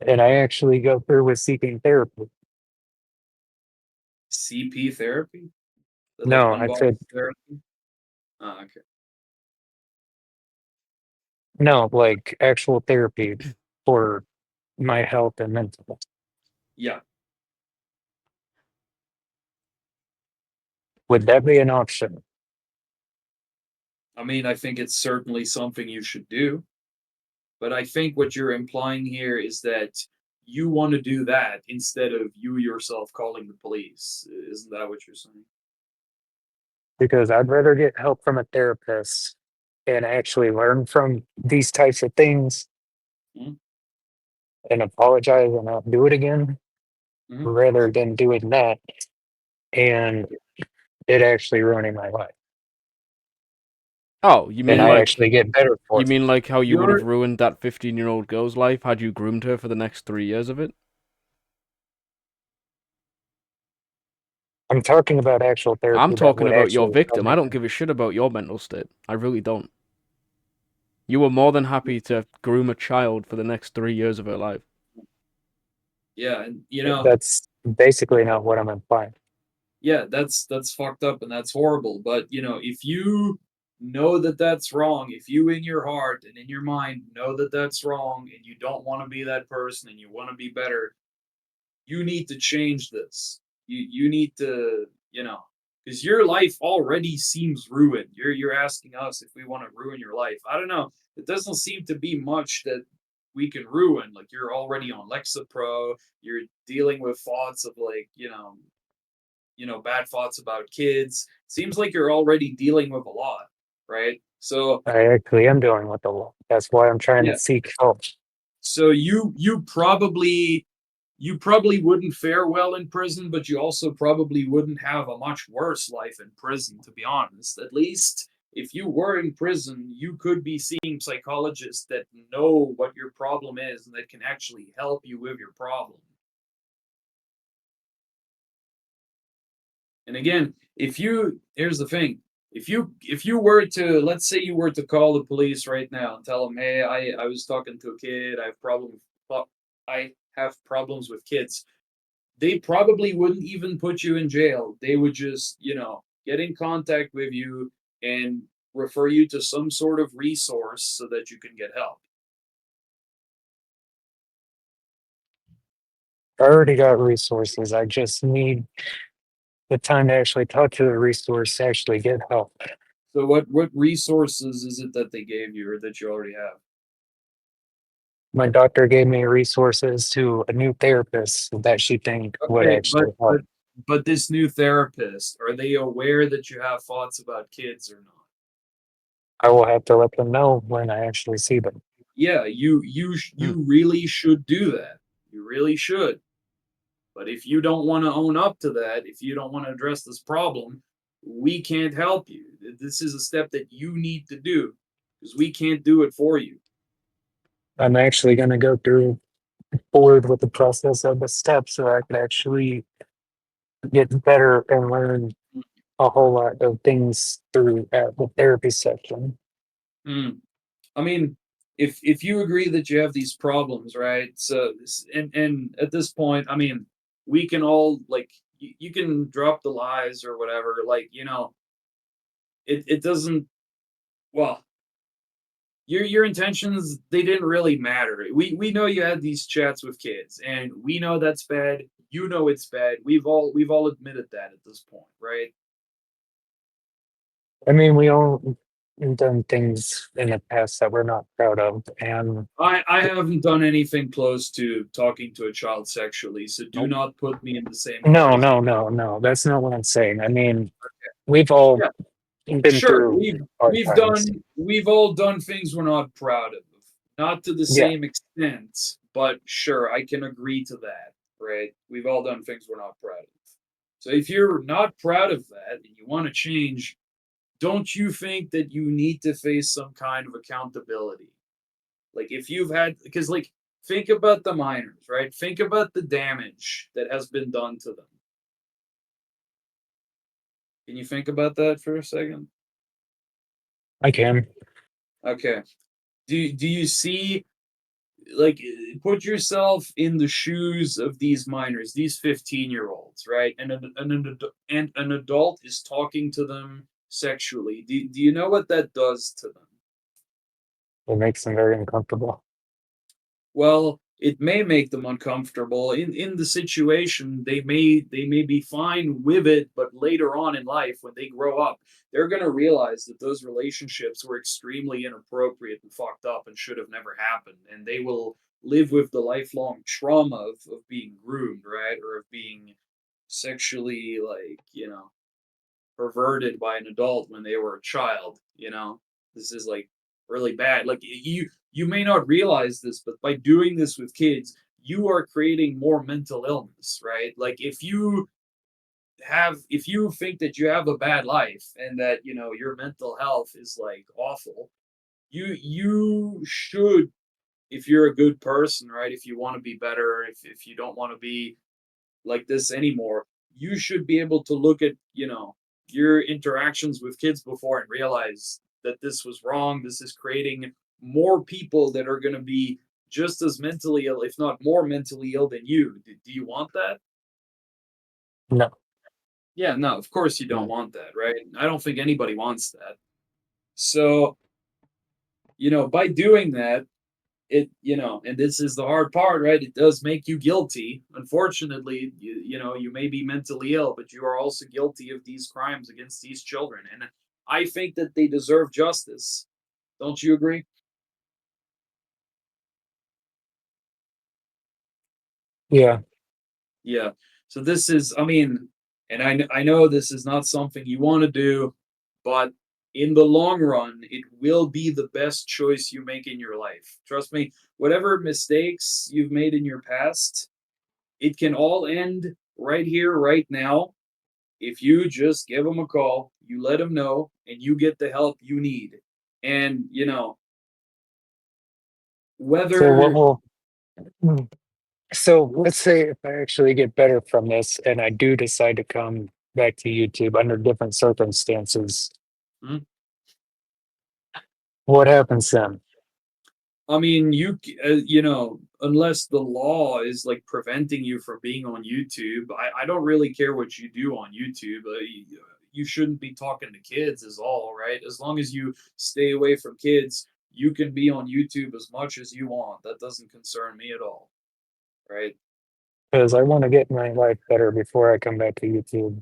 and I actually go through with seeking therapy,
CP therapy? Like
no, I said
unbiased therapy? Oh, okay.
no, like actual therapy for my health and mental health.
Yeah.
Would that be an option?
I mean, I think it's certainly something you should do, but I think what you're implying here is that you want to do that instead of you yourself calling the police. Isn't that what you're saying?
Because I'd rather get help from a therapist and actually learn from these types of things
Mhm.
and apologize and not do it again
Mhm.
rather than doing that and it actually ruining my life.
Oh, you
And
mean
I
like
actually get better for
you
it.
mean like how you would
You're
have ruined that 15-year-old girl's life had you groomed her for the next 3 years of it?
I'm talking about actual
I'm
therapy that
talking
would
about your
actually help
victim. I
me.
don't give a shit about your mental state. I really don't. You were more than happy to groom a child for the next 3 years of her life.
yeah, and
That's basically not what I'm implying.
yeah, that's fucked up and that's horrible. But if you know that that's wrong, if you in your heart and in your mind know that that's wrong, and you don't want to be that person and you want to be better, you need to change this. You need to, because your life already seems ruined. You're asking us if we want to ruin your life. I don't know. It doesn't seem to be much that we can ruin. Like you're already on Lexapro. You're dealing with thoughts of like, bad thoughts about kids. Seems like you're already dealing with a lot, right? So
I actually am dealing with the law. That's why I'm trying to
yeah.
seek help.
So you probably wouldn't fare well in prison, but you also probably wouldn't have a much worse life in prison, to be honest. At least if you were in prison, you could be seeing psychologists that know what your problem is and that can actually help you with your problem. And again, here's the thing. If you were to, let's say you were to call the police right now and tell them, hey, I was talking to a kid, I have problems with kids, they probably wouldn't even put you in jail. They would just, get in contact with you and refer you to some sort of resource so that you can get help.
I already got resources. I just need the time to actually talk to the resource to actually get help.
So what resources is it that they gave you or that you already have?
My doctor gave me resources to a new therapist that she think would
Okay, but
actually help.
but but this new therapist, are they aware that you have thoughts about kids or not?
I will have to let them know when I actually see them.
Yeah, you really should do that. You really should. But if you don't want to own up to that, if you don't want to address this problem, we can't help you. This is a step that you need to do because we can't do it for you.
I'm actually going to go through forward with the process of the steps so I can actually get better and learn a whole lot of things through at the therapy section.
Mm. I mean, if you agree that you have these problems, right? So and at this point, I mean, we can all like you can drop the lies or whatever. Like, you know, it doesn't. Well, your intentions, they didn't really matter. We know you had these chats with kids, and we know that's bad. You know it's bad. We've all admitted that at this point, right?
I mean, we all done things in the past that we're not proud of, and
I haven't done anything close to talking to a child sexually, so do
Nope.
not put me in the same
no,
category.
no, no, no, that's not what I'm saying. I mean, we've all
Yeah,
been
sure.
through hard times.
We've all done things we're not proud of. Not to the
Yeah,
same extent, but sure, I can agree to that, right? We've all done things we're not proud of. So if you're not proud of that and you want to change, don't you think that you need to face some kind of accountability? Like if you've had, because like think about the minors, right? Think about the damage that has been done to them. Can you think about that for a second?
I can.
Okay. Do you see, like, put yourself in the shoes of these minors, these 15-year-olds, right? And an adult is talking to them sexually. Do you know what that does to them?
It makes them very uncomfortable.
Well, it may make them uncomfortable. In the situation, they may be fine with it, but later on in life, when they grow up, they're gonna realize that those relationships were extremely inappropriate and fucked up and should have never happened. And they will live with the lifelong trauma of being groomed, right? Or of being sexually, like, you know, perverted by an adult when they were a child, you know? This is like really bad. Like you may not realize this, but by doing this with kids, you are creating more mental illness, right? Like if you think that you have a bad life and that, you know, your mental health is like awful, you should, if you're a good person, right? If you want to be better, if you don't want to be like this anymore, you should be able to look at, you know, your interactions with kids before and realize that this was wrong. This is creating more people that are going to be just as mentally ill, if not more mentally ill than you. Do you want that?
No.
Yeah, no, of course you don't
No.
want that, right? I don't think anybody wants that. So, you know, by doing that, it, you know, and this is the hard part, right? It does make you guilty. Unfortunately, you know, you may be mentally ill, but you are also guilty of these crimes against these children, and I think that they deserve justice. Don't you agree?
Yeah.
Yeah. So this is, I mean, and I know this is not something you want to do, but in the long run, it will be the best choice you make in your life. Trust me, whatever mistakes you've made in your past, it can all end right here, right now, if you just give them a call, you let them know, and you get the help you need. And, you know,
So what
whether,
will? Hmm. So let's say if I actually get better from this, and I do decide to come back to YouTube under different circumstances,
hmm,
what happens then?
I mean, you know, unless the law is like preventing you from being on YouTube, I don't really care what you do on YouTube. You shouldn't be talking to kids, is all, right? As long as you stay away from kids, you can be on YouTube as much as you want. That doesn't concern me at all, right?
Because I want to get my life better before I come back to YouTube.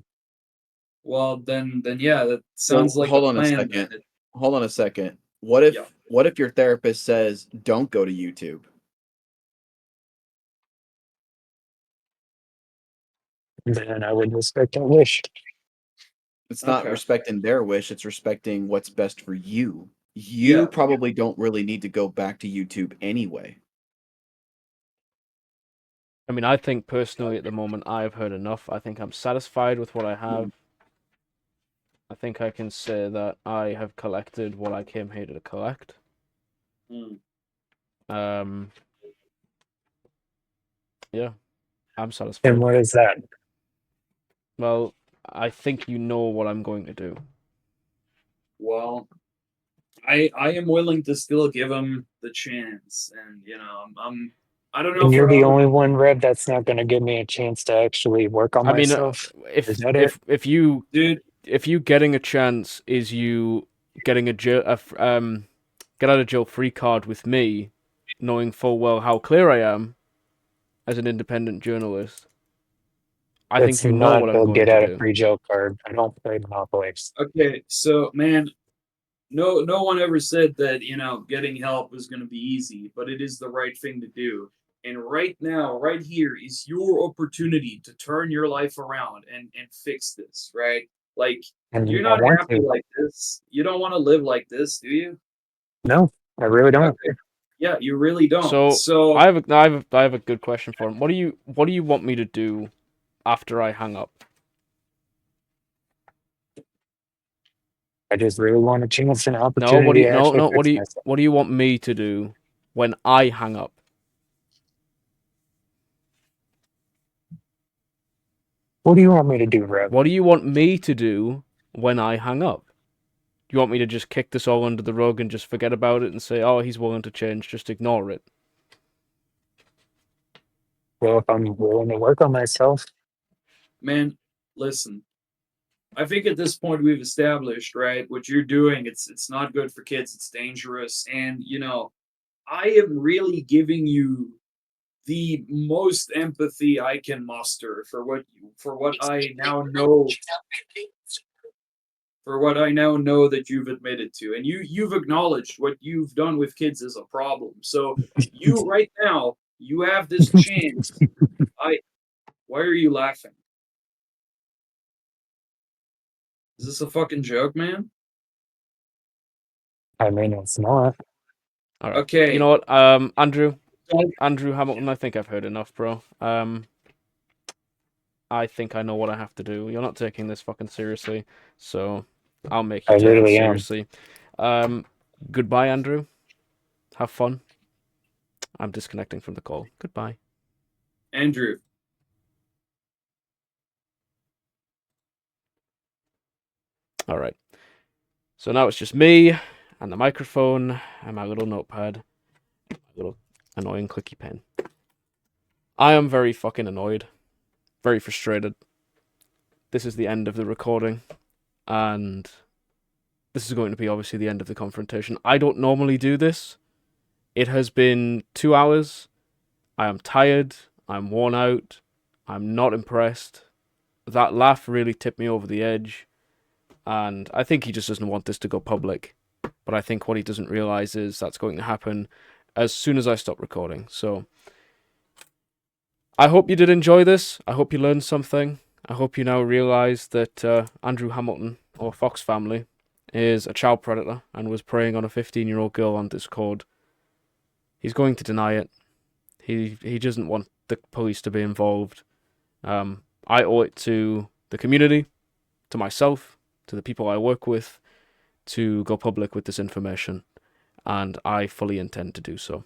Well, then yeah, that
Well,
sounds like a
hold on a
plan. Then
second. Hold on a second. What
yeah.
if your therapist says don't go to YouTube?
Then I would respect that wish.
It's not
Okay.
respecting their wish, it's respecting what's best for you. You
Yeah.
probably don't really need to go back to YouTube anyway.
I mean, I think personally at the moment I've heard enough. I think I'm satisfied with what I have. I think I can say that I have collected what I came here to collect.
Mm.
Um, yeah, I'm
And
satisfied.
what is that?
Well, I think you know what I'm going to do.
Well, I am willing to still give him the chance, and you know, I don't know
And you're
for
the
other.
only one, Rev, that's not going to give me a chance to actually work on
I mean,
myself. Is
if
that it?
if you
Dude,
getting a chance is you getting get out of jail free card with me, knowing full well how clear I am as an independent journalist, I think
That's
you know what
not
I'm
the
going
get
to
out of
do.
free jail card. I don't play Monopoly.
okay, so man, no one ever said that, getting help is going to be easy, but it is the right thing to do. And right now, right here is your opportunity to turn your life around and fix this, right? Like, you're
And I
not
want
happy
to.
like this. You don't want to live like this, do you?
No, I really don't.
Okay. Yeah, you really don't.
So
So,
I have a good question for him. What do you want me to do after I hang up?
I just really want a chance and an
No,
opportunity to actually
what
fix myself.
do you want me to do when I hang up?
What do you want me to do, Rev?
What do you want me to do when I hang up? You want me to just kick this all under the rug and just forget about it and say, "Oh, he's willing to change, just ignore it."
Well, if I'm willing to work on myself,
man, listen. I think at this point we've established, right, what you're doing, it's not good for kids, it's dangerous, and I am really giving you the most empathy I can muster for what I now know that you've admitted to, and you've acknowledged what you've done with kids is a problem. So you right now you have this chance. I Why are you laughing? Is this a fucking joke, man?
I mean, it's not.
All right. You
Okay.
know what? Andrew
Don't
Hamilton, I think I've heard enough, bro. I think I know what I have to do. You're not taking this fucking seriously, so I'll make you
I
take it
literally am.
seriously. Goodbye, Andrew. Have fun. I'm disconnecting from the call. Goodbye.
Andrew.
All right. So now it's just me and the microphone and my little notepad, my little annoying clicky pen. I am very fucking annoyed, very frustrated. This is the end of the recording, and this is going to be obviously the end of the confrontation. I don't normally do this. It has been 2 hours. I am tired. I'm worn out. I'm not impressed. That laugh really tipped me over the edge. And I think he just doesn't want this to go public. But I think what he doesn't realize is that's going to happen as soon as I stop recording. So I hope you did enjoy this. I hope you learned something. I hope you now realize that Andrew Hamilton, or Fox Family, is a child predator and was preying on a 15-year-old girl on Discord. He's going to deny it. He doesn't want the police to be involved. I owe it to the community, to myself, to the people I work with, to go public with this information, and I fully intend to do so.